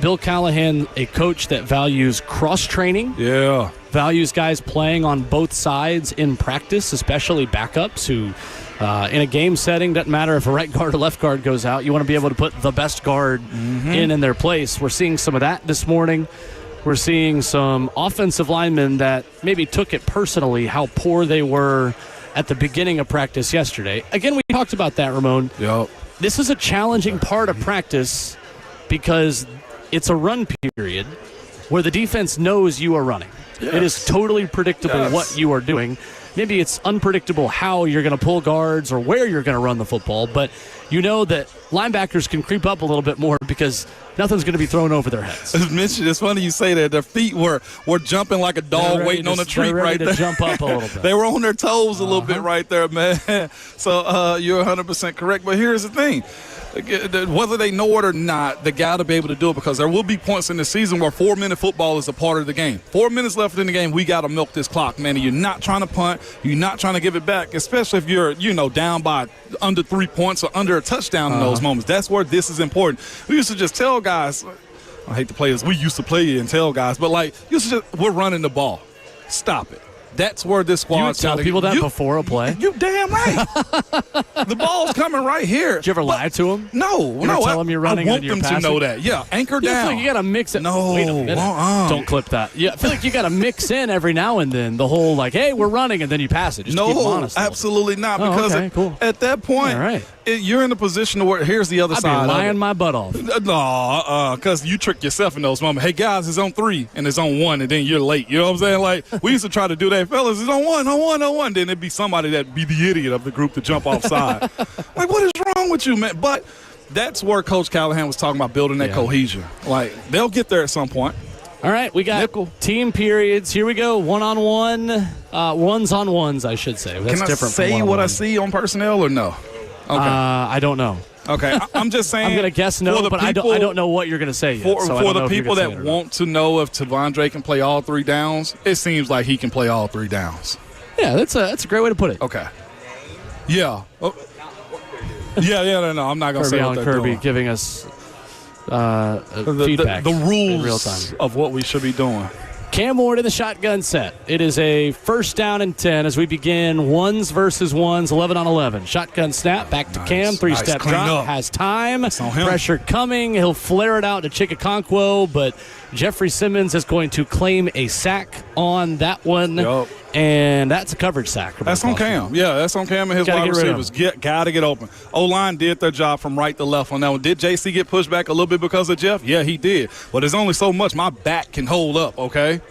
Bill Callahan, a coach that values cross-training. Yeah. Values guys playing on both sides in practice, especially backups who, in a game setting, doesn't matter if a right guard or left guard goes out. You want to be able to put the best guard in their place. We're seeing some of that this morning. We're seeing some offensive linemen that maybe took it personally, how poor they were at the beginning of practice yesterday. Again, we talked about that, Ramon. Yep. This is a challenging part of practice because it's a run period where the defense knows you are running. Yes. It is totally predictable what you are doing. Maybe it's unpredictable how you're going to pull guards or where you're going to run the football, but you know that linebackers can creep up a little bit more because nothing's going to be thrown over their heads. It's funny you say that. Their feet were jumping like a dog waiting on a treat right there. To jump up a little bit. They were on their toes a little bit right there, man. So you're 100% correct. But here's the thing. Whether they know it or not, they got to be able to do it, because there will be points in the season where 4-minute football is a part of the game. 4 minutes left in the game, we got to milk this clock, man. And you're not trying to punt. You're not trying to give it back, especially if you're, down by under 3 points or under a touchdown in those moments. That's where this is important. We used to just tell guys, I hate to play this, we used to play and tell guys, but we're running the ball. Stop it. That's where this squad's got to people that before a play. You damn right. The ball's coming right here. Did you ever lie to them? No. Tell them you're running. I want them to know that. Yeah, anchor down. I feel like you got to mix it. No. Wait a minute. Don't clip that. Yeah, I feel like you got to mix in every now and then the whole hey, we're running, and then you pass it. Just keep them honest. Absolutely not. Because at that point, you're in a position where here's the other side. I'd be lying my butt off. No, because you trick yourself in those moments. Hey, guys, it's on 3 and it's on 1, and then you're late. You know what I'm saying? We used to try to do that. Fellas, it's on 1. Then it'd be somebody that'd be the idiot of the group to jump offside. What is wrong with you, man? But that's where Coach Callahan was talking about building that cohesion. They'll get there at some point. All right, we got team periods. Here we go. One-on-one, ones-on-ones, I should say. That's Can I different say what I see on personnel or no? Okay. I don't know. Okay, I'm just saying. I'm going to guess no, but I don't know what you're going to say yet. For the people that want to know if Tavondre can play all 3 downs, it seems like he can play all 3 downs. Yeah, that's a great way to put it. Okay. Yeah. Oh. No, I'm not going to say what they're Kirby doing. giving us feedback the rules in real time of what we should be doing. Cam Ward in the shotgun set. It is a 1st down and 10 as we begin ones versus ones, 11 on 11. Shotgun snap, back to Cam, 3-step drop, has time, pressure coming. He'll flare it out to Chikakonkwo, but Jeffrey Simmons is going to claim a sack on that one. Yep. And that's a coverage sack. That's on Cam. Yeah, that's on Cam and his wide receivers. Got to get open. O-line did their job from right to left on that one. Did JC get pushed back a little bit because of Jeff? Yeah, he did. But there's only so much my back can hold up, okay?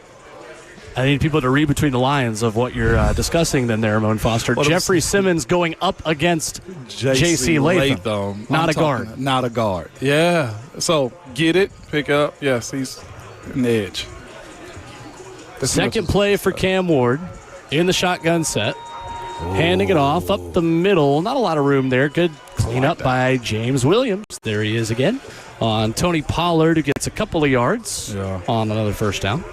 I need people to read between the lines of what you're discussing then there, Ramon Foster. Jeffrey Simmons going up against J.C. Latham. Not a guard. Not a guard. Yeah. So get it, pick up. Yes, he's an edge. Second play for Cam Ward in the shotgun set. Handing it off up the middle. Not a lot of room there. Good cleanup by James Williams. There he is again on Tony Pollard, who gets a couple of yards on another 1st down.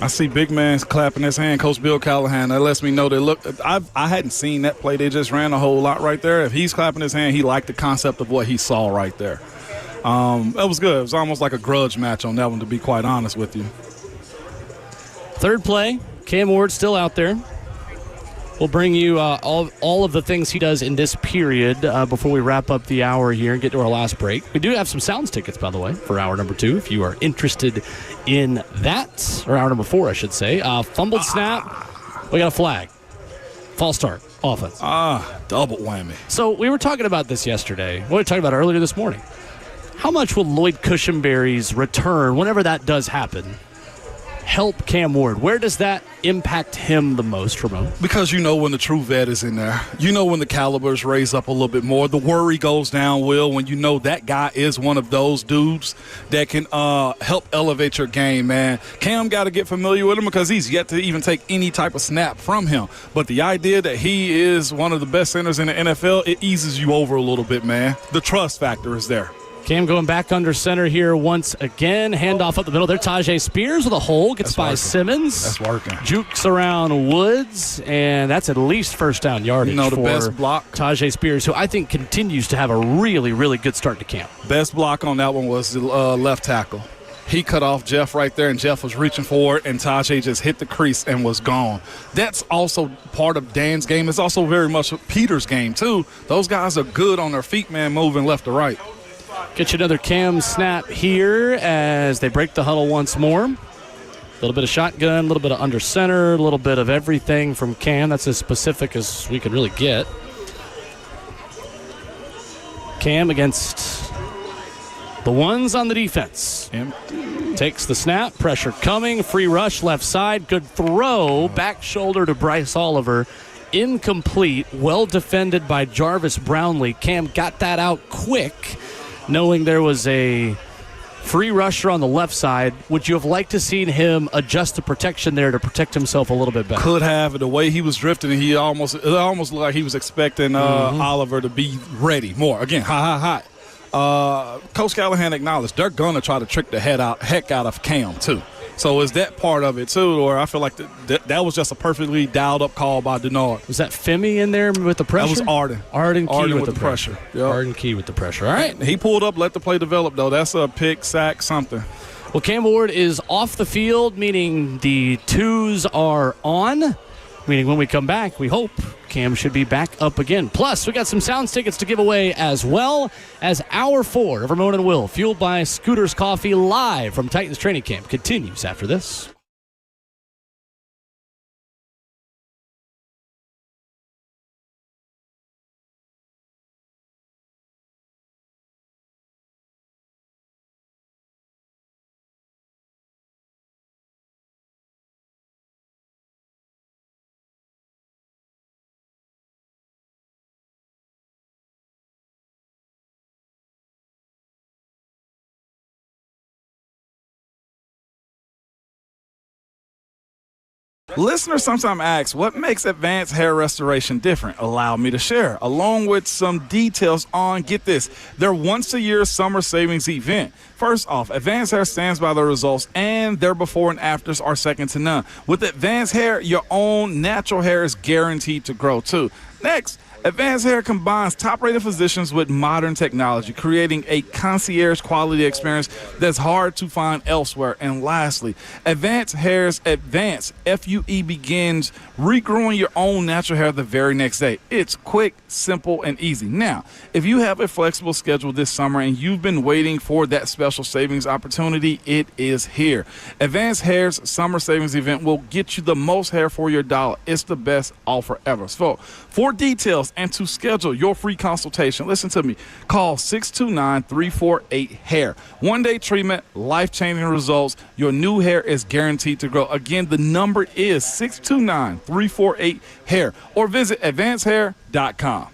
I see big man clapping his hand, Coach Bill Callahan. That lets me know that, look, I hadn't seen that play. They just ran a whole lot right there. If he's clapping his hand, he liked the concept of what he saw right there. That was good. It was almost like a grudge match on that one, to be quite honest with you. Third play, Cam Ward still out there. We'll bring you all of the things he does in this period before we wrap up the hour here and get to our last break. We do have some Sounds tickets, by the way, for hour number 2, if you are interested in that. Or hour number 4, I should say. Fumbled snap. We got a flag. False start. Offense. Double whammy. So we were talking about this yesterday. We were talking about it earlier this morning. How much will Lloyd Cushenberry's return, whenever that does happen, help Cam Ward? Where does that impact him the most, Ramon? Because you know when the true vet is in there. You know when the calibers raise up a little bit more. The worry goes down, Will, when you know that guy is one of those dudes that can help elevate your game, man. Cam got to get familiar with him because he's yet to even take any type of snap from him. But the idea that he is one of the best centers in the NFL, it eases you over a little bit, man. The trust factor is there. Cam going back under center here once again. Handoff up the middle there. Tajay Spears with a hole. Gets by Simmons. That's working. Jukes around Woods, and that's at least 1st down yardage the for best block. Tajay Spears, who I think continues to have a really, really good start to camp. Best block on that one was the left tackle. He cut off Jeff right there, and Jeff was reaching for it, and Tajay just hit the crease and was gone. That's also part of Dan's game. It's also very much Peter's game, too. Those guys are good on their feet, man, moving left to right. Get you another Cam snap here as they break the huddle once more. A little bit of shotgun, a little bit of under center, a little bit of everything from Cam. That's as specific as we could really get. Cam against the ones on the defense. Takes the snap, pressure coming, free rush left side, good throw, back shoulder to Bryce Oliver. Incomplete, well defended by Jarvis Brownlee. Cam got that out quick, knowing there was a free rusher on the left side. Would you have liked to seen him adjust the protection there to protect himself a little bit better? Could have. The way he was drifting, it almost looked like he was expecting Oliver to be ready more. Again, high. Coach Callahan acknowledged they're going to try to trick the heck out of Cam, too. So is that part of it, too, or I feel like that was just a perfectly dialed-up call by Denard. Was that Femi in there with the pressure? That was Arden. Arden Key with the pressure. Yep. Arden Key with the pressure. All right. He pulled up, let the play develop, though. That's a pick, sack, something. Well, Cam Ward is off the field, meaning the twos are on, meaning when we come back, we hope Cam should be back up again. Plus, we got some Sounds tickets to give away as well as Hour 4 of Ramon and Will, fueled by Scooters Coffee, live from Titans Training Camp, continues after this. Listeners sometimes ask, what makes advanced hair restoration different? Allow me to share, along with some details on, get this, their once-a-year summer savings event. First off, Advanced Hair stands by their results, and their before and afters are second to none. With Advanced Hair, your own natural hair is guaranteed to grow, too. Next, Advanced Hair combines top-rated physicians with modern technology, creating a concierge quality experience that's hard to find elsewhere. And lastly, Advanced Hair's Advanced FUE begins regrowing your own natural hair the very next day. It's quick, simple, and easy. Now, if you have a flexible schedule this summer and you've been waiting for that special savings opportunity, it is here. Advanced Hair's summer savings event will get you the most hair for your dollar. It's the best offer ever. So, for details and to schedule your free consultation, listen to me. Call 629-348-HAIR. One-day treatment, life-changing results. Your new hair is guaranteed to grow. Again, the number is 629-348-HAIR or visit advancedhair.com.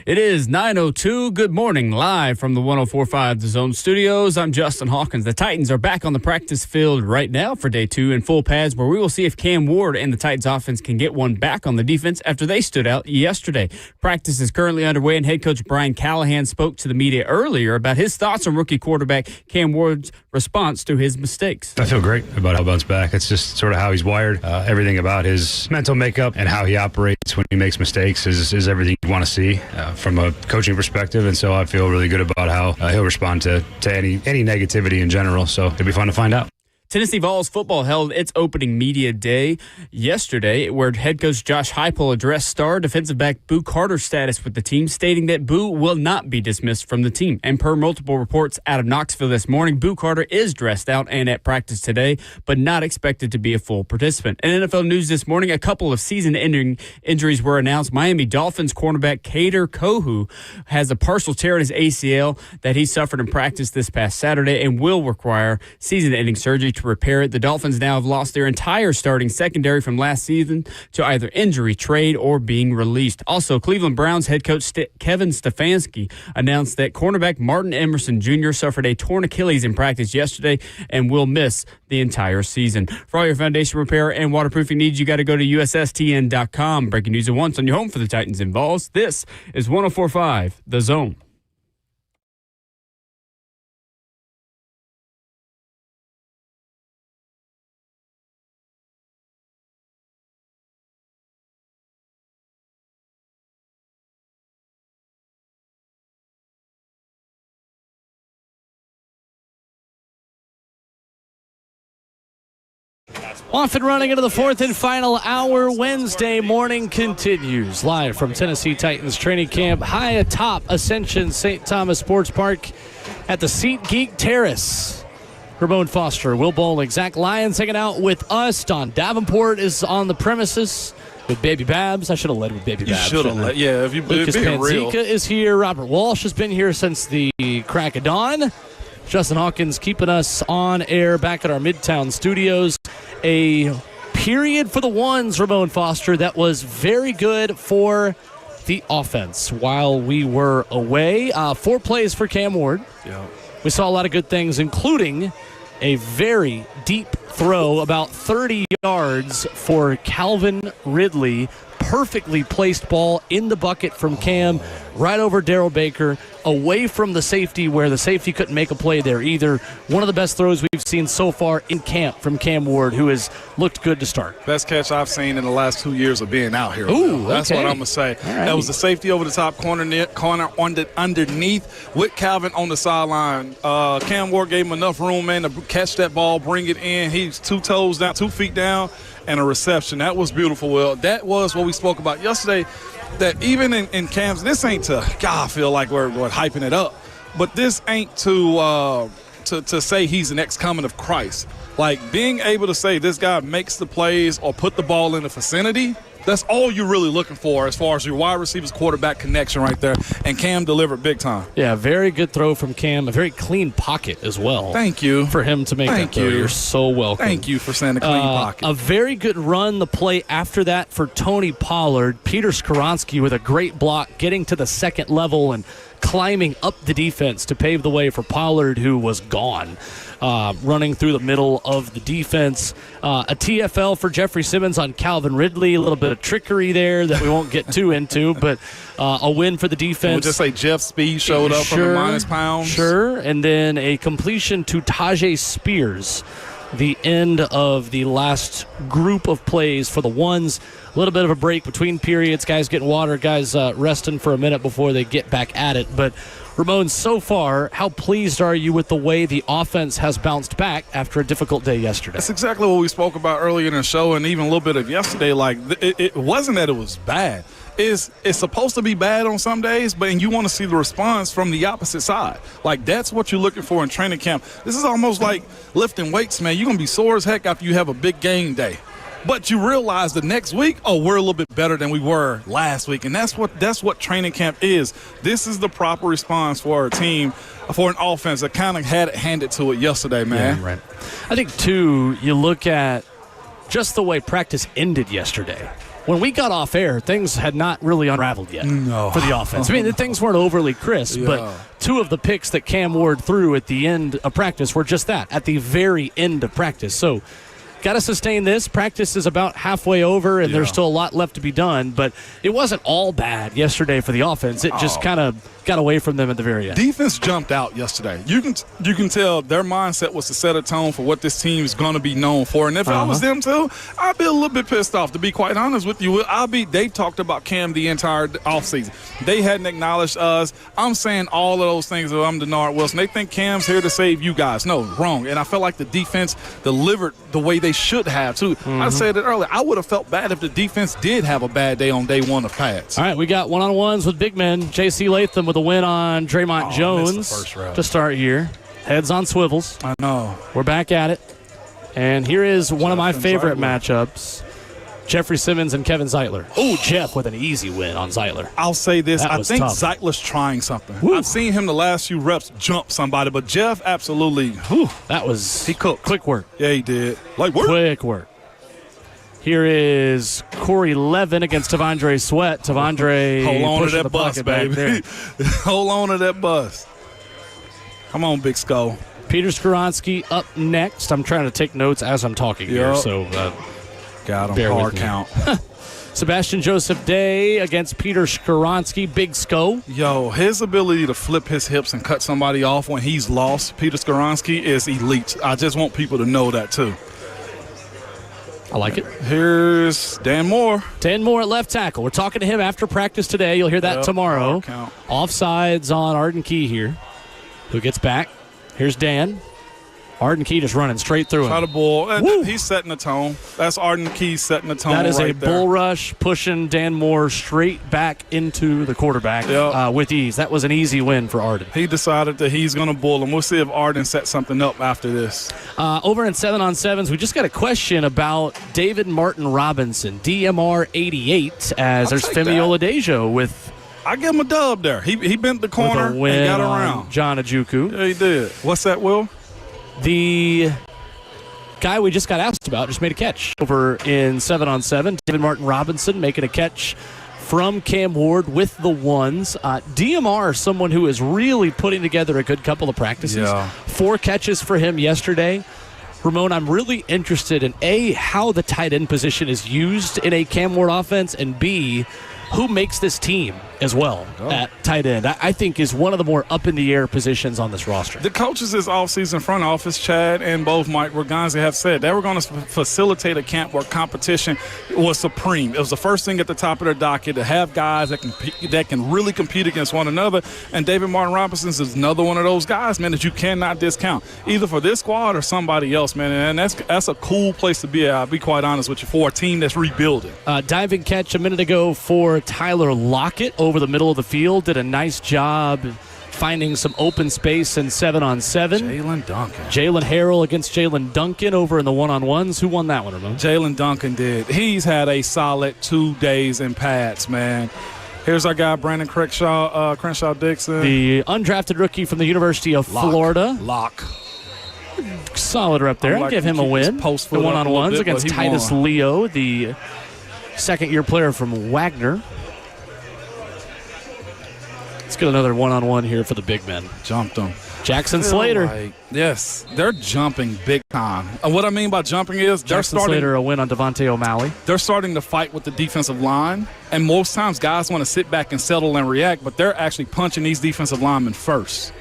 It is 9:02. Good morning, live from the 104.5 The Zone Studios. I'm Justin Hawkins. The Titans are back on the practice field right now for day 2 in full pads, where we will see if Cam Ward and the Titans offense can get one back on the defense after they stood out yesterday. Practice is currently underway, and head coach Brian Callahan spoke to the media earlier about his thoughts on rookie quarterback Cam Ward's response to his mistakes. I feel great about how he bounced back. It's just sort of how he's wired. Everything about his mental makeup and how he operates when he makes mistakes is everything you want to see from a coaching perspective. And so I feel really good about how he'll respond to any negativity in general. So it'll be fun to find out. Tennessee Vols football held its opening media day yesterday, where head coach Josh Heupel addressed star defensive back Boo Carter's status with the team, stating that Boo will not be dismissed from the team. And per multiple reports out of Knoxville this morning, Boo Carter is dressed out and at practice today, but not expected to be a full participant. In NFL news this morning, a couple of season-ending injuries were announced. Miami Dolphins cornerback Kader Kohu has a partial tear in his ACL that he suffered in practice this past Saturday and will require season-ending surgery to repair it. The Dolphins now have lost their entire starting secondary from last season to either injury, trade, or being released. Also, Cleveland Browns head coach Kevin Stefanski announced that cornerback Martin Emerson Jr. suffered a torn Achilles in practice yesterday and will miss the entire season. For all your foundation repair and waterproofing needs, you got to go to USSTN.com. Breaking news at once on your home for the Titans and Vols. This is 104.5 The Zone. Off and running into the fourth and final hour. Wednesday morning continues live from Tennessee Titans training camp high atop Ascension St. Thomas Sports Park at the SeatGeek Terrace. Ramon Foster, Will Bowling, Zach Lyons hanging out with us. Don Davenport is on the premises with Baby Babs. I should have led with Baby Babs. You should have led. Yeah, if you Lucas being real. Panzica is here. Robert Walsh has been here since the crack of dawn. Justin Hawkins keeping us on air back at our Midtown studios. A period for the ones, Ramon Foster, that was very good for the offense while we were away. 4 plays for Cam Ward. Yeah. We saw a lot of good things, including a very deep throw about 30 yards for Calvin Ridley. Perfectly placed ball in the bucket from Cam, right over Darrell Baker, away from the safety where the safety couldn't make a play there either. One of the best throws we've seen so far in camp from Cam Ward, who has looked good to start. Best catch I've seen in the last 2 years of being out here. Ooh, that's okay. what I'm going to say. All right. That was the safety over the top corner underneath with Calvin on the sideline. Cam Ward gave him enough room, man, to catch that ball, bring it in. He's 2 toes down, 2 feet down, and a reception. That was beautiful, Will. That was what we spoke about yesterday, that even in Cam's, this ain't to, God, I feel like we're hyping it up, but this ain't to say he's the next coming of Christ. Like, being able to say this guy makes the plays or put the ball in the vicinity, that's all you're really looking for as far as your wide receivers quarterback connection right there. And Cam delivered big time. Yeah, very good throw from Cam. A very clean pocket as well. Thank you. For him to make that throw. You're so welcome. Thank you for saying a clean pocket. A very good run, the play after that for Tony Pollard. Peter Skoronski with a great block, getting to the second level and climbing up the defense to pave the way for Pollard, who was gone. Running through the middle of the defense. A TFL for Jeffrey Simmons on Calvin Ridley. A little bit of trickery there that we won't get too into, but a win for the defense. We'll just say Jeff Speed showed up from the minus pounds. Sure, and then a completion to Tajay Spears. The end of the last group of plays for the ones. A little bit of a break between periods. Guys getting water, guys resting for a minute before they get back at it. But Ramon, so far, how pleased are you with the way the offense has bounced back after a difficult day yesterday? That's exactly what we spoke about earlier in the show, and even a little bit of yesterday. Like, it wasn't that it was bad. It's supposed to be bad on some days, but you want to see the response from the opposite side. Like, that's what you're looking for in training camp. This is almost like lifting weights, man. You're going to be sore as heck after you have a big game day. But you realize the next week, we're a little bit better than we were last week. And that's what training camp is. This is the proper response for a team, for an offense that kind of had it handed to it yesterday, man. Yeah, right. I think, too, you look at just the way practice ended yesterday. when we got off air, things had not really unraveled yet for the offense. I mean, things weren't overly crisp, but 2 of the picks that Cam Ward threw at the end of practice were just that, at the very end of practice. So got to sustain this. Practice is about halfway over, and there's still a lot left to be done. But it wasn't all bad yesterday for the offense. It just kind of got away from them at the very end. Defense jumped out yesterday. You can tell their mindset was to set a tone for what this team is going to be known for. And if I was them too, I'd be a little bit pissed off, to be quite honest with you. They've talked about Cam the entire offseason. They hadn't acknowledged us. I'm saying all of those things. I'm Denard Wilson. They think Cam's here to save you guys. No, wrong. And I felt like the defense delivered the way they should have too. I said it earlier. I would have felt bad if the defense did have a bad day on day 1 of pads. All right, we got one-on-ones with big men. J.C. Latham with a win on Draymond Jones to start here. Heads on swivels. I know. We're back at it. And here is one of my favorite matchups. Jeffrey Simmons and Kevin Zeitler. Oh, Jeff with an easy win on Zeitler. I'll say this. I think tough. Zeitler's trying something. I've seen him the last few reps jump somebody, but Jeff absolutely. He cooked. Quick work. Yeah, he did. Like work. Quick work. Here is Corey Levin against Tavondre Sweat. Tavondre hold on to pushing that the bus, pocket baby. Hold on to that bus. Come on, Big Skull. Peter Skoronski up next. I'm trying to take notes as I'm talking here, so got him. bear Hard with me. count. Sebastian Joseph Day against Peter Skoronski. Big Sko. Yo, his ability to flip his hips and cut somebody off when he's lost, Peter Skoronski, is elite. I just want people to know that, too. I like it. Here's Dan Moore. Dan Moore at left tackle. We're talking to him after practice today. You'll hear that tomorrow. Offsides on Arden Key here. Who gets back? Here's Dan. Arden Key just running straight through him. Try the bull. He's setting the tone. That's Arden Key setting the tone. That is right a bull rush, pushing Dan Moore straight back into the quarterback with ease. That was an easy win for Arden. He decided that he's going to bull him. We'll see if Arden sets something up after this. Over in 7-on-7s, we just got a question about David Martin Robinson, DMR 88, as there's Femi Oladejo with. I give him a dub there. He bent the corner and got around. John Ajuku. Yeah, he did. What's that, Will? The guy we just got asked about just made a catch over in 7-on-7. David Martin Robinson making a catch from Cam Ward with the ones. DMR, someone who is really putting together a good couple of practices. 4 catches for him yesterday. Ramon, I'm really interested in A, how the tight end position is used in a Cam Ward offense, and B, who makes this team as well at tight end. I think is one of the more up-in-the-air positions on this roster. The coaches this offseason front office, Chad and both Mike Reganzi, have said they were going to facilitate a camp where competition was supreme. It was the first thing at the top of their docket to have guys that can really compete against one another. And David Martin Robinson is another one of those guys, man, that you cannot discount, either for this squad or somebody else, man. And that's a cool place to be at, I'll be quite honest with you, for a team that's rebuilding. Diving catch a minute ago for Tyler Lockett over the middle of the field. Did a nice job finding some open space in 7-on-7. Jalen Duncan. Jalen Harrell against Jalen Duncan over in the 1-on-1s. Who won that one, Ramon? Jalen Duncan did. He's had a solid 2 days in pads, man. Here's our guy, Brandon Crenshaw Dixon. The undrafted rookie from the University of Florida. Lock. Solid rep there. I'll give him a win. The 1-on-1s against Titus Leo, the second-year player from Wagner. Let's get another 1-on-1 here for the big men. Jumped him. Jackson Slater. Yes, they're jumping big time. And what I mean by jumping is Jackson Slater a win on Devontae O'Malley. They're starting to fight with the defensive line, and most times guys want to sit back and settle and react, but they're actually punching these defensive linemen first.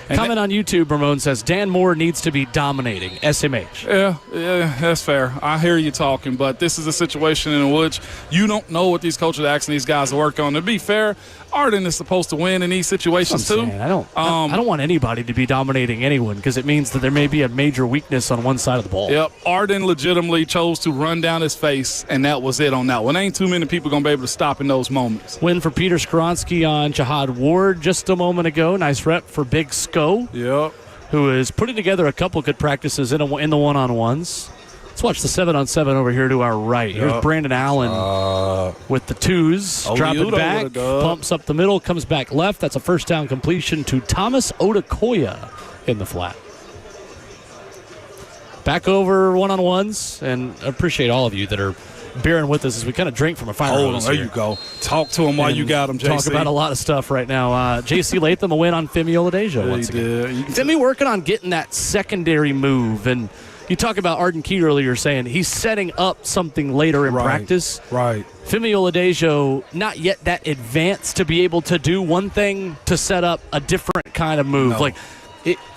And comment on YouTube, Ramon says, Dan Moore needs to be dominating SMH. Yeah, that's fair. I hear you talking, but this is a situation in which you don't know what these coaches are asking these guys to work on. To be fair, Arden is supposed to win in these situations too. I don't want anybody to be dominating anyone because it means that there may be a major weakness on one side of the ball. Yep, Arden legitimately chose to run down his face, and that was it on that one. Ain't too many people going to be able to stop in those moments. Win for Peter Skoronski on Jihad Ward just a moment ago. Nice rep for Big Sko. Yep. Who is putting together a couple good practices in the 1-on-1s. Let's watch the 7-on-7 over here to our right. Here's Brandon Allen with the 2s. Dropping back, pumps up the middle, comes back left. That's a first down completion to Thomas Odukoya in the flat. Back over 1-on-1s, and I appreciate all of you that are bearing with us as we kind of drink from a fire Hold on, hose there here. you go. Talk to him while you got him, JC. Talk about a lot of stuff right now. J.C. Latham a win on Femi Oladejo once again. Femi working on getting that secondary move, and you talk about Arden Key earlier saying he's setting up something later in practice. Right. Femi Oladejo, not yet that advanced to be able to do one thing to set up a different kind of move. No. Like,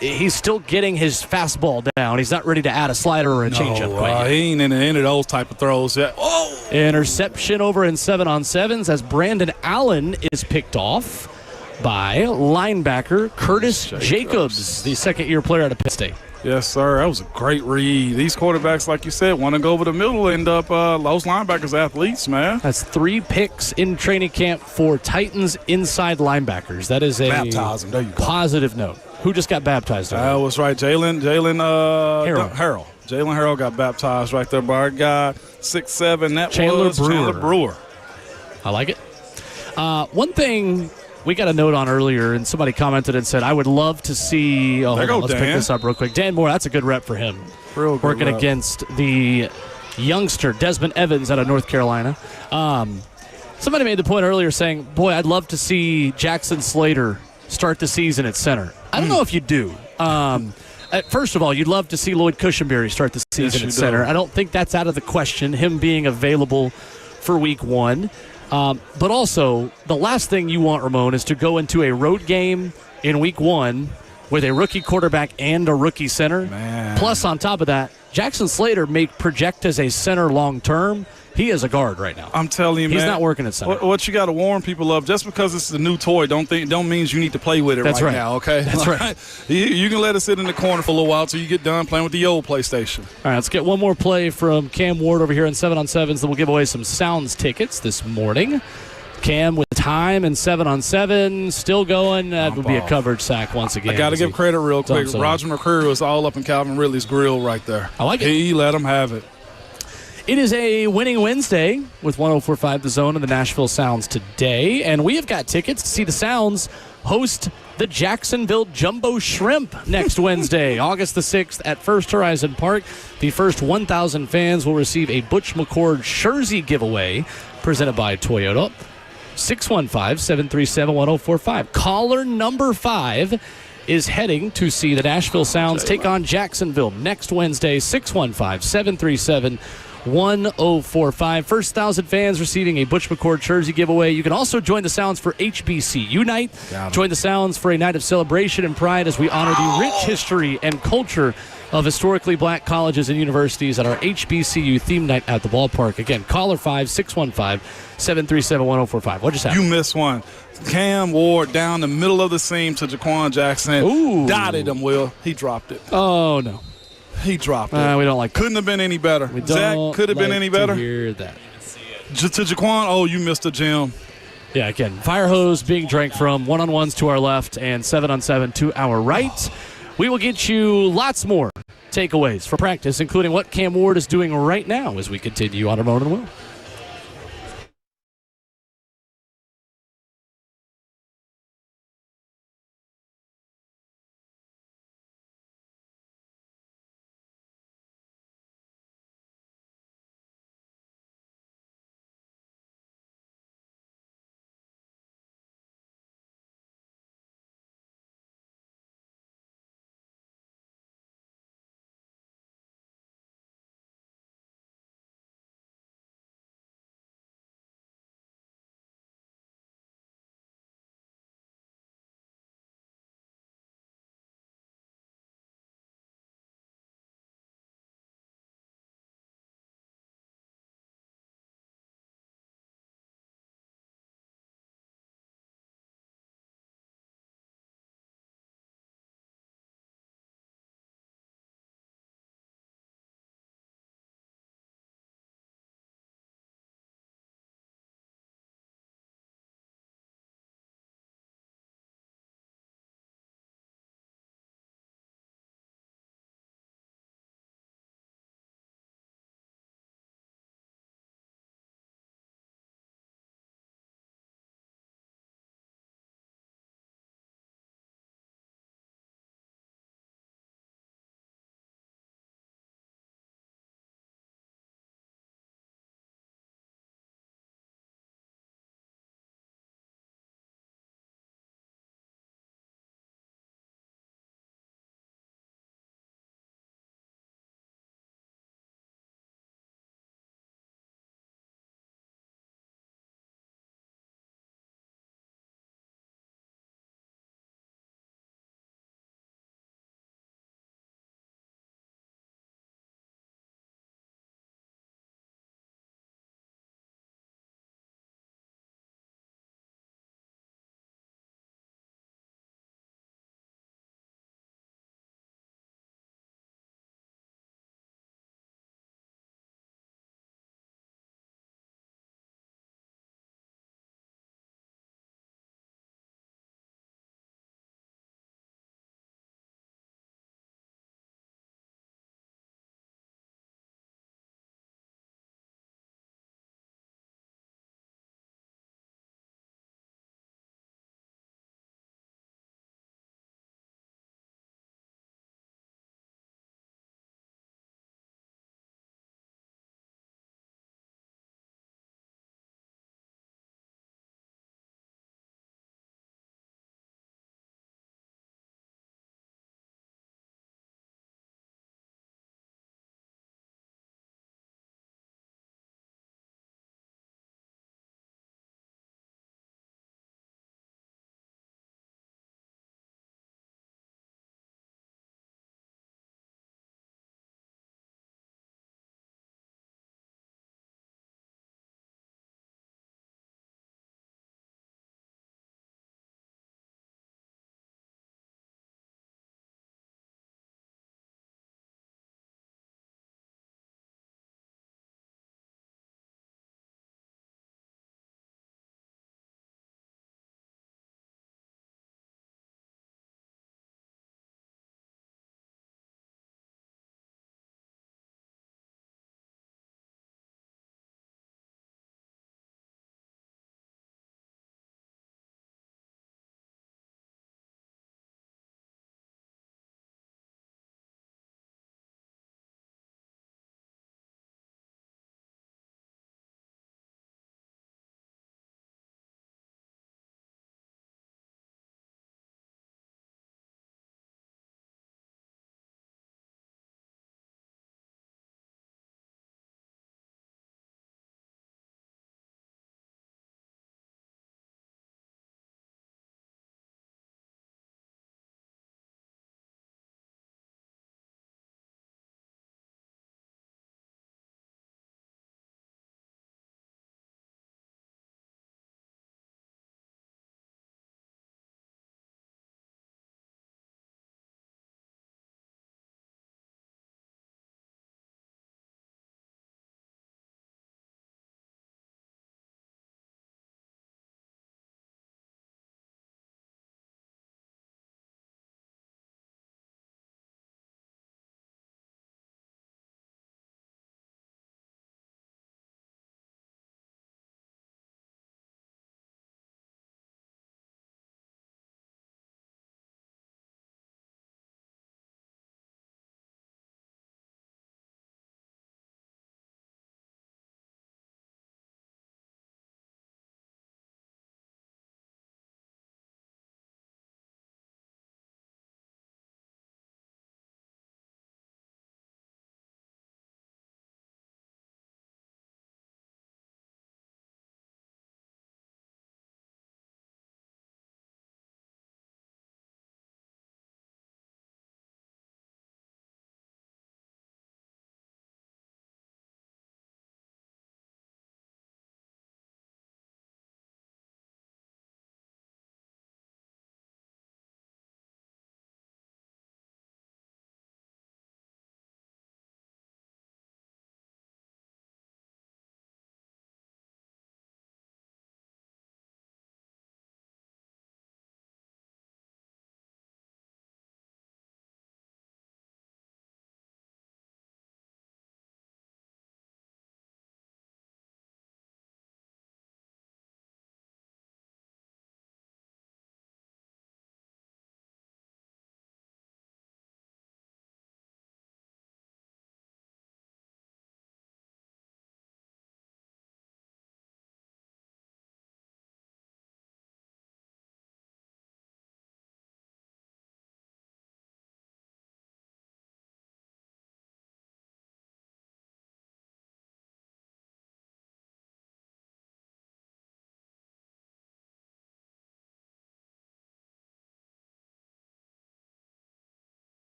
he's still getting his fastball down. He's not ready to add a slider or a changeup quite yet. He ain't in any of those type of throws yet. Oh! Interception over in 7-on-7s as Brandon Allen is picked off by linebacker Curtis Jacobs, the second-year player out of Penn State. Yes, sir. That was a great read. These quarterbacks, like you said, want to go over the middle, end up those linebackers athletes, man. That's 3 picks in training camp for Titans inside linebackers. That is a Baptize them. There you go. positive note. Who just got baptized? That was right. Jalen Harrell. Jalen Harrell got baptized right there by our guy, 6'7". That Chandler was Brewer. Chandler Brewer. I like it. One thing we got a note on earlier, and somebody commented and said, I would love to see. Oh, hold on, let's pick this up real quick. Dan Moore, that's a good rep for him. Real good Working rep. against the youngster, Desmond Evans, out of North Carolina. Somebody made the point earlier saying, boy, I'd love to see Jackson Slater start the season at center. I don't know if you do. First of all, you'd love to see Lloyd Cushenberry start the season at center. I don't think that's out of the question, him being available for week 1. But also, the last thing you want, Ramon, is to go into a road game in week 1 with a rookie quarterback and a rookie center. Man. Plus, on top of that, Jackson Slater may project as a center long term. He is a guard right now. I'm telling you, He's man. not working at center. What you got to warn people of, just because it's a new toy, don't means you need to play with it That's right now, okay? That's right. You can let it sit in the corner for a little while until you get done playing with the old PlayStation. All right, let's get one more play from Cam Ward over here in 7-on-7s. Then we'll give away some Sounds tickets this morning. Cam with time and 7-on-7, still going. That would be a coverage sack once again. I got to give credit real quick. dumps it Roger McCreary was all up in Calvin Ridley's grill right there. I like it. He let him have it. It is a winning Wednesday with 104.5 The Zone and the Nashville Sounds today. And we have got tickets to see the Sounds host the Jacksonville Jumbo Shrimp next Wednesday, August the 6th at First Horizon Park. The first 1,000 fans will receive a Butch McCord jersey giveaway presented by Toyota. 615-737-1045. Caller number 5 is heading to see the Nashville Sounds take on Jacksonville next Wednesday, 615-737-1045. First 1,000 fans receiving a Butch McCord jersey giveaway. You can also join the Sounds for HBCU night. Join the Sounds for a night of celebration and pride as we honor the rich history and culture of historically black colleges and universities at our HBCU theme night at the ballpark. Again, caller 5-615-737-1045. What just happened? You missed one. Cam Ward down the middle of the seam to Jaquan Jackson. Ooh. Dotted him, Will. He dropped it. Oh, no. He dropped it. We don't like that. Couldn't have been any better. Zach, could have been any better. To hear that. To Jaquan, oh, you missed a gem. Yeah, again, fire hose being drank from, 1-on-1s to our left and 7-on-7 to our right. We will get you lots more takeaways for practice, including what Cam Ward is doing right now as we continue on Ramon and Will.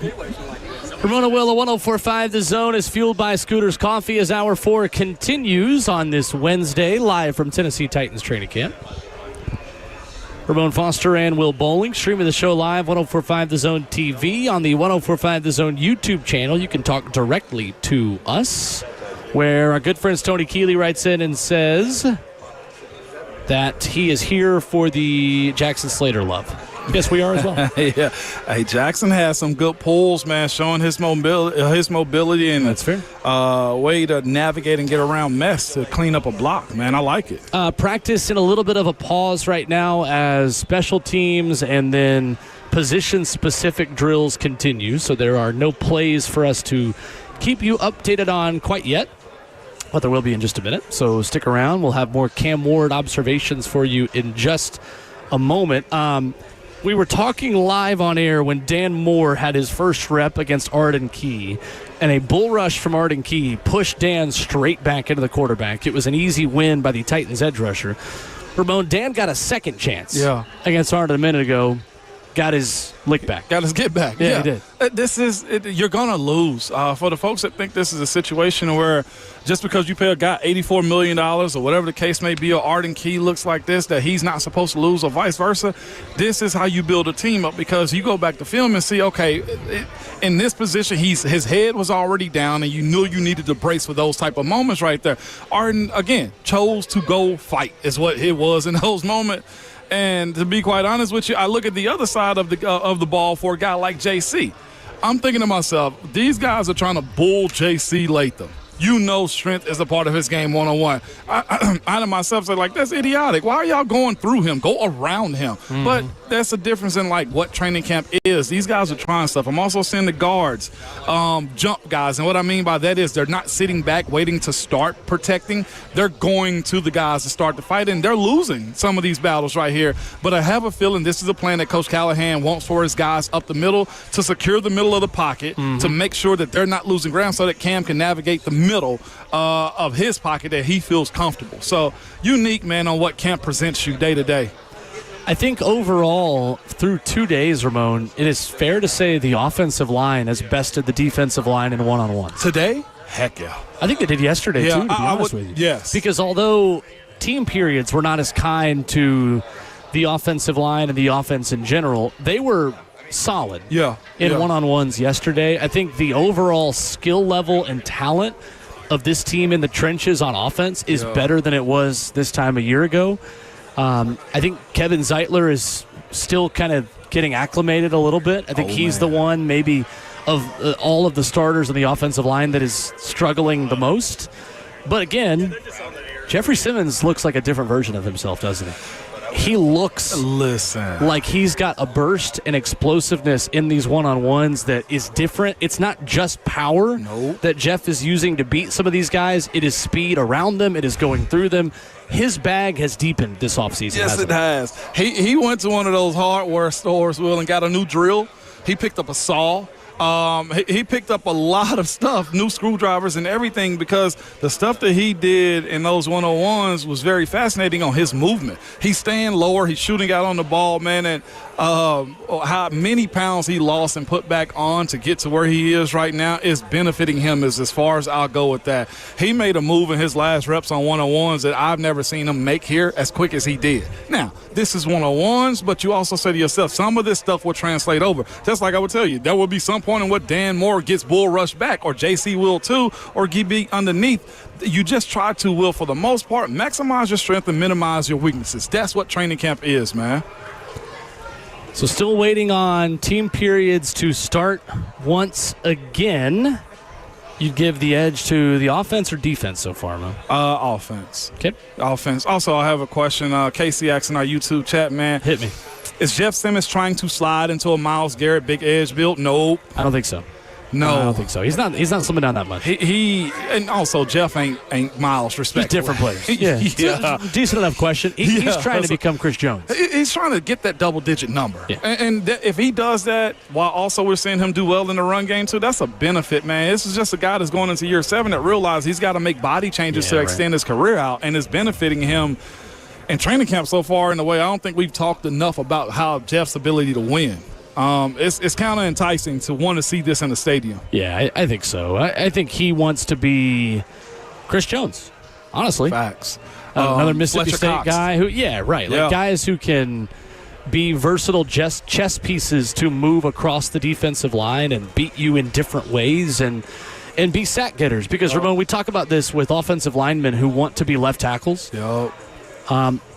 Ramona Will, 104.5 The Zone is fueled by Scooters Coffee as Hour 4 continues on this Wednesday, live from Tennessee Titans training camp. Ramon Foster and Will Bowling streaming the show live, 104.5 The Zone TV on the 104.5 The Zone YouTube channel. You can talk directly to us, where our good friend Tony Keeley writes in and says that he is here for the Jackson Slater love. Yes, we are as well. Yeah. Hey, Jackson has some good pulls, man, showing his mobility and that's fair. Way to navigate and get around mess to clean up a block, man. I like it. Practice in a little bit of a pause right now as special teams and then position-specific drills continue. So there are no plays for us to keep you updated on quite yet, but there will be in just a minute. So stick around. We'll have more Cam Ward observations for you in just a moment. We were talking live on air when Dan Moore had his first rep against Arden Key, and a bull rush from Arden Key pushed Dan straight back into the quarterback. It was an easy win by the Titans edge rusher. Ramon, Dan got a second chance against Arden a minute ago. Got his lick back. Got his get back. Yeah, he did. You're going to lose. For the folks that think this is a situation where just because you pay a guy $84 million or whatever the case may be, or Arden Key looks like this, that he's not supposed to lose or vice versa, this is how you build a team up, because you go back to film and see, okay, in this position, his head was already down and you knew you needed to brace for those type of moments right there. Arden, again, chose to go fight is what it was in those moments. And to be quite honest with you, I look at the other side of the ball for a guy like JC. I'm thinking to myself, these guys are trying to bull JC Latham. You know strength is a part of his game one-on-one. I to myself say, like, that's idiotic. Why are y'all going through him? Go around him. Mm-hmm. But that's the difference in, like, what training camp is. These guys are trying stuff. I'm also seeing the guards jump guys. And what I mean by that is they're not sitting back waiting to start protecting. They're going to the guys to start the fight, and they're losing some of these battles right here. But I have a feeling this is a plan that Coach Callahan wants for his guys up the middle to secure the middle of the pocket, to make sure that they're not losing ground so that Cam can navigate the middle of his pocket that he feels comfortable. So unique, man, on what Camp presents you day to day. I think overall, through 2 days, Ramon, it is fair to say the offensive line has bested the defensive line in one-on-ones. Today? Heck yeah. I think they did yesterday, too, to be honest with you. Yes. Because although team periods were not as kind to the offensive line and the offense in general, they were solid in one-on-ones yesterday. I think the overall skill level and talent of this team in the trenches on offense is better than it was this time a year ago. I think Kevin Zeitler is still kind of getting acclimated a little bit. I think he's the one maybe of all of the starters on the offensive line that is struggling the most. But again, Jeffrey Simmons looks like a different version of himself, doesn't he? He looks like he's got a burst and explosiveness in these one-on-ones that is different. It's not just power that Jeff is using to beat some of these guys. It is speed around them. It is going through them. His bag has deepened this offseason. Yes, it has. He went to one of those hardware stores, Will, and got a new drill. He picked up a saw. He picked up a lot of stuff, new screwdrivers and everything, because the stuff that he did in those 101s was very fascinating on his movement. He's staying lower. He's shooting out on the ball, man, and how many pounds he lost and put back on to get to where he is right now is benefiting him as far as I'll go with that. He made a move in his last reps on 101s that I've never seen him make here as quick as he did. Now, this is 101s, but you also say to yourself, some of this stuff will translate over. Just like I would tell you, there will be some point in what Dan Moore gets bull rushed back, or JC will too, or get beat underneath. You just try to, Will, for the most part, maximize your strength and minimize your weaknesses. That's what training camp is, man. So still waiting on team periods to start once again. You'd give the edge to the offense or defense so far, Mo? Offense. Okay. Offense. Also, I have a question. Casey asked in our YouTube chat, man. Hit me. Is Jeff Simmons trying to slide into a Myles Garrett big edge build? Nope. I don't think so. No, I don't think so. He's not slimming down that much. He and also Jeff ain't Miles respectful. He's different players. Yeah. Decent enough question. He's trying to become Chris Jones. He's trying to get that double-digit number. Yeah. And if he does that, while also we're seeing him do well in the run game too, that's a benefit, man. This is just a guy that's going into year 7 that realized he's got to make body changes to extend his career out, and it's benefiting him in training camp so far in a way I don't think we've talked enough about how Jeff's ability to win. It's kind of enticing to want to see this in the stadium. Yeah, I think so. I think he wants to be Chris Jones, honestly. Facts. Another Mississippi Fletcher State Cox. guy who, like guys who can be versatile chess pieces to move across the defensive line and beat you in different ways and be sack getters. Because, Ramon, we talk about this with offensive linemen who want to be left tackles.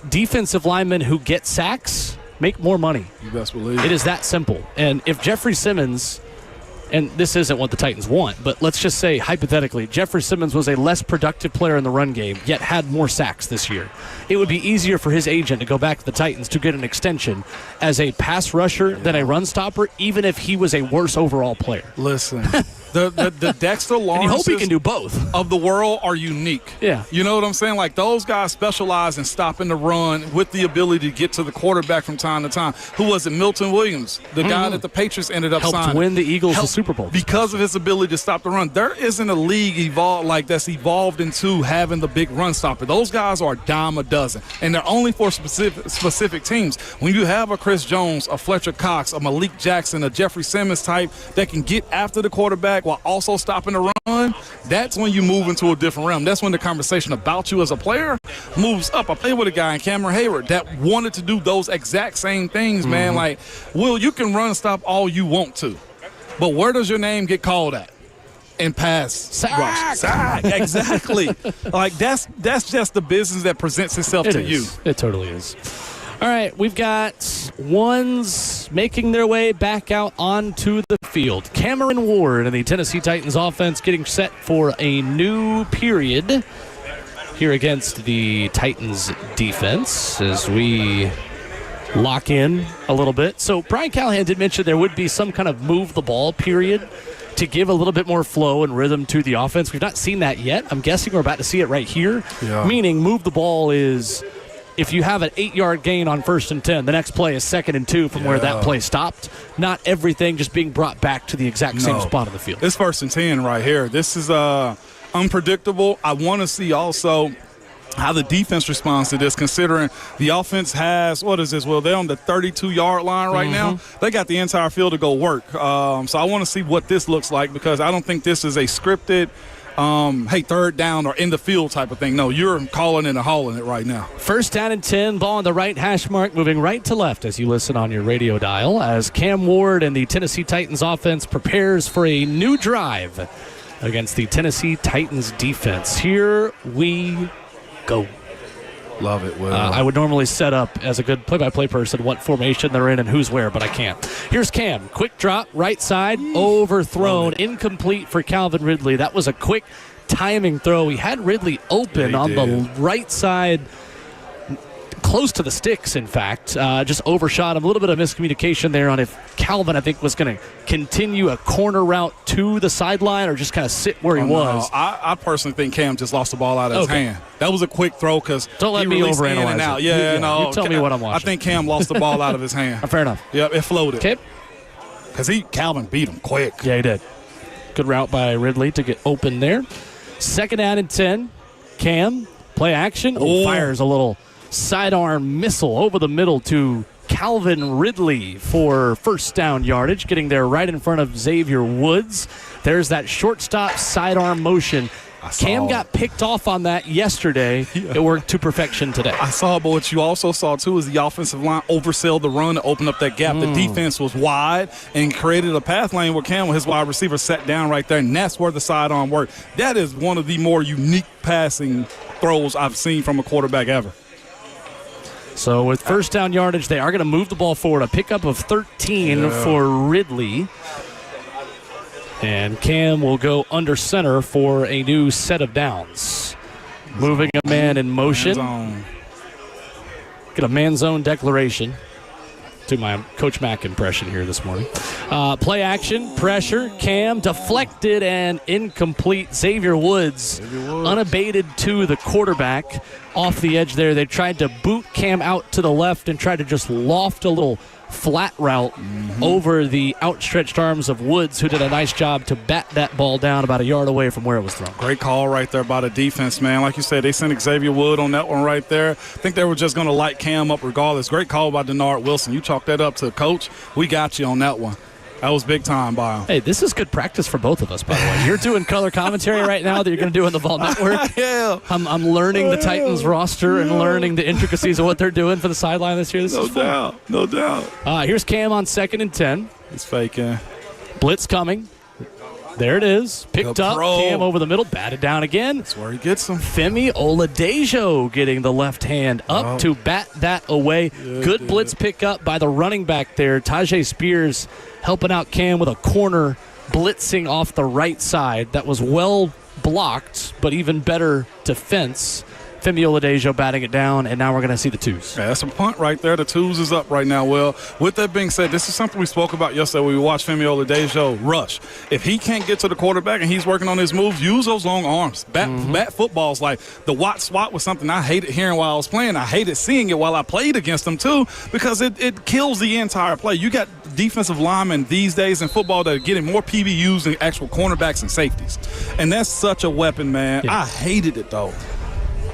Defensive linemen who get sacks make more money. You best believe it is that simple. And if Jeffrey Simmons, and this isn't what the Titans want, but let's just say hypothetically, Jeffrey Simmons was a less productive player in the run game, yet had more sacks this year. It would be easier for his agent to go back to the Titans to get an extension as a pass rusher than a run stopper, even if he was a worse overall player. Listen, the Dexter Lawrence. You hope he can do both. Of the world are unique. Yeah. You know what I'm saying? Like, those guys specialize in stopping the run with the ability to get to the quarterback from time to time. Who was it? Milton Williams, the guy that the Patriots ended up helped signing. Win the Eagles the Super Bowl. Because of his ability to stop the run. There isn't a league that's evolved into having the big run stopper. Those guys are a dime a dozen, and they're only for specific teams. When you have a Chris Jones, a Fletcher Cox, a Malik Jackson, a Jeffrey Simmons type that can get after the quarterback while also stopping the run, that's when you move into a different realm. That's when the conversation about you as a player moves up. I played with a guy in Cameron Hayward that wanted to do those exact same things, man. Like, Will, you can run and stop all you want to, but where does your name get called at? In pass rush. Sack. Exactly. Like, that's just the business that presents itself to you. It totally is. All right, we've got ones making their way back out onto the field. Cameron Ward and the Tennessee Titans offense getting set for a new period here against the Titans defense as we lock in a little bit. So Brian Callahan did mention there would be some kind of move the ball period to give a little bit more flow and rhythm to the offense. We've not seen that yet. I'm guessing we're about to see it right here. Yeah. Meaning move the ball is if you have an 8-yard gain on 1st and 10, the next play is 2nd and 2 from where that play stopped. Not everything just being brought back to the exact same spot on the field. It's 1st and 10 right here. This is unpredictable. I want to see also how the defense responds to this, considering the offense has, what is this? Well, they're on the 32-yard line right now. They got the entire field to go work. So I want to see what this looks like, because I don't think this is a scripted, hey, 3rd down or in the field type of thing. No, you're calling it and hauling it right now. 1st down and 10, ball on the right hash mark, moving right to left as you listen on your radio dial, as Cam Ward and the Tennessee Titans offense prepares for a new drive against the Tennessee Titans defense. Here we go. Love it, Will. I would normally set up as a good play-by-play person what formation they're in and who's where, but I can't. Here's Cam. Quick drop, right side, overthrown, incomplete for Calvin Ridley. That was a quick timing throw. He had Ridley open on the right side, close to the sticks, in fact. Just overshot him. A little bit of miscommunication there on if Calvin, I think, was going to continue a corner route to the sideline or just kind of sit where he was. No. I personally think Cam just lost the ball out of his hand. That was a quick throw because don't let me overanalyze it. Yeah, no. You tell me what I'm watching. I think Cam lost the ball out of his hand. Fair enough. Yep, it floated. Okay. Because Calvin beat him quick. Yeah, he did. Good route by Ridley to get open there. 2nd down and 10. Cam, play action. Fires a little sidearm missile over the middle to Calvin Ridley for 1st down yardage, getting there right in front of Xavier Woods. There's that shortstop sidearm motion. Cam got picked off on that yesterday. It worked to perfection today. I saw, but what you also saw, too, is the offensive line oversell the run to open up that gap. The defense was wide and created a path lane where Cam, his wide receiver, sat down right there, and that's where the sidearm worked. That is one of the more unique passing throws I've seen from a quarterback ever. So with 1st down yardage, they are going to move the ball forward. A pickup of 13 for Ridley. And Cam will go under center for a new set of downs. Moving a man in motion. Get a man zone declaration. Do my Coach Mack impression here this morning. Play action, pressure, Cam deflected and incomplete. Xavier Woods unabated to the quarterback off the edge there. They tried to boot Cam out to the left and tried to just loft a little flat route over the outstretched arms of Woods, who did a nice job to bat that ball down about a yard away from where it was thrown. Great call right there by the defense, man. Like you said, they sent Xavier Wood on that one right there. I think they were just going to light Cam up regardless. Great call by Denard Wilson. You chalk that up to Coach. We got you on that one. That was big time by him. Hey, this is good practice for both of us, by the way. You're doing color commentary right now that you're going to do in the Vol Network. Yeah. I'm learning the Titans roster and learning the intricacies of what they're doing for the sideline this year. This is fun. No doubt. Here's Cam on 2nd and 10. He's faking. Blitz coming. There it is. Picked up. Cam over the middle. Batted down again. That's where he gets him. Femi Oladejo getting the left hand up to bat that away. Good blitz pick up by the running back there. Tajay Spears helping out Cam with a corner blitzing off the right side. That was well blocked, but even better defense. Femi Oladejo batting it down, and now we're going to see the twos. Yeah, that's a punt right there. The twos is up right now. Well, with that being said, this is something we spoke about yesterday when we watched Femi Oladejo rush. If he can't get to the quarterback and he's working on his moves, use those long arms. Bat footballs, like the Watt swat was something I hated hearing while I was playing. I hated seeing it while I played against him, too, because it kills the entire play. You got defensive linemen these days in football that are getting more PBUs than actual cornerbacks and safeties. And that's such a weapon, man. Yeah. I hated it, though.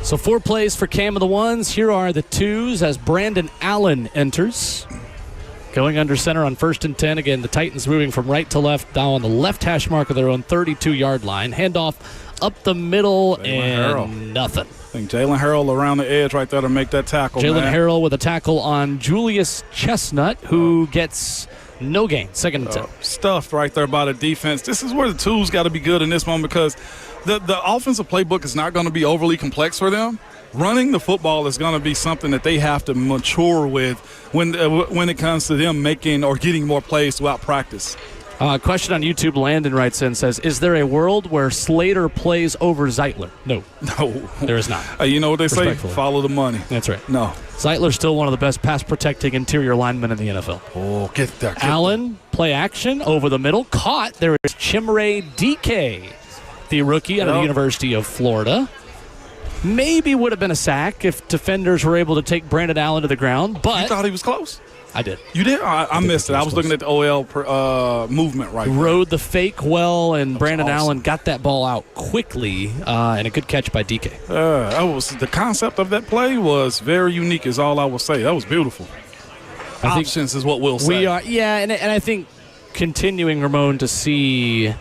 So 4 plays for Cam of the ones. Here are the twos as Brandon Allen enters. Going under center on 1st and 10. Again, the Titans moving from right to left, down on the left hash mark of their own 32-yard line. Handoff up the middle and nothing. I think Jalen Harrell around the edge right there to make that tackle, Jalen Harrell with a tackle on Julius Chestnut, who gets no gain. 2nd and 10. Stuffed right there by the defense. This is where the twos got to be good in this moment because the offensive playbook is not going to be overly complex for them. Running the football is going to be something that they have to mature with when it comes to them making or getting more plays throughout practice. Question on YouTube, Landon writes in, says, is there a world where Slater plays over Zeitler? No. There is not. You know what they say? Follow the money. That's right. No. Zeitler's still one of the best pass-protecting interior linemen in the NFL. Oh, get there. Allen, play action, over the middle. Caught. There is Chimere DK, the rookie out of the University of Florida. Maybe would have been a sack if defenders were able to take Brandon Allen to the ground, but you thought he was close? I did. You did? I missed it. I was looking at the OL movement right there. Rode the fake well, and Brandon Allen got that ball out quickly, and a good catch by DK. The concept of that play was very unique is all I will say. That was beautiful. Options is what we'll say. And I think continuing, Ramon, to see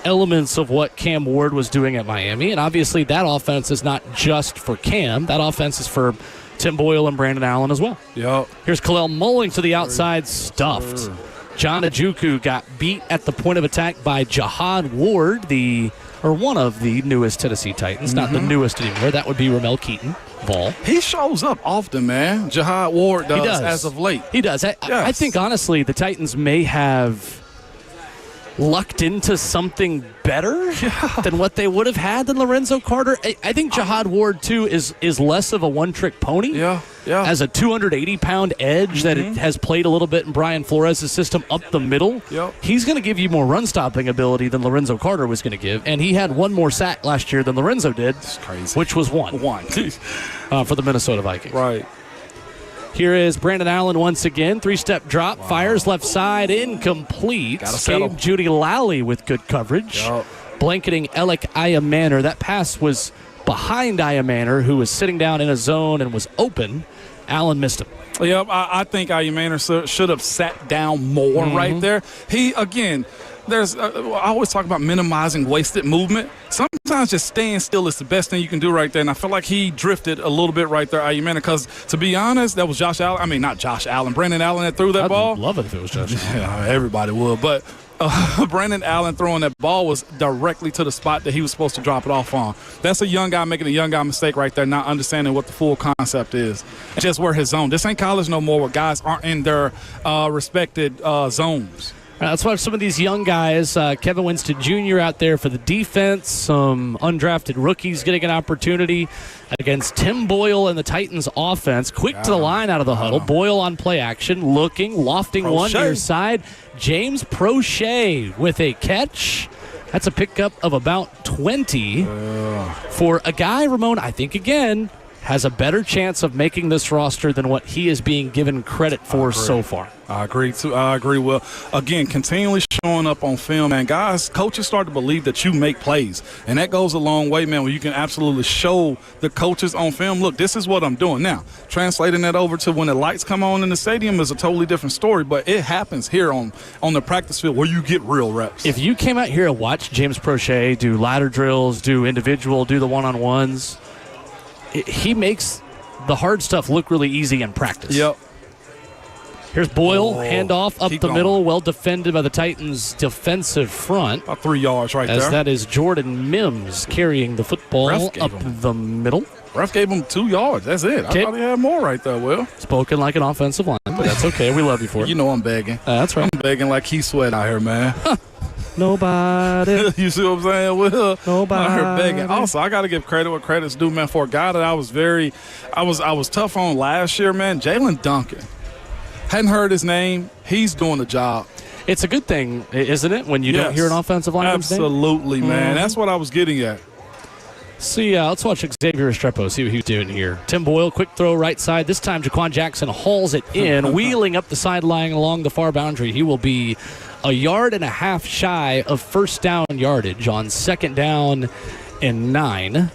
elements of what Cam Ward was doing at Miami, and obviously that offense is not just for Cam. That offense is for Tim Boyle and Brandon Allen as well. Yep. Here's Khalil Mulling to the outside, stuffed. John Ojukwu got beat at the point of attack by Jahad Ward, one of the newest Tennessee Titans, not the newest anymore. That would be Ramel Keaton, Vol. He shows up often, man. Jahad Ward does as of late. He does. I think, honestly, the Titans may have lucked into something better than what they would have had than Lorenzo Carter. I think Jahad Ward, too, is less of a one-trick pony. Yeah. As a 280-pound edge that has played a little bit in Brian Flores' system up the middle. Yep. He's going to give you more run-stopping ability than Lorenzo Carter was going to give, and he had one more sack last year than Lorenzo did, which was one. For the Minnesota Vikings. Right. Here is Brandon Allen once again. 3-step drop. Fires left side. Incomplete. Gabe Judy Lally with good coverage. Blanketing Alec Iamaner. That pass was behind Iamaner, who was sitting down in a zone and was open. Allen missed him. Yep, I think Iamaner should have sat down more right there. He, again, I always talk about minimizing wasted movement. Sometimes just staying still is the best thing you can do right there. And I feel like he drifted a little bit right there, Iamaner, because to be honest, that was Josh Allen. I mean, not Josh Allen. Brandon Allen that threw that ball. I'd love it if it was Josh Allen. Yeah, everybody would. But Brandon Allen throwing that ball was directly to the spot that he was supposed to drop it off on. That's a young guy making a young guy mistake right there, not understanding what the full concept is. It's just where his zone. This ain't college no more where guys aren't in their respected zones. Let's watch some of these young guys. Kevin Winston Jr. out there for the defense. Some undrafted rookies getting an opportunity against Tim Boyle and the Titans offense. Quick to the line out of the huddle. Boyle on play action, lofting one near side. James Prochet with a catch. That's a pickup of about 20 for a guy, Ramon, I think, again, has a better chance of making this roster than what he is being given credit for so far. I agree, too. I agree. Well, again, continually showing up on film, man. Guys, coaches start to believe that you make plays, and that goes a long way, man, when you can absolutely show the coaches on film, look, this is what I'm doing. Now, translating that over to when the lights come on in the stadium is a totally different story, but it happens here on the practice field where you get real reps. If you came out here and watched James Prochet do ladder drills, do individual, do the one-on-ones, he makes the hard stuff look really easy in practice. Yep. Here's Boyle, handoff up the going. middle, well defended by the Titans' defensive front. About 3 yards right as there. That is Jordan Mims carrying the football up the middle. Ref gave him 2 yards. That's it. I thought he had more right there, Will. Spoken like an offensive line, but that's okay. We love you for it. You know I'm begging. That's right. I'm begging like Keith Sweat out here, man. Nobody. You see what I'm saying, Will? Nobody. Out here begging. Also, I got to give credit where credit's due, man, for a guy that I was tough on last year, man. Jalen Duncan. Hadn't heard his name. He's doing the job. It's a good thing, isn't it, when you don't hear an offensive lineman's name? Absolutely, man. Mhm. That's what I was getting at. See, let's watch Xavier Estrepo, see what he's doing here. Tim Boyle, quick throw right side. This time, Jaquan Jackson hauls it in, wheeling up the sideline along the far boundary. He will be 1.5 yards shy of first down yardage on 2nd down and 9.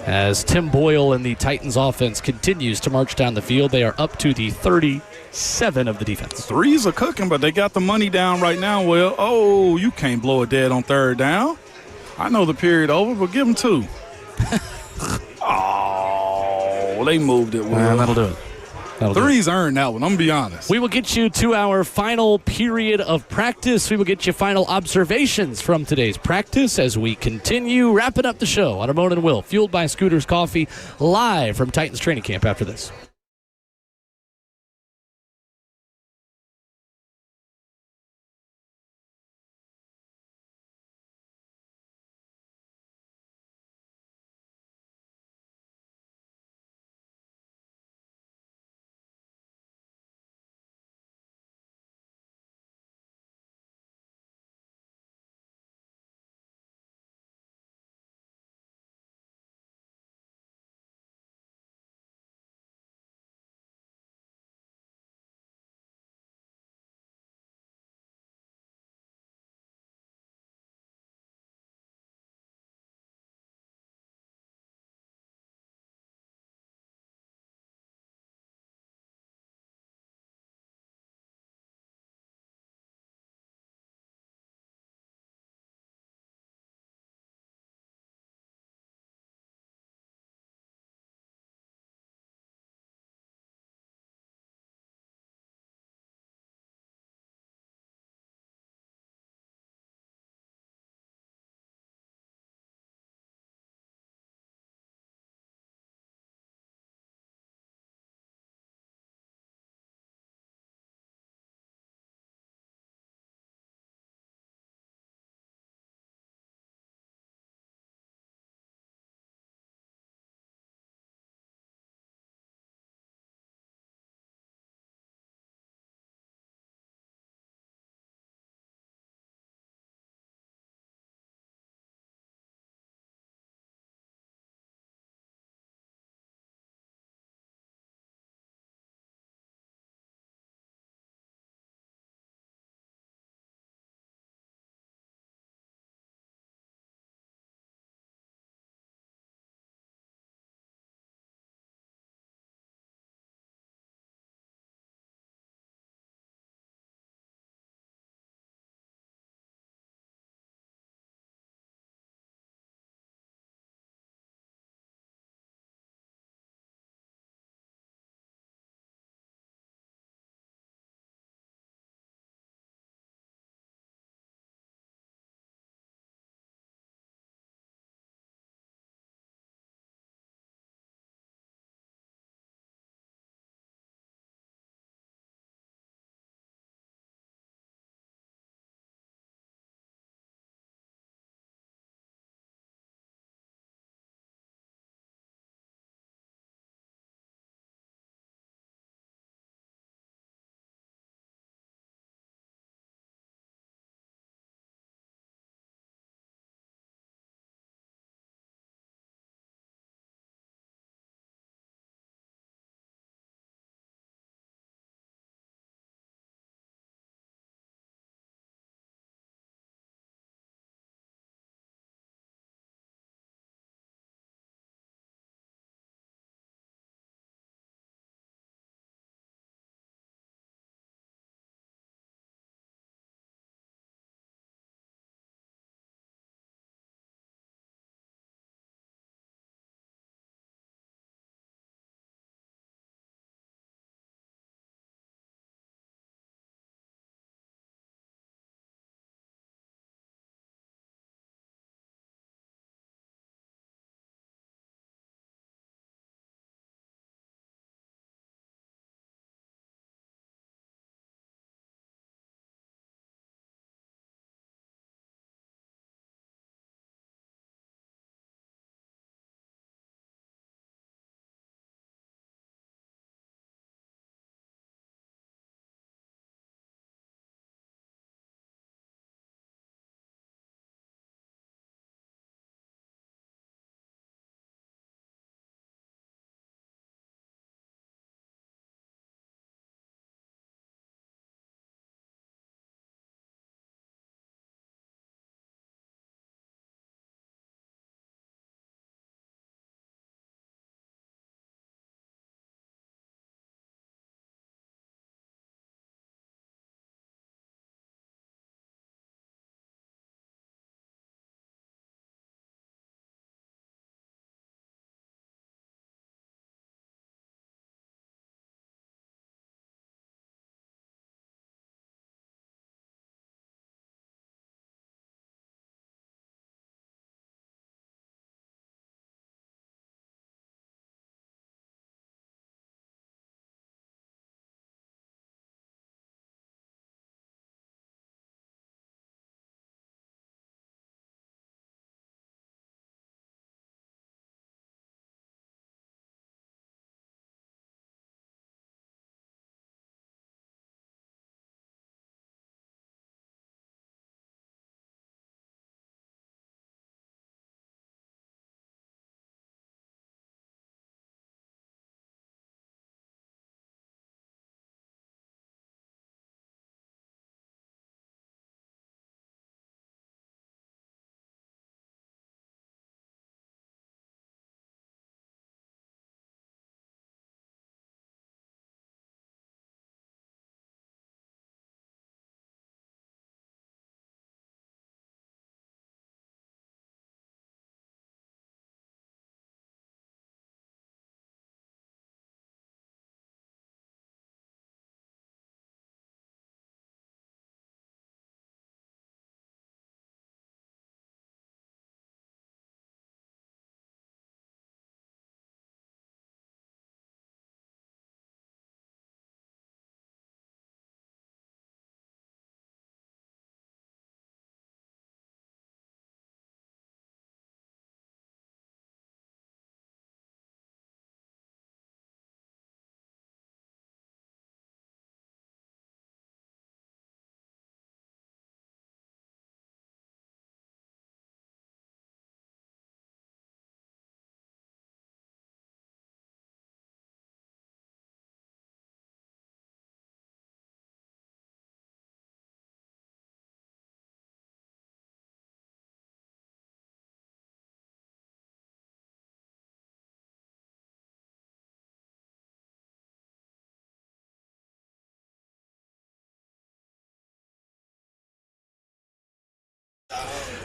As Tim Boyle and the Titans offense continues to march down the field, they are up to the 37 of the defense. Threes are cooking, but they got the money down right now, Will. Oh, you can't blow it dead on 3rd down. I know the period over, but give them 2. Oh, they moved it, Will. That'll do it. Threes earned that one, I'm going to be honest. We will get you to our final period of practice. We will get you final observations from today's practice as we continue wrapping up the show on Ramon and Will, fueled by Scooters Coffee, live from Titans training camp after this.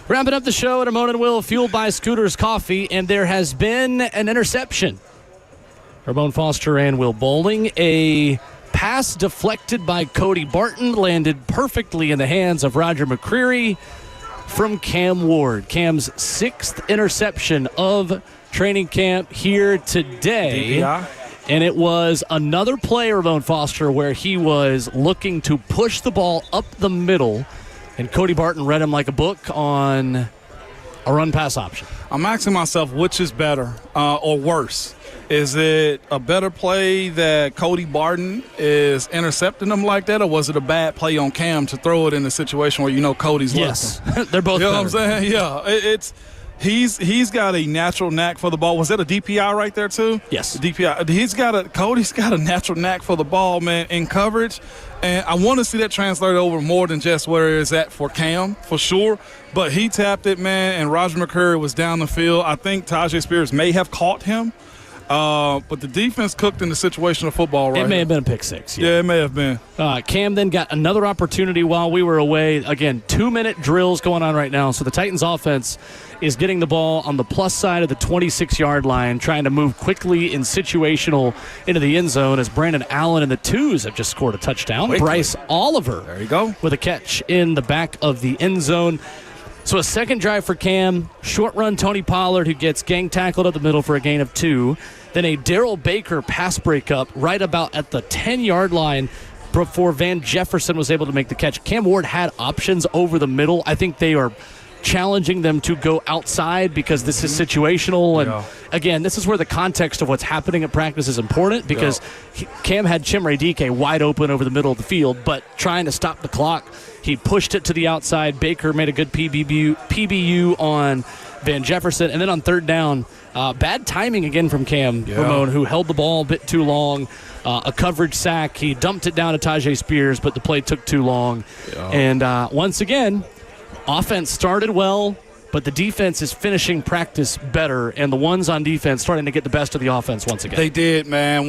Wrapping up the show at Ramon and Will, fueled by Scooters Coffee, and there has been an interception. Ramon Foster and Will Bowling. A pass deflected by Cody Barton landed perfectly in the hands of Roger McCreary from Cam Ward. Cam's 6th interception of training camp here today. DPI. And it was another play, Ramon Foster, where he was looking to push the ball up the middle, and Cody Barton read him like a book on a run-pass option. I'm asking myself, which is better or worse? Is it a better play that Cody Barton is intercepting them like that, or was it a bad play on Cam to throw it in a situation where you know Cody's looking? Yes, they're both You know better. what I'm saying? Yeah, he's got a natural knack for the ball. Was that a DPI right there too? Yes. DPI. Cody's got a natural knack for the ball, man, in coverage. And I want to see that translate over more than just where it's at for Cam, for sure. But he tapped it, man, and Roger McCreary was down the field. I think Tajay Spears may have caught him. But the defense cooked in the situation of football right It may here. have been a pick six. Yeah, it may have been. Cam then got another opportunity while we were away. Again, 2-minute drills going on right now. So the Titans offense is getting the ball on the plus side of the 26-yard line, trying to move quickly in situational into the end zone as Brandon Allen and the Twos have just scored a touchdown. Quickly. Bryce Oliver There you go. with a catch in the back of the end zone. So a second drive for Cam. Short run Tony Pollard, who gets gang tackled at the middle for a gain of 2. Then a Darrell Baker pass breakup right about at the 10-yard line before Van Jefferson was able to make the catch. Cam Ward had options over the middle. I think they are challenging them to go outside because this is situational. And, again, this is where the context of what's happening at practice is important because Cam had Chimere Dike wide open over the middle of the field, but trying to stop the clock, he pushed it to the outside. Baker made a good PBU on Van Jefferson. And then on third down, bad timing again from Cam Ramon, who held the ball a bit too long. A coverage sack. He dumped it down to Tajay Spears, but the play took too long. And once again, offense started well, but the defense is finishing practice better, and the ones on defense starting to get the best of the offense once again. They did, man.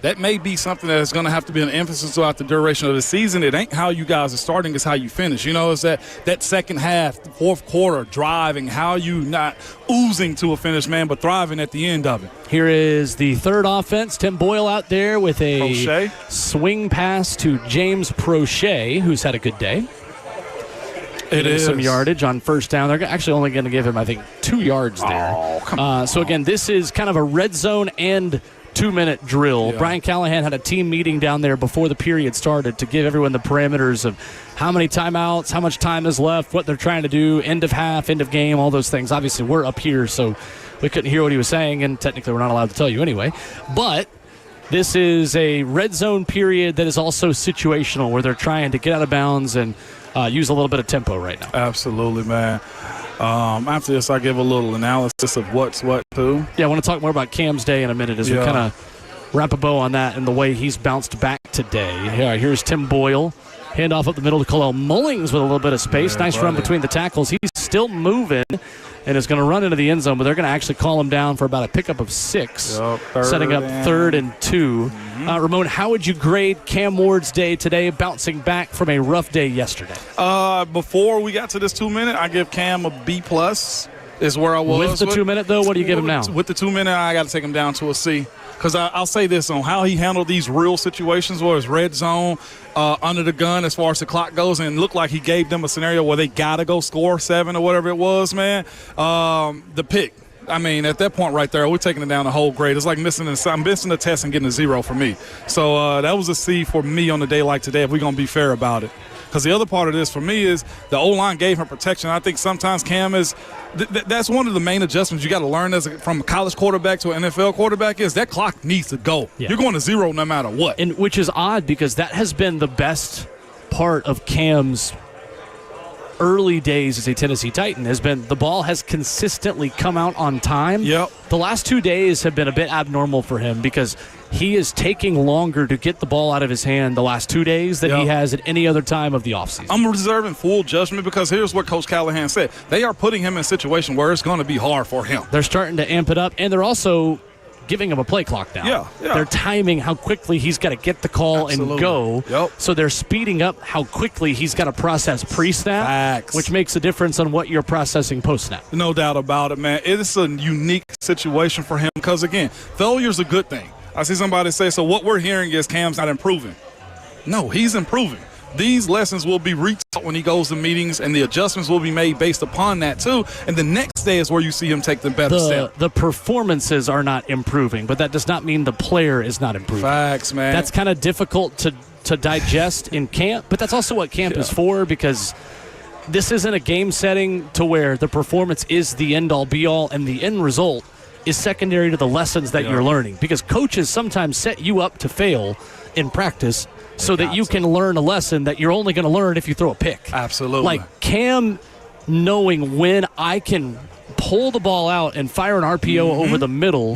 That may be something that's going to have to be an emphasis throughout the duration of the season. It ain't how you guys are starting, it's how you finish. You know, it's that second half, fourth quarter, driving, how you not oozing to a finish, man, but thriving at the end of it. Here is the third offense. Tim Boyle out there with a Prochet. swing pass to James Prochet, who's had a good day. It is some yardage on first down. They're actually only going to give him, I think, 2 yards there. Oh, come on. So, again, this is kind of a red zone and 2-minute drill. Yeah. Brian Callahan had a team meeting down there before the period started to give everyone the parameters of how many timeouts, how much time is left, what they're trying to do, end of half, end of game, all those things. Obviously, we're up here, so we couldn't hear what he was saying, and technically we're not allowed to tell you anyway. But this is a red zone period that is also situational where they're trying to get out of bounds and use a little bit of tempo right now. Absolutely, man. After this, I give a little analysis of what's what, too. Yeah, I want to talk more about Cam's day in a minute as we kind of wrap a bow on that and the way he's bounced back today. Here's Tim Boyle. Handoff up the middle to Khalil Mullings with a little bit of space. Nice run between the tackles. He's still moving and is going to run into the end zone, but they're going to actually call him down for about a pickup of 6, setting up 3rd and 2. Ramon, how would you grade Cam Ward's day today, bouncing back from a rough day yesterday? Before we got to this 2-minute, I give Cam a B+. Is where I was. With the 2-minute, though, what do you give him now? With the 2-minute, I got to take him down to a C. Because I'll say this on how he handled these real situations where it's red zone, under the gun as far as the clock goes, and it looked like he gave them a scenario where they got to go score 7 or whatever it was, man. The pick. I mean, at that point right there, we're taking it down a whole grade. It's like missing the test and getting a 0 for me. So that was a C for me on a day like today if we're going to be fair about it. Because the other part of this for me is the O-line gave him protection. I think sometimes Cam is that's one of the main adjustments you got to learn from a college quarterback to an NFL quarterback is that clock needs to go. Yeah. You're going to 0 no matter what. And which is odd because that has been the best part of Cam's early days as a Tennessee Titan has been the ball has consistently come out on time. Yep. The last 2 days have been a bit abnormal for him because he is taking longer to get the ball out of his hand the last 2 days than he has at any other time of the offseason. I'm reserving full judgment because here's what Coach Callahan said. They are putting him in a situation where it's going to be hard for him. They're starting to amp it up, and they're also giving him a play clock now. Yeah. They're timing how quickly he's got to get the call and go. Yep. So they're speeding up how quickly he's got to process pre-snap, Facts. which makes a difference on what you're processing post-snap. No doubt about it, man. It is a unique situation for him because, again, failure's a good thing. I see somebody say, so what we're hearing is Cam's not improving. No, he's improving. These lessons will be retaught when he goes to meetings, and the adjustments will be made based upon that, too. And the next day is where you see him take the better step. The performances are not improving, but that does not mean the player is not improving. Facts, man. That's kind of difficult to digest in camp, but that's also what camp is for, because this isn't a game setting to where the performance is the end-all, be-all, and the end result is secondary to the lessons that you're learning, because coaches sometimes set you up to fail in practice so that you can learn a lesson that you're only going to learn if you throw a pick. Absolutely. Like Cam knowing when I can pull the ball out and fire an RPO over the middle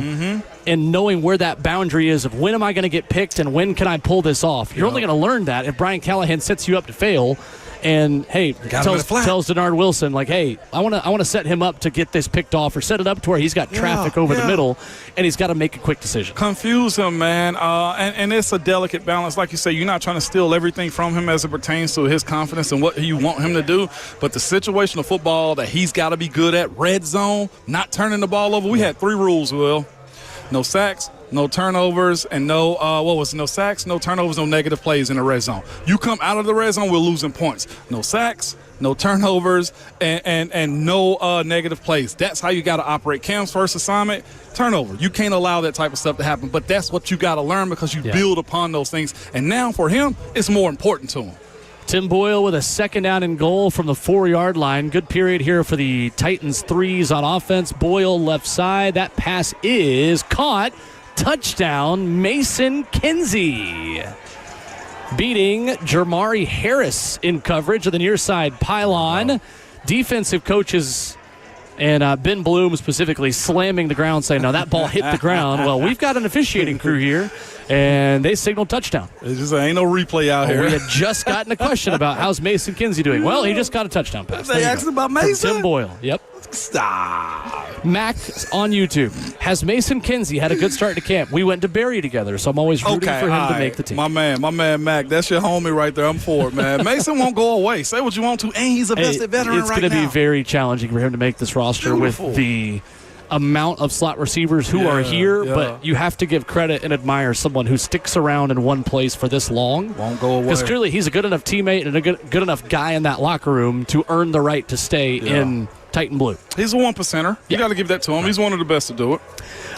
and knowing where that boundary is of when am I going to get picked and when can I pull this off. You're only going to learn that if Brian Callahan sets you up to fail. And hey, tells Denard Wilson, like, hey, I want to set him up to get this picked off, or set it up to where he's got traffic over the middle, and he's got to make a quick decision. Confuse him, man. And it's a delicate balance. Like you say, you're not trying to steal everything from him as it pertains to his confidence and what you want him to do. But the situational football that he's got to be good at, red zone, not turning the ball over. We had 3 rules, Will. No sacks, no turnovers, and no sacks, no turnovers, no negative plays in the red zone. You come out of the red zone, we're losing points. No sacks, no turnovers, and no negative plays. That's how you got to operate. Cam's first assignment, turnover. You can't allow that type of stuff to happen, but that's what you got to learn because you build upon those things. And now for him, it's more important to him. Tim Boyle with a second down and goal from the 4-yard line. Good period here for the Titans threes on offense. Boyle left side. That pass is caught. Touchdown, Mason Kinsey. Beating Jermari Harris in coverage of the near side pylon. Wow. Defensive coaches and Ben Bloom specifically slamming the ground, saying, no, that ball hit the ground. Well, we've got an officiating crew here, and they signaled touchdown. It just ain't no replay out here. We had just gotten a question about how's Mason Kinsey doing. Well, he just got a touchdown pass. They asked about Mason? From Tim Boyle. Yep. Stop. Mac on YouTube. Has Mason Kinsey had a good start to camp? We went to Barry together, so I'm always rooting for him to make the team. My man Mac, that's your homie right there. I'm for it, man. Mason won't go away. Say what you want to, and he's a vested veteran right now. It's going to be very challenging for him to make this roster with the amount of slot receivers who are here, but you have to give credit and admire someone who sticks around in one place for this long. Won't go away. Because clearly he's a good enough teammate and a good enough guy in that locker room to earn the right to stay in Titan Blue. He's a 1%er. You got to give that to him. He's one of the best to do it.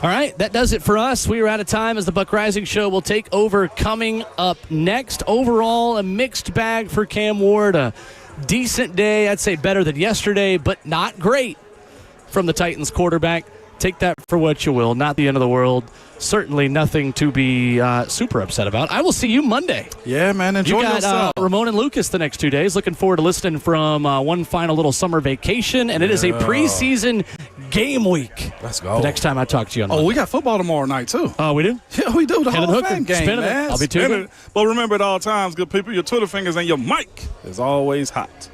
All right, that does it for us. We are out of time as the Buck Rising Show will take over coming up next. Overall, a mixed bag for Cam Ward. A decent day, I'd say better than yesterday, but not great from the Titans quarterback. Take that for what you will. Not the end of the world. Certainly nothing to be super upset about. I will see you Monday. Yeah, man. Enjoy yourself. Ramon and Lucas the next 2 days. Looking forward to listening from one final little summer vacation. And it is a preseason game week. Let's go. The next time I talk to you on Monday. We got football tomorrow night, too. Oh, we do? Yeah, we do. The Hall of Fame game, man. I'll be tuning. But remember at all times, good people, your Twitter fingers and your mic is always hot.